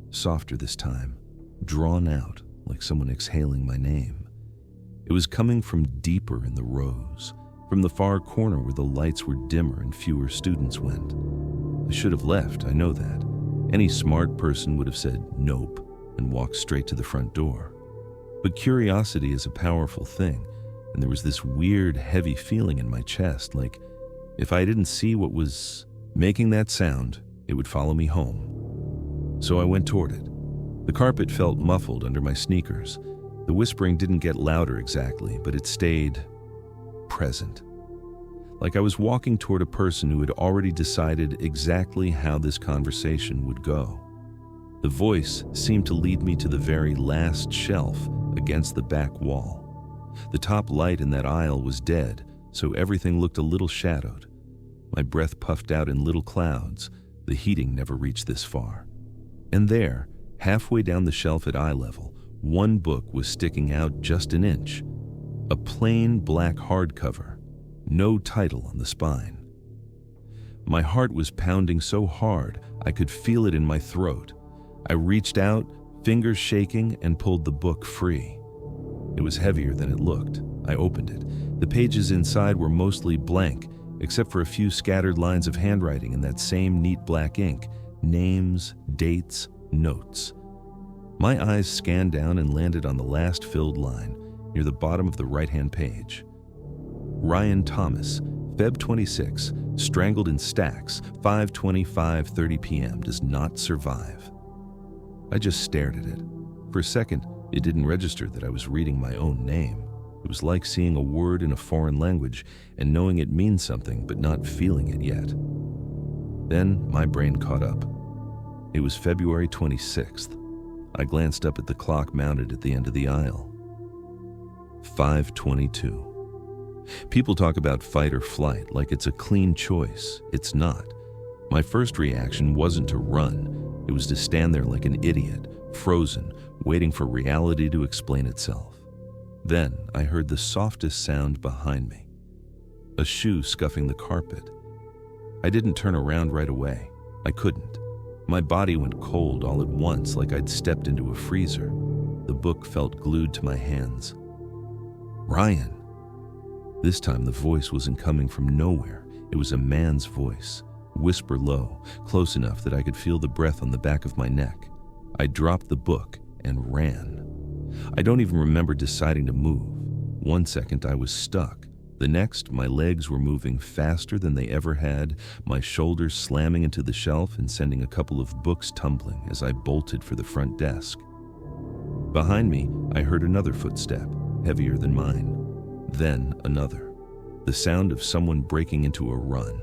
Speaker 1: Softer this time, drawn out like someone exhaling my name. It was coming from deeper in the rows, from the far corner where the lights were dimmer and fewer students went. I should have left, I know that. Any smart person would have said nope and walked straight to the front door. But curiosity is a powerful thing, and there was this weird, heavy feeling in my chest, like if I didn't see what was making that sound, it would follow me home. So I went toward it. The carpet felt muffled under my sneakers. The whispering didn't get louder exactly, but it stayed present. Like I was walking toward a person who had already decided exactly how this conversation would go. The voice seemed to lead me to the very last shelf against the back wall. The top light in that aisle was dead, so everything looked a little shadowed. My breath puffed out in little clouds. The heating never reached this far. And there, halfway down the shelf at eye level, one book was sticking out just an inch. A plain black hardcover, no title on the spine. My heart was pounding so hard I could feel it in my throat. I reached out, fingers shaking, and pulled the book free. It was heavier than it looked. I opened it. The pages inside were mostly blank, except for a few scattered lines of handwriting in that same neat black ink. Names, dates, notes. My eyes scanned down and landed on the last filled line, near the bottom of the right-hand page. Ryan Thomas, Feb 26, strangled in stacks, 5:25:30 p.m., does not survive. I just stared at it. For a second, it didn't register that I was reading my own name. It was like seeing a word in a foreign language and knowing it means something but not feeling it yet. Then my brain caught up. It was February 26th. I glanced up at the clock mounted at the end of the aisle. 5:22. People talk about fight or flight like it's a clean choice. It's not. My first reaction wasn't to run. It was to stand there like an idiot, frozen, waiting for reality to explain itself. Then I heard the softest sound behind me. A shoe scuffing the carpet. I didn't turn around right away. I couldn't. My body went cold all at once, like I'd stepped into a freezer. The book felt glued to my hands. "Ryan." This time the voice wasn't coming from nowhere. It was a man's voice, whisper low, close enough that I could feel the breath on the back of my neck. I dropped the book and ran. I don't even remember deciding to move. One second I was stuck. The next, my legs were moving faster than they ever had, my shoulders slamming into the shelf and sending a couple of books tumbling as I bolted for the front desk. Behind me, I heard another footstep, heavier than mine. Then another. The sound of someone breaking into a run.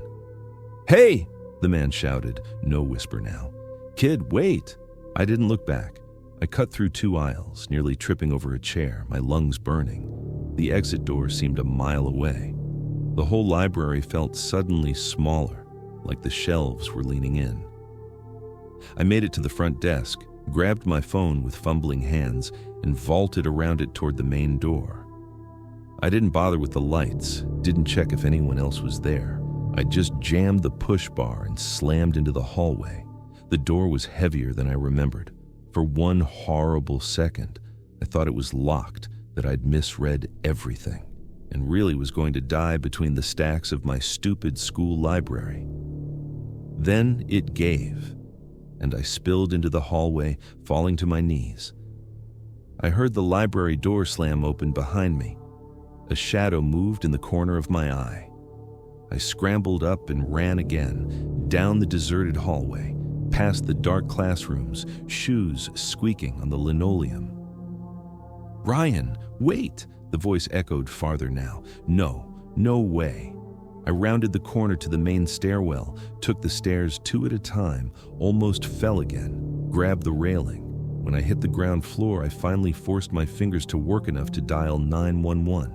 Speaker 1: "Hey!" the man shouted, no whisper now. "Kid, wait!" I didn't look back. I cut through 2 aisles, nearly tripping over a chair, my lungs burning. The exit door seemed a mile away. The whole library felt suddenly smaller, like the shelves were leaning in. I made it to the front desk, grabbed my phone with fumbling hands, and vaulted around it toward the main door. I didn't bother with the lights, didn't check if anyone else was there. I just jammed the push bar and slammed into the hallway. The door was heavier than I remembered. For one horrible second, I thought it was locked, that I'd misread everything and really was going to die between the stacks of my stupid school library. Then it gave, and I spilled into the hallway, falling to my knees. I heard the library door slam open behind me. A shadow moved in the corner of my eye. I scrambled up and ran again, down the deserted hallway, past the dark classrooms, shoes squeaking on the linoleum. "Ryan, wait!" The voice echoed farther now. No way. I rounded the corner to the main stairwell, took the stairs 2 at a time, almost fell again, grabbed the railing. When I hit the ground floor, I finally forced my fingers to work enough to dial 911.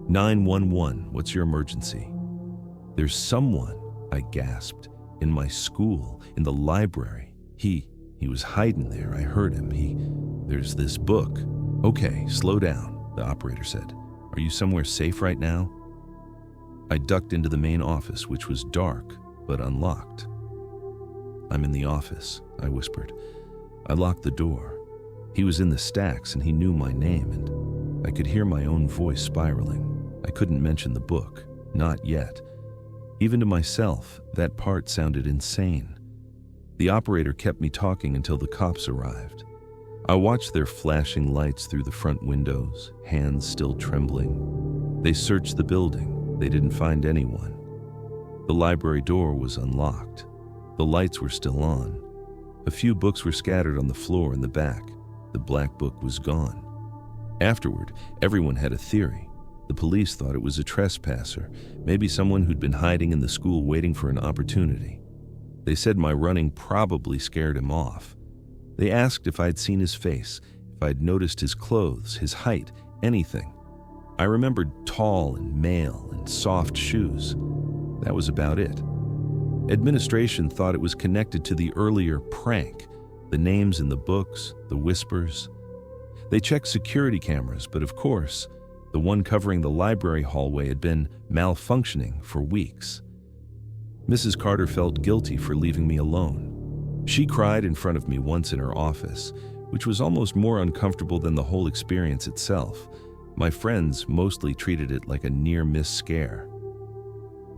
Speaker 1: 911, what's your emergency? "There's someone," I gasped, "in my school, in the library. He was hiding there. I heard him. There's this book." "Okay, slow down," the operator said. "Are you somewhere safe right now?" I ducked into the main office, which was dark but unlocked. "I'm in the office," I whispered. I locked the door. He was in the stacks and he knew my name, and I could hear my own voice spiraling. I couldn't mention the book, not yet. Even to myself, that part sounded insane. The operator kept me talking until the cops arrived. I watched their flashing lights through the front windows, hands still trembling. They searched the building. They didn't find anyone. The library door was unlocked. The lights were still on. A few books were scattered on the floor in the back. The black book was gone. Afterward, everyone had a theory. The police thought it was a trespasser, maybe someone who'd been hiding in the school waiting for an opportunity. They said my running probably scared him off. They asked if I'd seen his face, if I'd noticed his clothes, his height, anything. I remembered tall and male and soft shoes. That was about it. Administration thought it was connected to the earlier prank, the names in the books, the whispers. They checked security cameras, but of course, the one covering the library hallway had been malfunctioning for weeks. Mrs. Carter felt guilty for leaving me alone. She cried in front of me once in her office, which was almost more uncomfortable than the whole experience itself. My friends mostly treated it like a near-miss scare.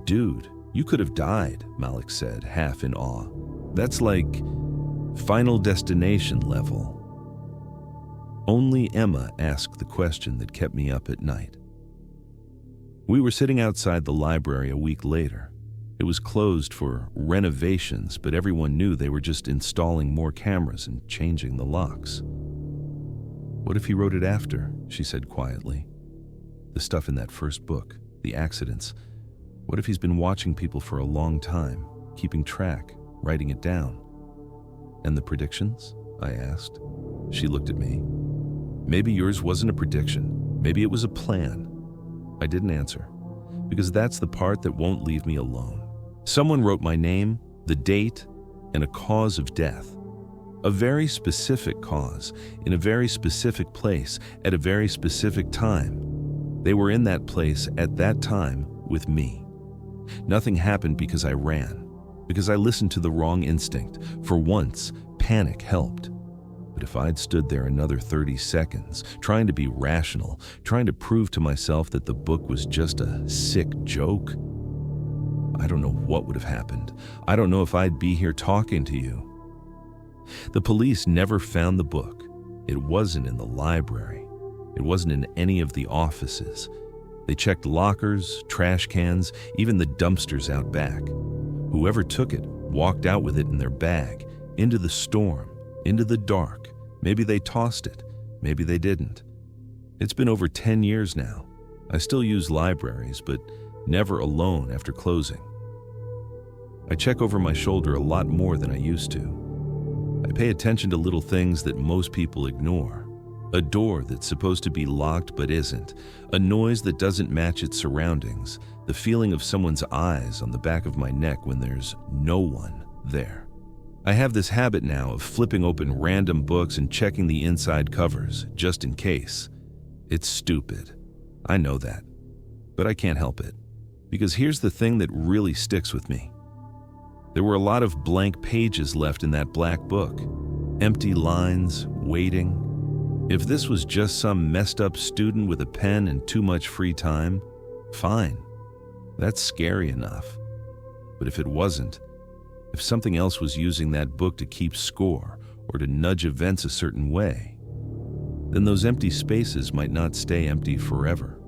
Speaker 1: "Dude, you could have died," Malik said, half in awe. "That's like Final Destination level." Only Emma asked the question that kept me up at night. We were sitting outside the library a week later. It was closed for renovations, but everyone knew they were just installing more cameras and changing the locks. "What if he wrote it after?" she said quietly. "The stuff in that first book, the accidents. What if he's been watching people for a long time, keeping track, writing it down?" "And the predictions?" I asked. She looked at me. "Maybe yours wasn't a prediction. Maybe it was a plan." I didn't answer, because that's the part that won't leave me alone. Someone wrote my name, the date, and a cause of death. A very specific cause, in a very specific place, at a very specific time. They were in that place at that time with me. Nothing happened because I ran, because I listened to the wrong instinct. For once, panic helped. But if I'd stood there another 30 seconds, trying to be rational, trying to prove to myself that the book was just a sick joke, I don't know what would have happened. I don't know if I'd be here talking to you. The police never found the book. It wasn't in the library. It wasn't in any of the offices. They checked lockers, trash cans, even the dumpsters out back. Whoever took it walked out with it in their bag, into the storm, into the dark. Maybe they tossed it. Maybe they didn't. It's been over 10 years now. I still use libraries, but never alone after closing. I check over my shoulder a lot more than I used to. I pay attention to little things that most people ignore. A door that's supposed to be locked but isn't. A noise that doesn't match its surroundings. The feeling of someone's eyes on the back of my neck when there's no one there. I have this habit now of flipping open random books and checking the inside covers, just in case. It's stupid. I know that. But I can't help it. Because here's the thing that really sticks with me. There were a lot of blank pages left in that black book. Empty lines, waiting. If this was just some messed up student with a pen and too much free time, fine. That's scary enough. But if it wasn't, if something else was using that book to keep score or to nudge events a certain way, then those empty spaces might not stay empty forever.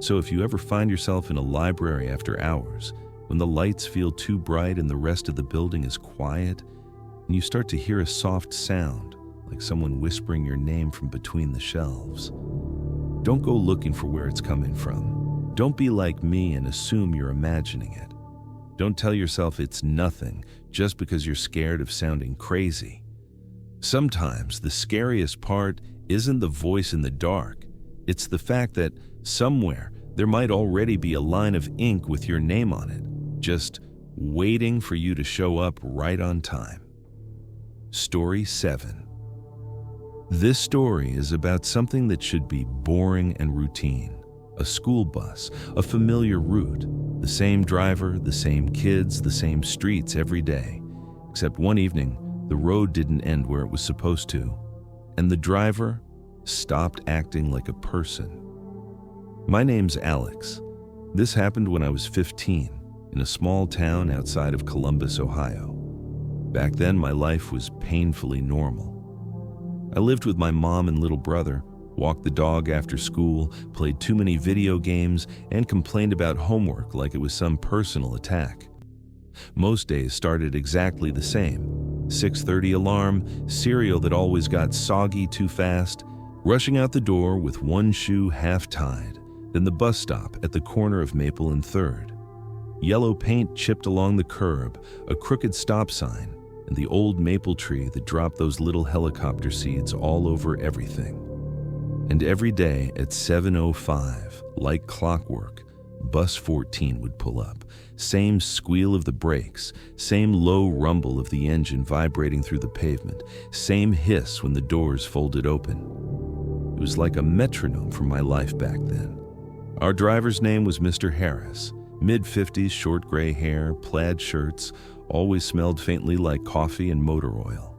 Speaker 1: So if you ever find yourself in a library after hours, when the lights feel too bright and the rest of the building is quiet, and you start to hear a soft sound, like someone whispering your name from between the shelves, don't go looking for where it's coming from. Don't be like me and assume you're imagining it. Don't tell yourself it's nothing just because you're scared of sounding crazy. Sometimes the scariest part isn't the voice in the dark. It's the fact that somewhere there might already be a line of ink with your name on it, just waiting for you to show up right on time. Story 7. This story is about something that should be boring and routine. A school bus, a familiar route, the same driver, the same kids, the same streets every day. Except one evening, the road didn't end where it was supposed to, and the driver stopped acting like a person. My name's Alex. This happened when I was 15, in a small town outside of Columbus, Ohio. Back then, my life was painfully normal. I lived with my mom and little brother, walked the dog after school, played too many video games, and complained about homework like it was some personal attack. Most days started exactly the same. 6:30 alarm, cereal that always got soggy too fast, rushing out the door with one shoe half tied, then the bus stop at the corner of Maple and 3rd. Yellow paint chipped along the curb, a crooked stop sign, and the old maple tree that dropped those little helicopter seeds all over everything. And every day at 7:05, like clockwork, bus 14 would pull up. Same squeal of the brakes, same low rumble of the engine vibrating through the pavement, same hiss when the doors folded open. It was like a metronome for my life back then. Our driver's name was Mr. Harris. Mid-50s, short gray hair, plaid shirts, always smelled faintly like coffee and motor oil.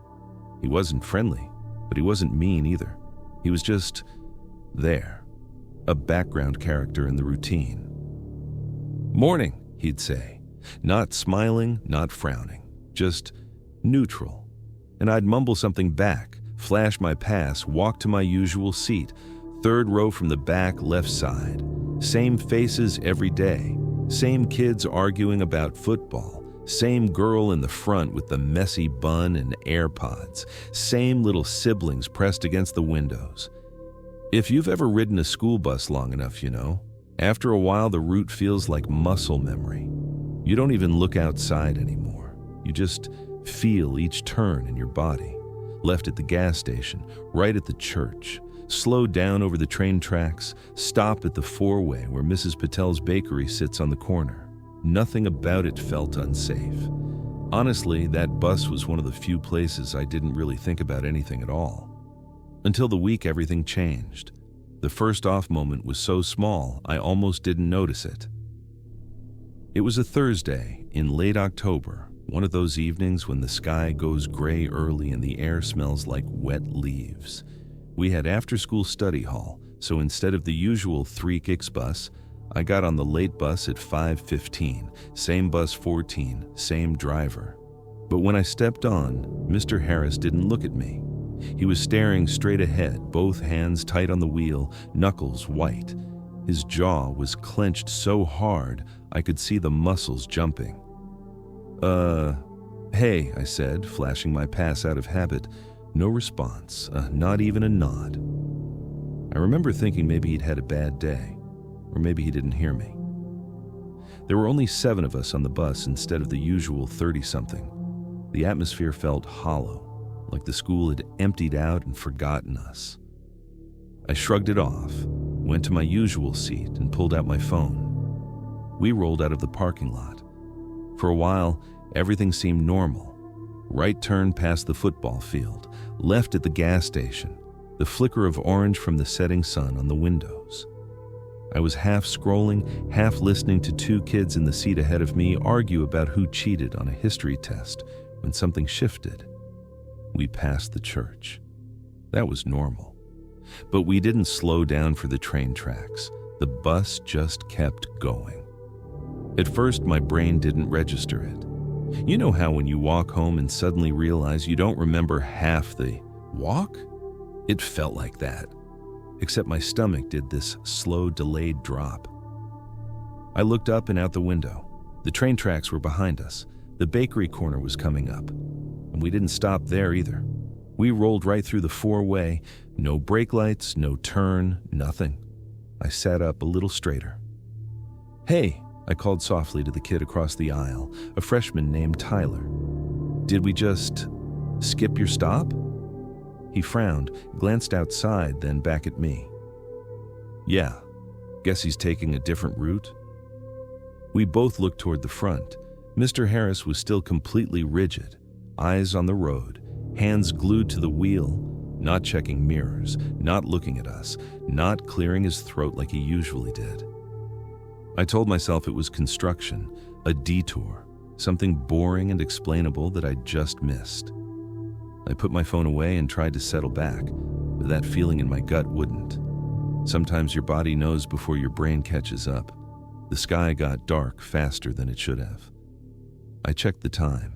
Speaker 1: He wasn't friendly, but he wasn't mean either. He was just there, a background character in the routine. "Morning," he'd say, not smiling, not frowning, just neutral. And I'd mumble something back, flash my pass, walk to my usual seat, 3rd row from the back, left side. Same faces every day, same kids arguing about football, same girl in the front with the messy bun and AirPods, same little siblings pressed against the windows. If you've ever ridden a school bus long enough, you know, after a while the route feels like muscle memory. You don't even look outside anymore. You just feel each turn in your body. Left at the gas station, right at the church, slow down over the train tracks, stop at the 4-way where Mrs. Patel's bakery sits on the corner. Nothing about it felt unsafe. Honestly, that bus was one of the few places I didn't really think about anything at all. Until the week everything changed. The first off moment was so small, I almost didn't notice it. It was a Thursday in late October, one of those evenings when the sky goes gray early and the air smells like wet leaves. We had after-school study hall, so instead of the usual 3 kicks bus, I got on the late bus at 5:15, same bus 14, same driver. But when I stepped on, Mr. Harris didn't look at me. He was staring straight ahead, both hands tight on the wheel, knuckles white. His jaw was clenched so hard I could see the muscles jumping. Hey, I said, flashing my pass out of habit. No response, not even a nod. I remember thinking maybe he'd had a bad day, or maybe he didn't hear me. There were only 7 of us on the bus instead of the usual 30-something. The atmosphere felt hollow, like the school had emptied out and forgotten us. I shrugged it off, went to my usual seat, and pulled out my phone. We rolled out of the parking lot. For a while, everything seemed normal. Right turn past the football field, left at the gas station, the flicker of orange from the setting sun on the windows. I was half scrolling, half listening to 2 kids in the seat ahead of me argue about who cheated on a history test when something shifted. We passed the church. That was normal. But we didn't slow down for the train tracks. The bus just kept going. At first, my brain didn't register it. You know how when you walk home and suddenly realize you don't remember half the walk? It felt like that. Except my stomach did this slow, delayed drop. I looked up and out the window. The train tracks were behind us. The bakery corner was coming up. And we didn't stop there either. We rolled right through the four-way. No brake lights, no turn, nothing. I sat up a little straighter. "Hey," I called softly to the kid across the aisle, a freshman named Tyler. "Did we just skip your stop?" He frowned, glanced outside, then back at me. "Yeah, guess he's taking a different route." We both looked toward the front. Mr. Harris was still completely rigid, eyes on the road, hands glued to the wheel, not checking mirrors, not looking at us, not clearing his throat like he usually did. I told myself it was construction, a detour, something boring and explainable that I'd just missed. I put my phone away and tried to settle back, but that feeling in my gut wouldn't. Sometimes your body knows before your brain catches up. The sky got dark faster than it should have. I checked the time.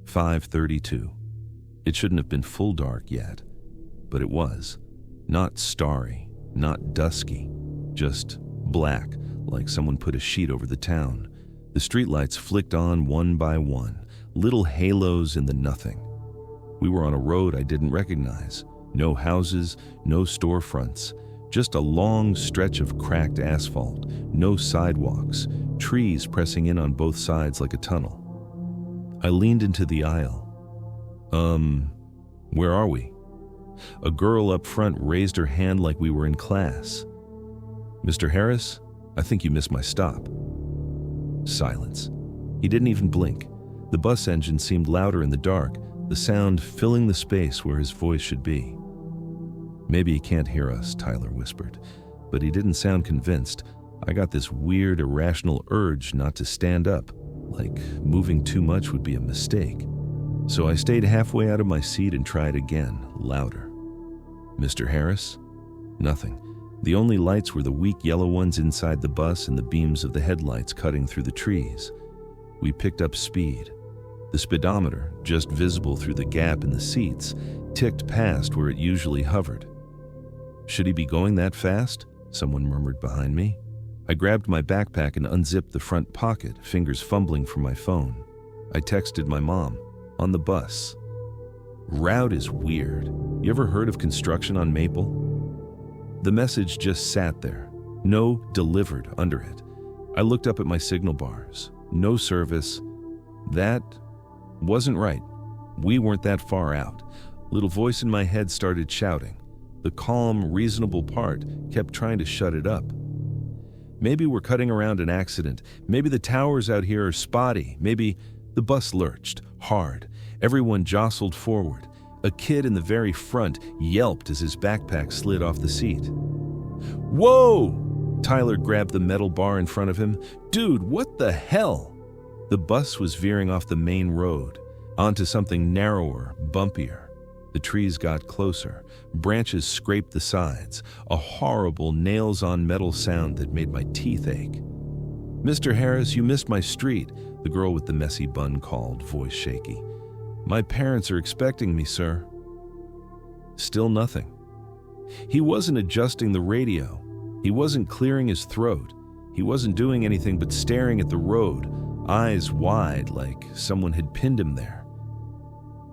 Speaker 1: 5:32. It shouldn't have been full dark yet, but it was. Not starry, not dusky, just black, like someone put a sheet over the town. The streetlights flicked on one by one, little halos in the nothing. We were on a road I didn't recognize. No houses, no storefronts, just a long stretch of cracked asphalt, no sidewalks, trees pressing in on both sides like a tunnel. I leaned into the aisle. Where are we?" A girl up front raised her hand like we were in class. "Mr. Harris, I think you missed my stop." Silence. He didn't even blink. The bus engine seemed louder in the dark, the sound filling the space where his voice should be. "Maybe he can't hear us," Tyler whispered, but he didn't sound convinced. I got this weird, irrational urge not to stand up, like moving too much would be a mistake. So I stayed halfway out of my seat and tried again, louder. "Mr. Harris?" Nothing. The only lights were the weak yellow ones inside the bus and the beams of the headlights cutting through the trees. We picked up speed. The speedometer, just visible through the gap in the seats, ticked past where it usually hovered. "Should he be going that fast?" someone murmured behind me. I grabbed my backpack and unzipped the front pocket, fingers fumbling for my phone. I texted my mom. On the bus. "Route is weird. You ever heard of construction on Maple?" The message just sat there. No delivered under it. I looked up at my signal bars. No service. That wasn't right. We weren't that far out. Little voice in my head started shouting. The calm, reasonable part kept trying to shut it up. Maybe we're cutting around an accident. Maybe the towers out here are spotty. Maybe the bus lurched, hard. Everyone jostled forward. A kid in the very front yelped as his backpack slid off the seat. "Whoa!" Tyler grabbed the metal bar in front of him. "Dude, what the hell?" The bus was veering off the main road, onto something narrower, bumpier. The trees got closer. Branches scraped the sides. A horrible nails-on-metal sound that made my teeth ache. "Mr. Harris, you missed my street," the girl with the messy bun called, voice shaky. "My parents are expecting me, sir." Still nothing. He wasn't adjusting the radio. He wasn't clearing his throat. He wasn't doing anything but staring at the road, eyes wide like someone had pinned him there.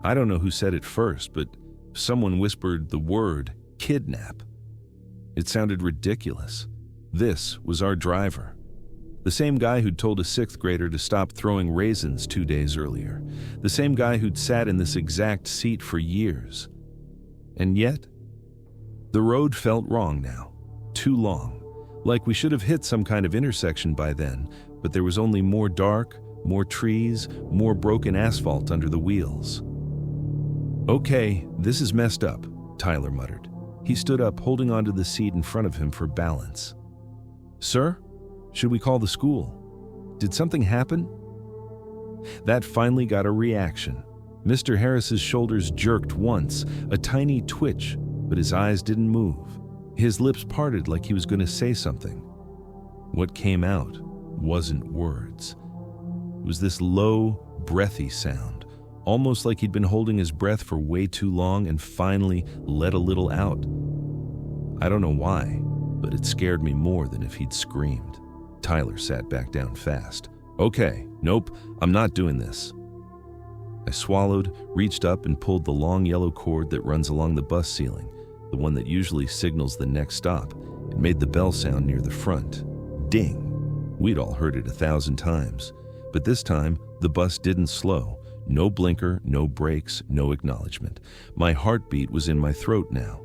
Speaker 1: I don't know who said it first, but someone whispered the word kidnap. It sounded ridiculous. This was our driver. The same guy who'd told a 6th grader to stop throwing raisins 2 days earlier. The same guy who'd sat in this exact seat for years. And yet, the road felt wrong now. Too long. Like we should have hit some kind of intersection by then, but there was only more dark, more trees, more broken asphalt under the wheels. "Okay, this is messed up," Tyler muttered. He stood up, holding onto the seat in front of him for balance. "Sir? Should we call the school? Did something happen?" That finally got a reaction. Mr. Harris's shoulders jerked once, a tiny twitch, but his eyes didn't move. His lips parted like he was going to say something. What came out wasn't words. It was this low, breathy sound, almost like he'd been holding his breath for way too long and finally let a little out. I don't know why, but it scared me more than if he'd screamed. Tyler sat back down fast. Okay, nope, I'm not doing this. I swallowed, reached up and pulled the long yellow cord that runs along the bus ceiling, the one that usually signals the next stop. It made the bell sound near the front. Ding! We'd all heard it 1,000 times, but this time the bus didn't slow. No blinker, no brakes, no acknowledgement. My heartbeat was in my throat now.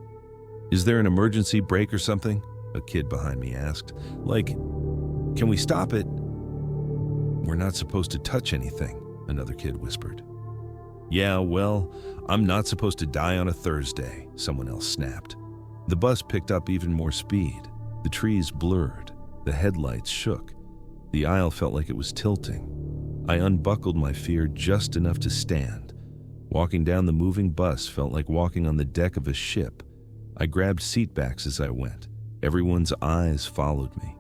Speaker 1: Is there an emergency brake or something? A kid behind me asked. Like, can we stop it? We're not supposed to touch anything, another kid whispered. Yeah, well, I'm not supposed to die on a Thursday, someone else snapped. The bus picked up even more speed. The trees blurred. The headlights shook. The aisle felt like it was tilting. I unbuckled my fear just enough to stand. Walking down the moving bus felt like walking on the deck of a ship. I grabbed seat backs as I went. Everyone's eyes followed me.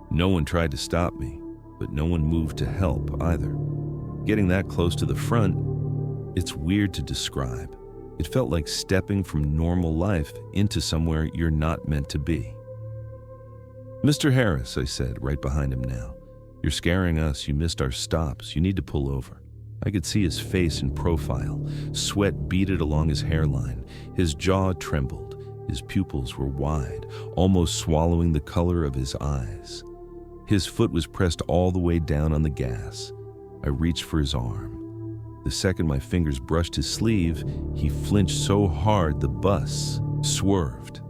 Speaker 1: No one tried to stop me, but no one moved to help either. Getting that close to the front, it's weird to describe. It felt like stepping from normal life into somewhere you're not meant to be. Mr. Harris, I said, right behind him now. You're scaring us. You missed our stops. You need to pull over. I could see his face in profile. Sweat beaded along his hairline. His jaw trembled. His pupils were wide, almost swallowing the color of his eyes. His foot was pressed all the way down on the gas. I reached for his arm. The second my fingers brushed his sleeve, he flinched so hard the bus swerved.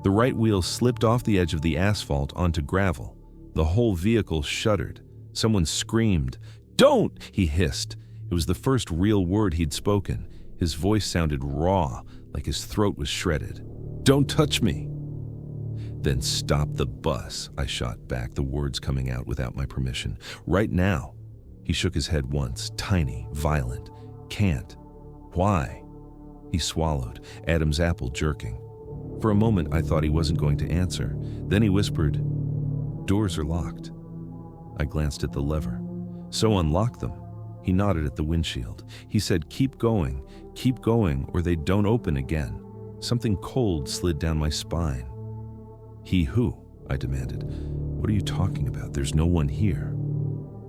Speaker 1: The right wheel slipped off the edge of the asphalt onto gravel. The whole vehicle shuddered. Someone screamed. "Don't!" he hissed. It was the first real word he'd spoken. His voice sounded raw, like his throat was shredded. "Don't touch me!" "Then stop the bus," I shot back, the words coming out without my permission. "Right now." He shook his head once, tiny, violent. "Can't." "Why?" He swallowed, Adam's apple jerking. For a moment, I thought he wasn't going to answer. Then he whispered, "Doors are locked." I glanced at the lever. "So unlock them." He nodded at the windshield. He said, keep going, or they don't open again." Something cold slid down my spine. "He who?" I demanded. "What are you talking about? There's no one here."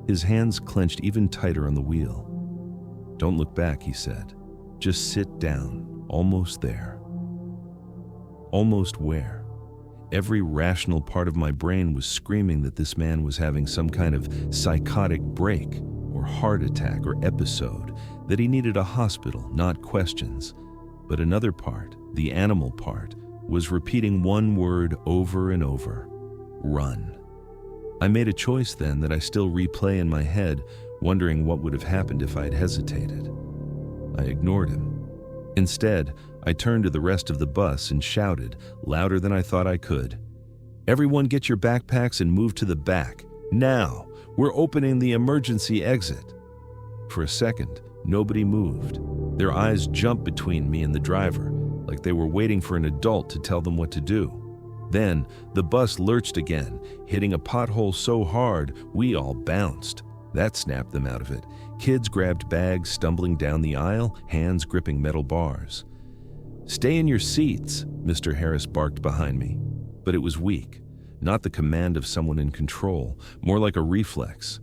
Speaker 1: His hands clenched even tighter on the wheel. "Don't look back," he said. "Just sit down. Almost there." Almost where? Every rational part of my brain was screaming that this man was having some kind of psychotic break or heart attack or episode, that he needed a hospital, not questions. But another part, the animal part, was repeating one word over and over: run. I made a choice then that I still replay in my head, wondering what would have happened if I had hesitated. I ignored him. Instead, I turned to the rest of the bus and shouted, louder than I thought I could, "Everyone get your backpacks and move to the back. Now! We're opening the emergency exit." For a second, nobody moved. Their eyes jumped between me and the driver, like they were waiting for an adult to tell them what to do. Then, the bus lurched again, hitting a pothole so hard we all bounced. That snapped them out of it. Kids grabbed bags, stumbling down the aisle, hands gripping metal bars. "Stay in your seats," Mr. Harris barked behind me. But it was weak, not the command of someone in control, more like a reflex.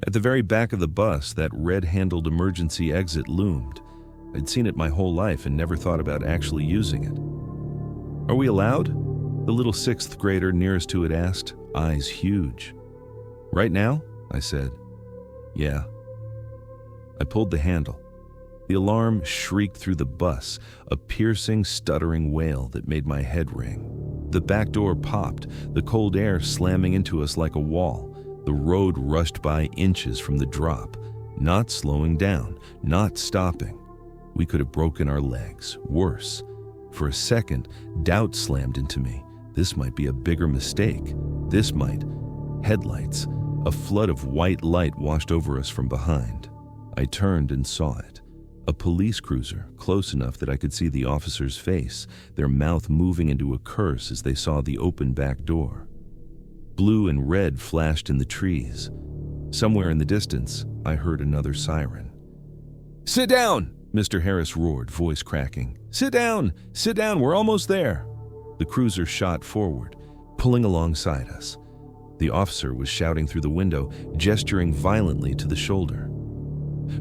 Speaker 1: At the very back of the bus, that red-handled emergency exit loomed. I'd seen it my whole life and never thought about actually using it. "Are we allowed?" The little sixth grader nearest to it asked, eyes huge. "Right now?" I said. "Yeah." I pulled the handle. The alarm shrieked through the bus, a piercing, stuttering wail that made my head ring. The back door popped, the cold air slamming into us like a wall. The road rushed by inches from the drop, not slowing down, not stopping. We could have broken our legs, worse. For a second, doubt slammed into me. This might be a bigger mistake. This might. Headlights. A flood of white light washed over us from behind. I turned and saw it. A police cruiser, close enough that I could see the officer's face, their mouth moving into a curse as they saw the open back door. Blue and red flashed in the trees. Somewhere in the distance, I heard another siren. "Sit down!" Mr. Harris roared, voice cracking. "Sit down! Sit down! We're almost there!" The cruiser shot forward, pulling alongside us. The officer was shouting through the window, gesturing violently to the shoulder.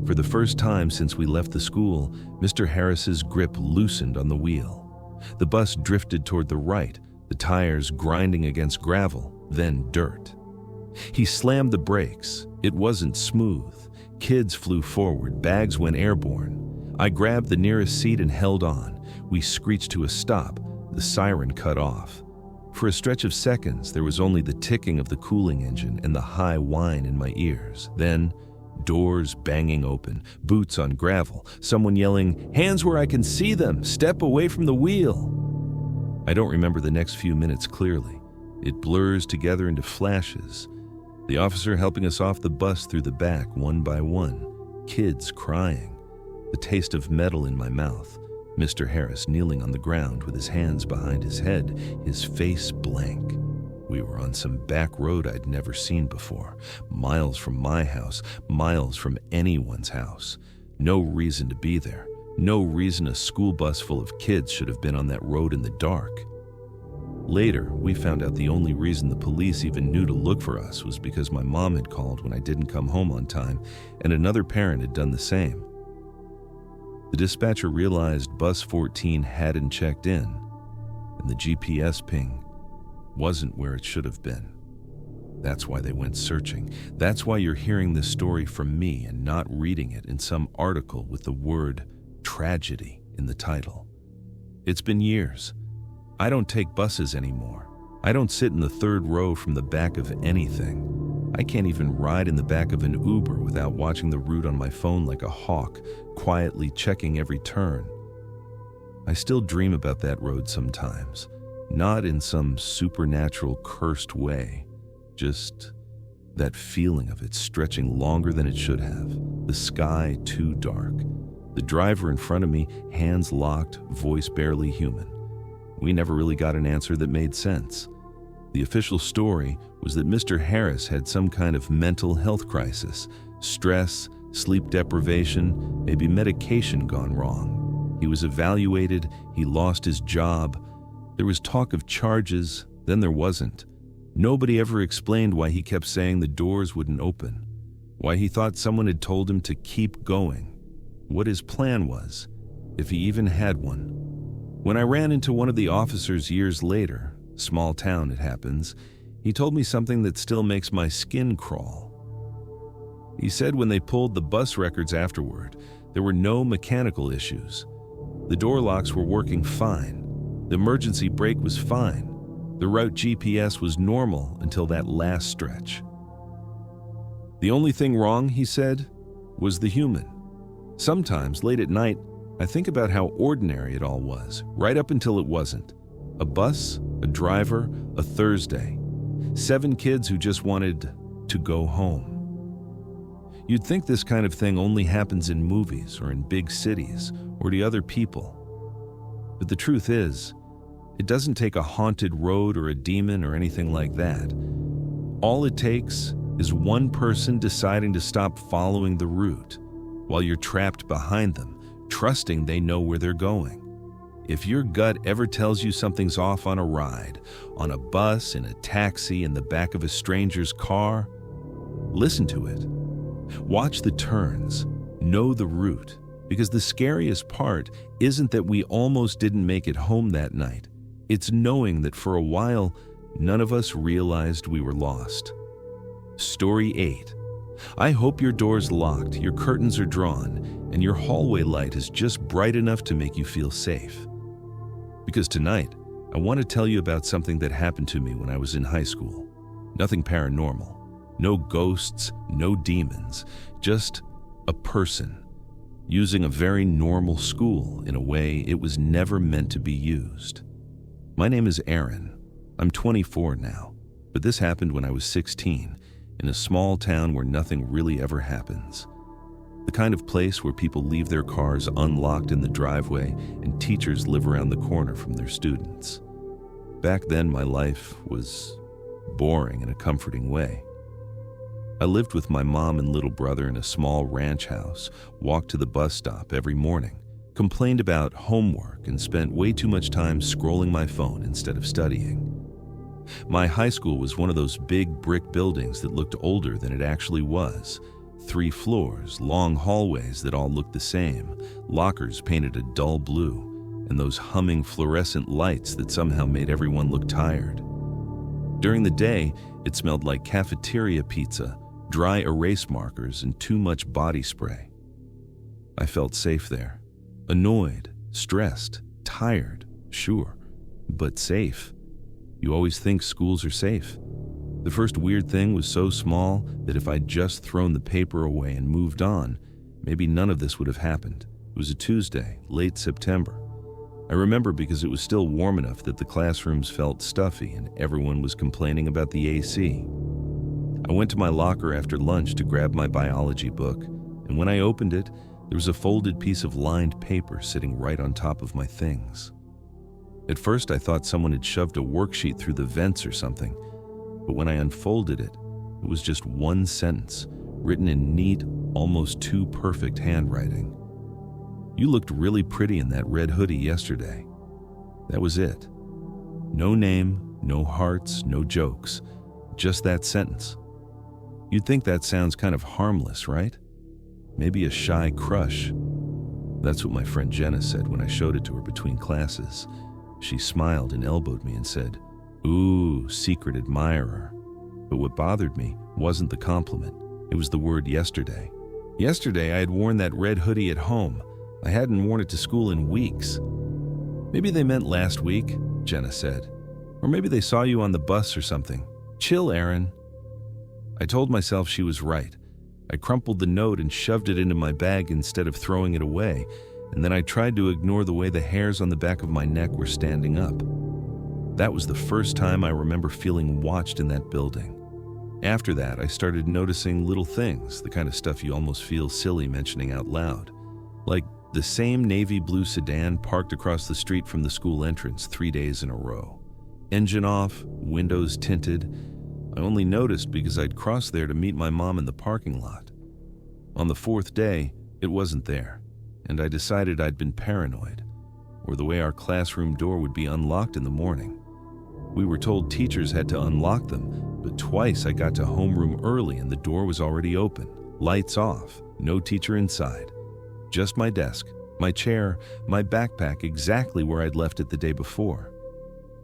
Speaker 1: For the first time since we left the school, Mr. Harris's grip loosened on the wheel. The bus drifted toward the right, the tires grinding against gravel, then dirt. He slammed the brakes. It wasn't smooth. Kids flew forward, bags went airborne. I grabbed the nearest seat and held on. We screeched to a stop. The siren cut off. For a stretch of seconds, there was only the ticking of the cooling engine and the high whine in my ears. Then, doors banging open, boots on gravel, someone yelling, "Hands where I can see them! Step away from the wheel!" I don't remember the next few minutes clearly. It blurs together into flashes. The officer helping us off the bus through the back, one by one. Kids crying. The taste of metal in my mouth. Mr. Harris kneeling on the ground with his hands behind his head, his face blank. We were on some back road I'd never seen before, miles from my house, miles from anyone's house. No reason to be there. No reason a school bus full of kids should have been on that road in the dark. Later, we found out the only reason the police even knew to look for us was because my mom had called when I didn't come home on time, and another parent had done the same. The dispatcher realized bus 14 hadn't checked in, and the GPS ping wasn't where it should have been. That's why they went searching. That's why you're hearing this story from me and not reading it in some article with the word tragedy in the title. It's been years. I don't take buses anymore. I don't sit in the third row from the back of anything. I can't even ride in the back of an Uber without watching the route on my phone like a hawk, quietly checking every turn. I still dream about that road sometimes, not in some supernatural cursed way, just that feeling of it stretching longer than it should have, the sky too dark, the driver in front of me, hands locked, voice barely human. We never really got an answer that made sense. The official story was that Mr. Harris had some kind of mental health crisis, stress, sleep deprivation, maybe medication gone wrong. He was evaluated, he lost his job. There was talk of charges, then there wasn't. Nobody ever explained why he kept saying the doors wouldn't open, why he thought someone had told him to keep going, what his plan was, if he even had one. When I ran into one of the officers years later, small town it happens, he told me something that still makes my skin crawl. He said when they pulled the bus records afterward, there were no mechanical issues. The door locks were working fine. The emergency brake was fine. The route GPS was normal until that last stretch. The only thing wrong, he said, was the human. Sometimes, late at night, I think about how ordinary it all was, right up until it wasn't. A bus, a driver, a Thursday. 7 kids who just wanted to go home. You'd think this kind of thing only happens in movies or in big cities or to other people. But the truth is, it doesn't take a haunted road or a demon or anything like that. All it takes is one person deciding to stop following the route while you're trapped behind them, trusting they know where they're going. If your gut ever tells you something's off on a ride, on a bus, in a taxi, in the back of a stranger's car, listen to it. Watch the turns, know the route, because the scariest part isn't that we almost didn't make it home that night. It's knowing that for a while, none of us realized we were lost. Story 8. I hope your door's locked, your curtains are drawn, and your hallway light is just bright enough to make you feel safe. Because tonight, I want to tell you about something that happened to me when I was in high school. Nothing paranormal, no ghosts, no demons, just a person using a very normal school in a way it was never meant to be used. My name is Aaron. I'm 24 now, but this happened when I was 16 in a small town where nothing really ever happens. The kind of place where people leave their cars unlocked in the driveway and teachers live around the corner from their students. Back then, my life was boring in a comforting way. I lived with my mom and little brother in a small ranch house, walked to the bus stop every morning, complained about homework, and spent way too much time scrolling my phone instead of studying. My high school was one of those big brick buildings that looked older than it actually was. 3 floors, long hallways that all looked the same, lockers painted a dull blue, and those humming fluorescent lights that somehow made everyone look tired. During the day, it smelled like cafeteria pizza, dry erase markers, and too much body spray. I felt safe there. Annoyed, stressed, tired, sure, but safe. You always think schools are safe. The first weird thing was so small that if I'd just thrown the paper away and moved on, maybe none of this would have happened. It was a Tuesday, late September. I remember because it was still warm enough that the classrooms felt stuffy and everyone was complaining about the AC. I went to my locker after lunch to grab my biology book, and when I opened it, there was a folded piece of lined paper sitting right on top of my things. At first, I thought someone had shoved a worksheet through the vents or something, but when I unfolded it, it was just one sentence, written in neat, almost too perfect handwriting. "You looked really pretty in that red hoodie yesterday." That was it. No name, no hearts, no jokes, just that sentence. You'd think that sounds kind of harmless, right? Maybe a shy crush. That's what my friend Jenna said when I showed it to her between classes. She smiled and elbowed me and said, "Ooh, secret admirer." But what bothered me wasn't the compliment. It was the word yesterday. Yesterday, I had worn that red hoodie at home. I hadn't worn it to school in weeks. "Maybe they meant last week," Jenna said. "Or maybe they saw you on the bus or something. Chill, Aaron." I told myself she was right. I crumpled the note and shoved it into my bag instead of throwing it away, and then I tried to ignore the way the hairs on the back of my neck were standing up. That was the first time I remember feeling watched in that building. After that, I started noticing little things, the kind of stuff you almost feel silly mentioning out loud. Like the same navy blue sedan parked across the street from the school entrance 3 days in a row. Engine off, windows tinted. I only noticed because I'd crossed there to meet my mom in the parking lot. On the 4th day, it wasn't there, and I decided I'd been paranoid, or the way our classroom door would be unlocked in the morning. We were told teachers had to unlock them, but twice I got to homeroom early and the door was already open, lights off, no teacher inside. Just my desk, my chair, my backpack exactly where I'd left it the day before.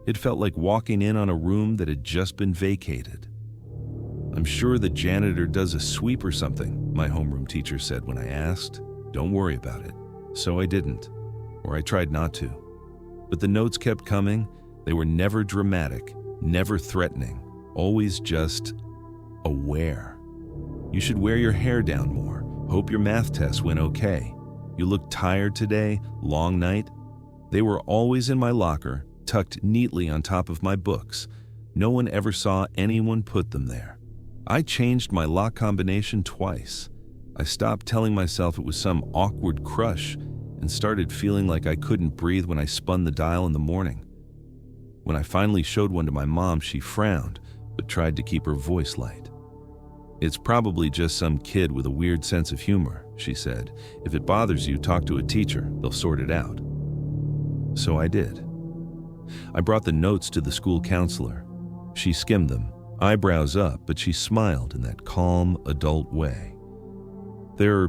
Speaker 1: It felt like walking in on a room that had just been vacated. "I'm sure the janitor does a sweep or something," my homeroom teacher said when I asked. "Don't worry about it." So I didn't, or I tried not to. But the notes kept coming. They were never dramatic, never threatening, always just aware. "You should wear your hair down more. Hope your math test went okay. You look tired today, long night." They were always in my locker, tucked neatly on top of my books. No one ever saw anyone put them there. I changed my lock combination twice. I stopped telling myself it was some awkward crush and started feeling like I couldn't breathe when I spun the dial in the morning. When I finally showed one to my mom, she frowned, but tried to keep her voice light. "It's probably just some kid with a weird sense of humor," she said. "If it bothers you, talk to a teacher. They'll sort it out." So I did. I brought the notes to the school counselor. She skimmed them, eyebrows up, but she smiled in that calm, adult way. "They're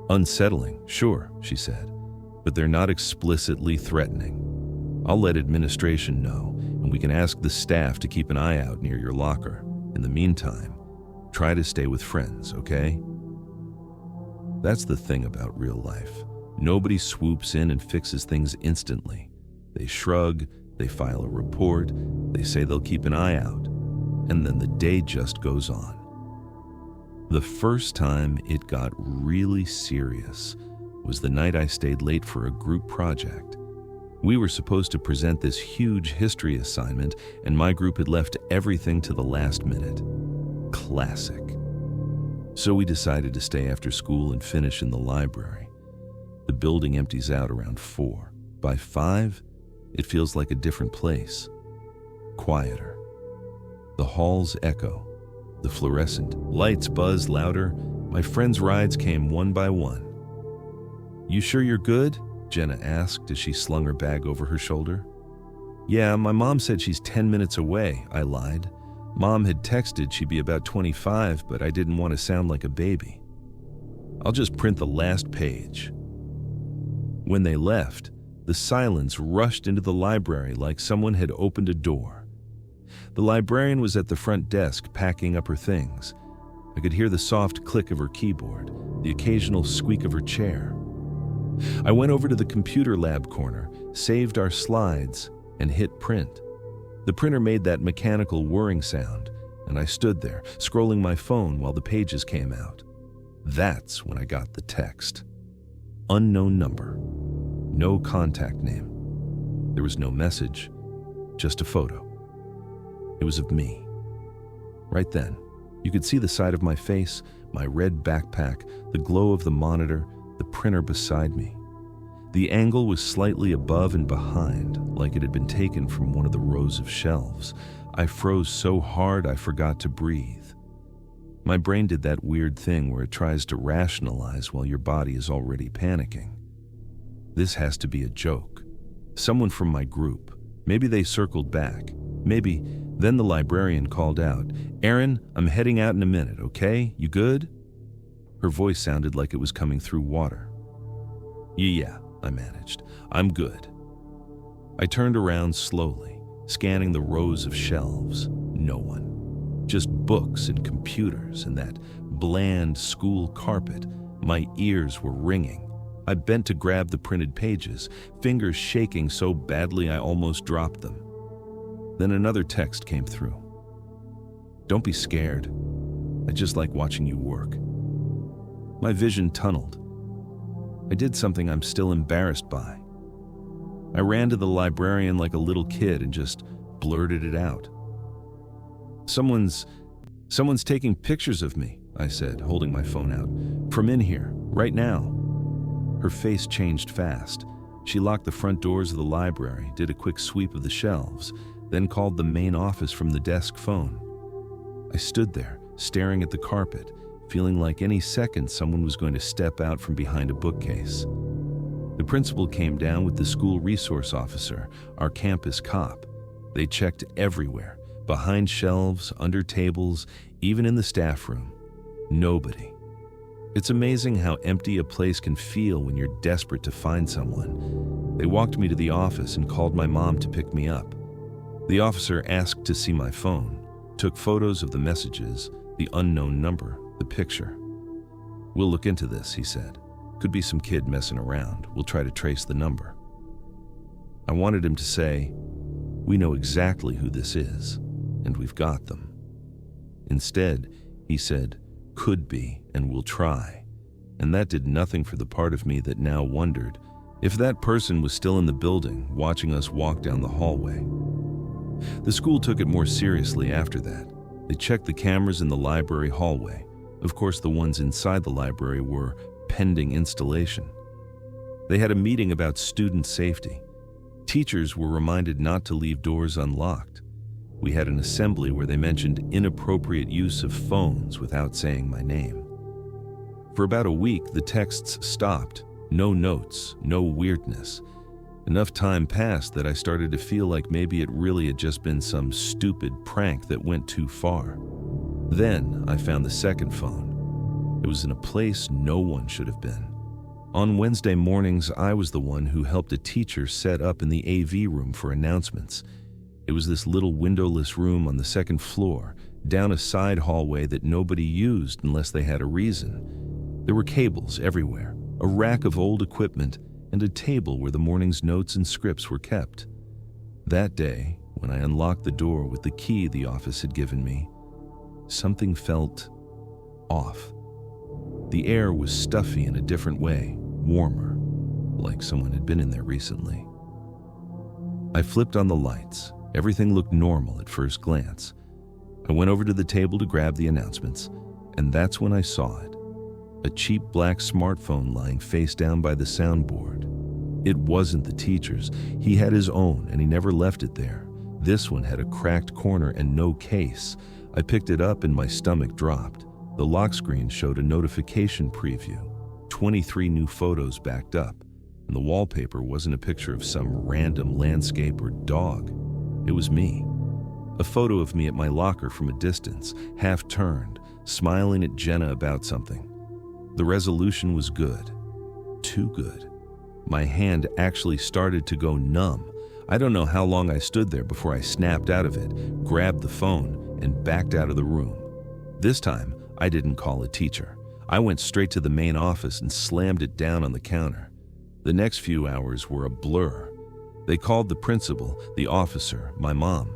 Speaker 1: unsettling, sure," she said, "but they're not explicitly threatening. I'll let administration know, and we can ask the staff to keep an eye out near your locker. In the meantime, try to stay with friends, okay?" That's the thing about real life. Nobody swoops in and fixes things instantly. They shrug, they file a report, they say they'll keep an eye out, and then the day just goes on. The first time it got really serious was the night I stayed late for a group project. We were supposed to present this huge history assignment, and my group had left everything to the last minute. Classic. So we decided to stay after school and finish in the library. The building empties out around 4. By 5, it feels like a different place. Quieter. The halls echo. The fluorescent lights buzz louder. My friends' rides came one by one. "You sure you're good?" Jenna asked as she slung her bag over her shoulder. "Yeah, my mom said she's 10 minutes away," I lied. Mom had texted she'd be about 25, but I didn't want to sound like a baby. "I'll just print the last page." When they left, the silence rushed into the library like someone had opened a door. The librarian was at the front desk packing up her things. I could hear the soft click of her keyboard, the occasional squeak of her chair. I went over to the computer lab corner, saved our slides, and hit print. The printer made that mechanical whirring sound, and I stood there, scrolling my phone while the pages came out. That's when I got the text. Unknown number. No contact name. There was no message, just a photo. It was of me. Right then, you could see the side of my face, my red backpack, the glow of the monitor, the printer beside me. The angle was slightly above and behind, like it had been taken from one of the rows of shelves. I froze so hard I forgot to breathe. My brain did that weird thing where it tries to rationalize while your body is already panicking. This has to be a joke. Someone from my group. Maybe they circled back. Maybe. Then the librarian called out, "Aaron, I'm heading out in a minute, okay? You good?" Her voice sounded like it was coming through water. Yeah, I managed. "I'm good." I turned around slowly, scanning the rows of shelves. No one. Just books and computers and that bland school carpet. My ears were ringing. I bent to grab the printed pages, fingers shaking so badly I almost dropped them. Then another text came through. "Don't be scared. I just like watching you work." My vision tunneled. I did something I'm still embarrassed by. I ran to the librarian like a little kid and just blurted it out. Someone's taking pictures of me," I said, holding my phone out. "From in here, right now." Her face changed fast. She locked the front doors of the library, did a quick sweep of the shelves, then called the main office from the desk phone. I stood there, staring at the carpet, feeling like any second someone was going to step out from behind a bookcase. The principal came down with the school resource officer, our campus cop. They checked everywhere, behind shelves, under tables, even in the staff room. Nobody. It's amazing how empty a place can feel when you're desperate to find someone. They walked me to the office and called my mom to pick me up. The officer asked to see my phone, took photos of the messages, the unknown number, the picture. "We'll look into this," he said. "Could be some kid messing around. We'll try to trace the number." I wanted him to say, "We know exactly who this is, and we've got them." Instead, he said, "Could be, and we'll try." And that did nothing for the part of me that now wondered if that person was still in the building, watching us walk down the hallway. The school took it more seriously after that. They checked the cameras in the library hallway. Of course, the ones inside the library were pending installation. They had a meeting about student safety. Teachers were reminded not to leave doors unlocked. We had an assembly where they mentioned inappropriate use of phones without saying my name. For about a week, the texts stopped. No notes, no weirdness. Enough time passed that I started to feel like maybe it really had just been some stupid prank that went too far. Then I found the second phone. It was in a place no one should have been. On Wednesday mornings, I was the one who helped a teacher set up in the AV room for announcements. It was this little windowless room on the second floor, down a side hallway that nobody used unless they had a reason. There were cables everywhere, a rack of old equipment, and a table where the morning's notes and scripts were kept. That day, when I unlocked the door with the key the office had given me, something felt off. The air was stuffy in a different way, warmer, like someone had been in there recently. I flipped on the lights. Everything looked normal at first glance. I went over to the table to grab the announcements. And that's when I saw it. A cheap black smartphone lying face down by the soundboard. It wasn't the teacher's. He had his own, and he never left it there. This one had a cracked corner and no case. I picked it up and my stomach dropped. The lock screen showed a notification preview. 23 new photos backed up, and the wallpaper wasn't a picture of some random landscape or dog. It was me. A photo of me at my locker from a distance, half turned, smiling at Jenna about something. The resolution was good. Too good. My hand actually started to go numb. I don't know how long I stood there before I snapped out of it, grabbed the phone, and backed out of the room. This time, I didn't call a teacher. I went straight to the main office and slammed it down on the counter. The next few hours were a blur. They called the principal, the officer, my mom.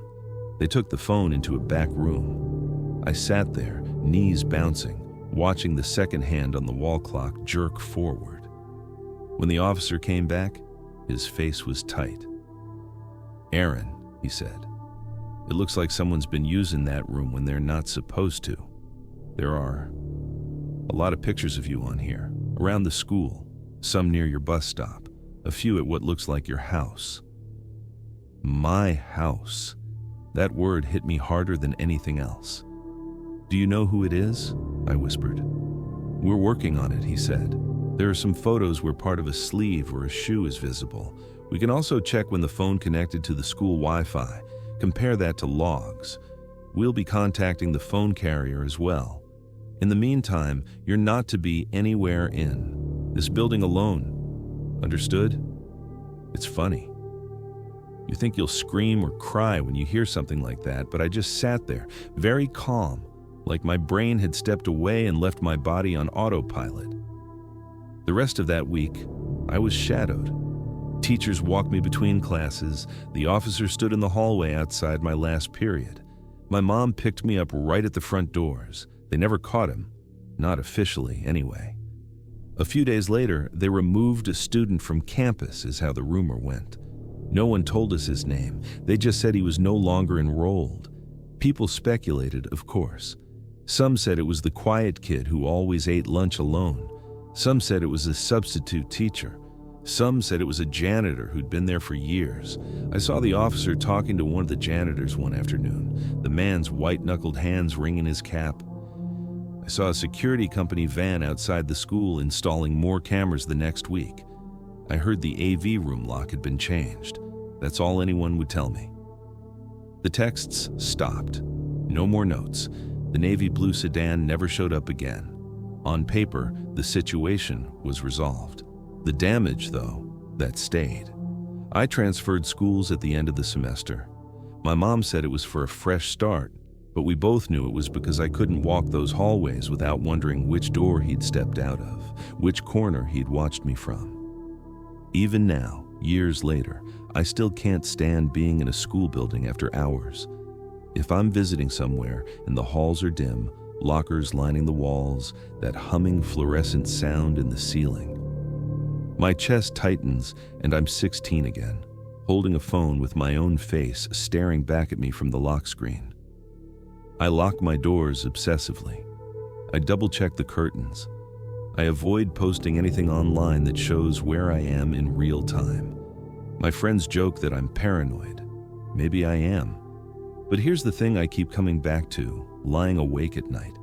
Speaker 1: They took the phone into a back room. I sat there, knees bouncing, watching the second hand on the wall clock jerk forward. When the officer came back, his face was tight. "Aaron," he said, "it looks like someone's been using that room when they're not supposed to. There are a lot of pictures of you on here, around the school, some near your bus stop, a few at what looks like your house." My house. That word hit me harder than anything else. "Do you know who it is?" I whispered. "We're working on it," he said. "There are some photos where part of a sleeve or a shoe is visible. We can also check when the phone connected to the school Wi-Fi. Compare that to logs. We'll be contacting the phone carrier as well. In the meantime, you're not to be anywhere in this building alone. Understood?" It's funny. You think you'll scream or cry when you hear something like that, but I just sat there, very calm, like my brain had stepped away and left my body on autopilot. The rest of that week, I was shadowed. Teachers walked me between classes. The officer stood in the hallway outside my last period. My mom picked me up right at the front doors. They never caught him. Not officially, anyway. A few days later, they removed a student from campus, is how the rumor went. No one told us his name. They just said he was no longer enrolled. People speculated, of course. Some said it was the quiet kid who always ate lunch alone. Some said it was a substitute teacher. Some said it was a janitor who'd been there for years. I saw the officer talking to one of the janitors one afternoon, the man's white-knuckled hands wringing his cap. I saw a security company van outside the school installing more cameras the next week. I heard the AV room lock had been changed. That's all anyone would tell me. The texts stopped. No more notes. The navy blue sedan never showed up again. On paper, the situation was resolved. The damage, though, that stayed. I transferred schools at the end of the semester. My mom said it was for a fresh start, but we both knew it was because I couldn't walk those hallways without wondering which door he'd stepped out of, which corner he'd watched me from. Even now, years later, I still can't stand being in a school building after hours. If I'm visiting somewhere and the halls are dim, lockers lining the walls, that humming fluorescent sound in the ceiling. My chest tightens and I'm 16 again, holding a phone with my own face staring back at me from the lock screen. I lock my doors obsessively. I double-check the curtains. I avoid posting anything online that shows where I am in real time. My friends joke that I'm paranoid. Maybe I am. But here's the thing I keep coming back to, lying awake at night.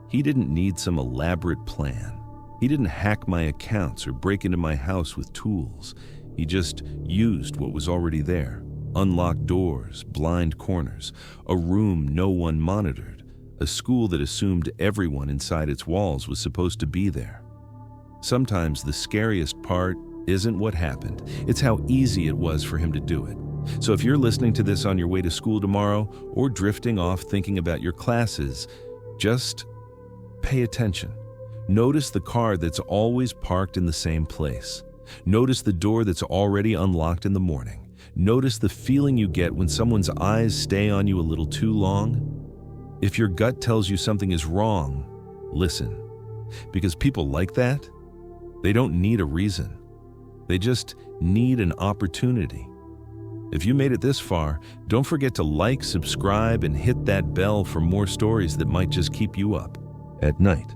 Speaker 1: He didn't need some elaborate plan. He didn't hack my accounts or break into my house with tools. He just used what was already there. Unlocked doors, blind corners, a room no one monitored, a school that assumed everyone inside its walls was supposed to be there. Sometimes the scariest part isn't what happened, it's how easy it was for him to do it. So if you're listening to this on your way to school tomorrow or drifting off thinking about your classes, just pay attention. Notice the car that's always parked in the same place. Notice the door that's already unlocked in the morning. Notice the feeling you get when someone's eyes stay on you a little too long. If your gut tells you something is wrong, listen. Because people like that, they don't need a reason. They just need an opportunity. If you made it this far, don't forget to like, subscribe, and hit that bell for more stories that might just keep you up. at night.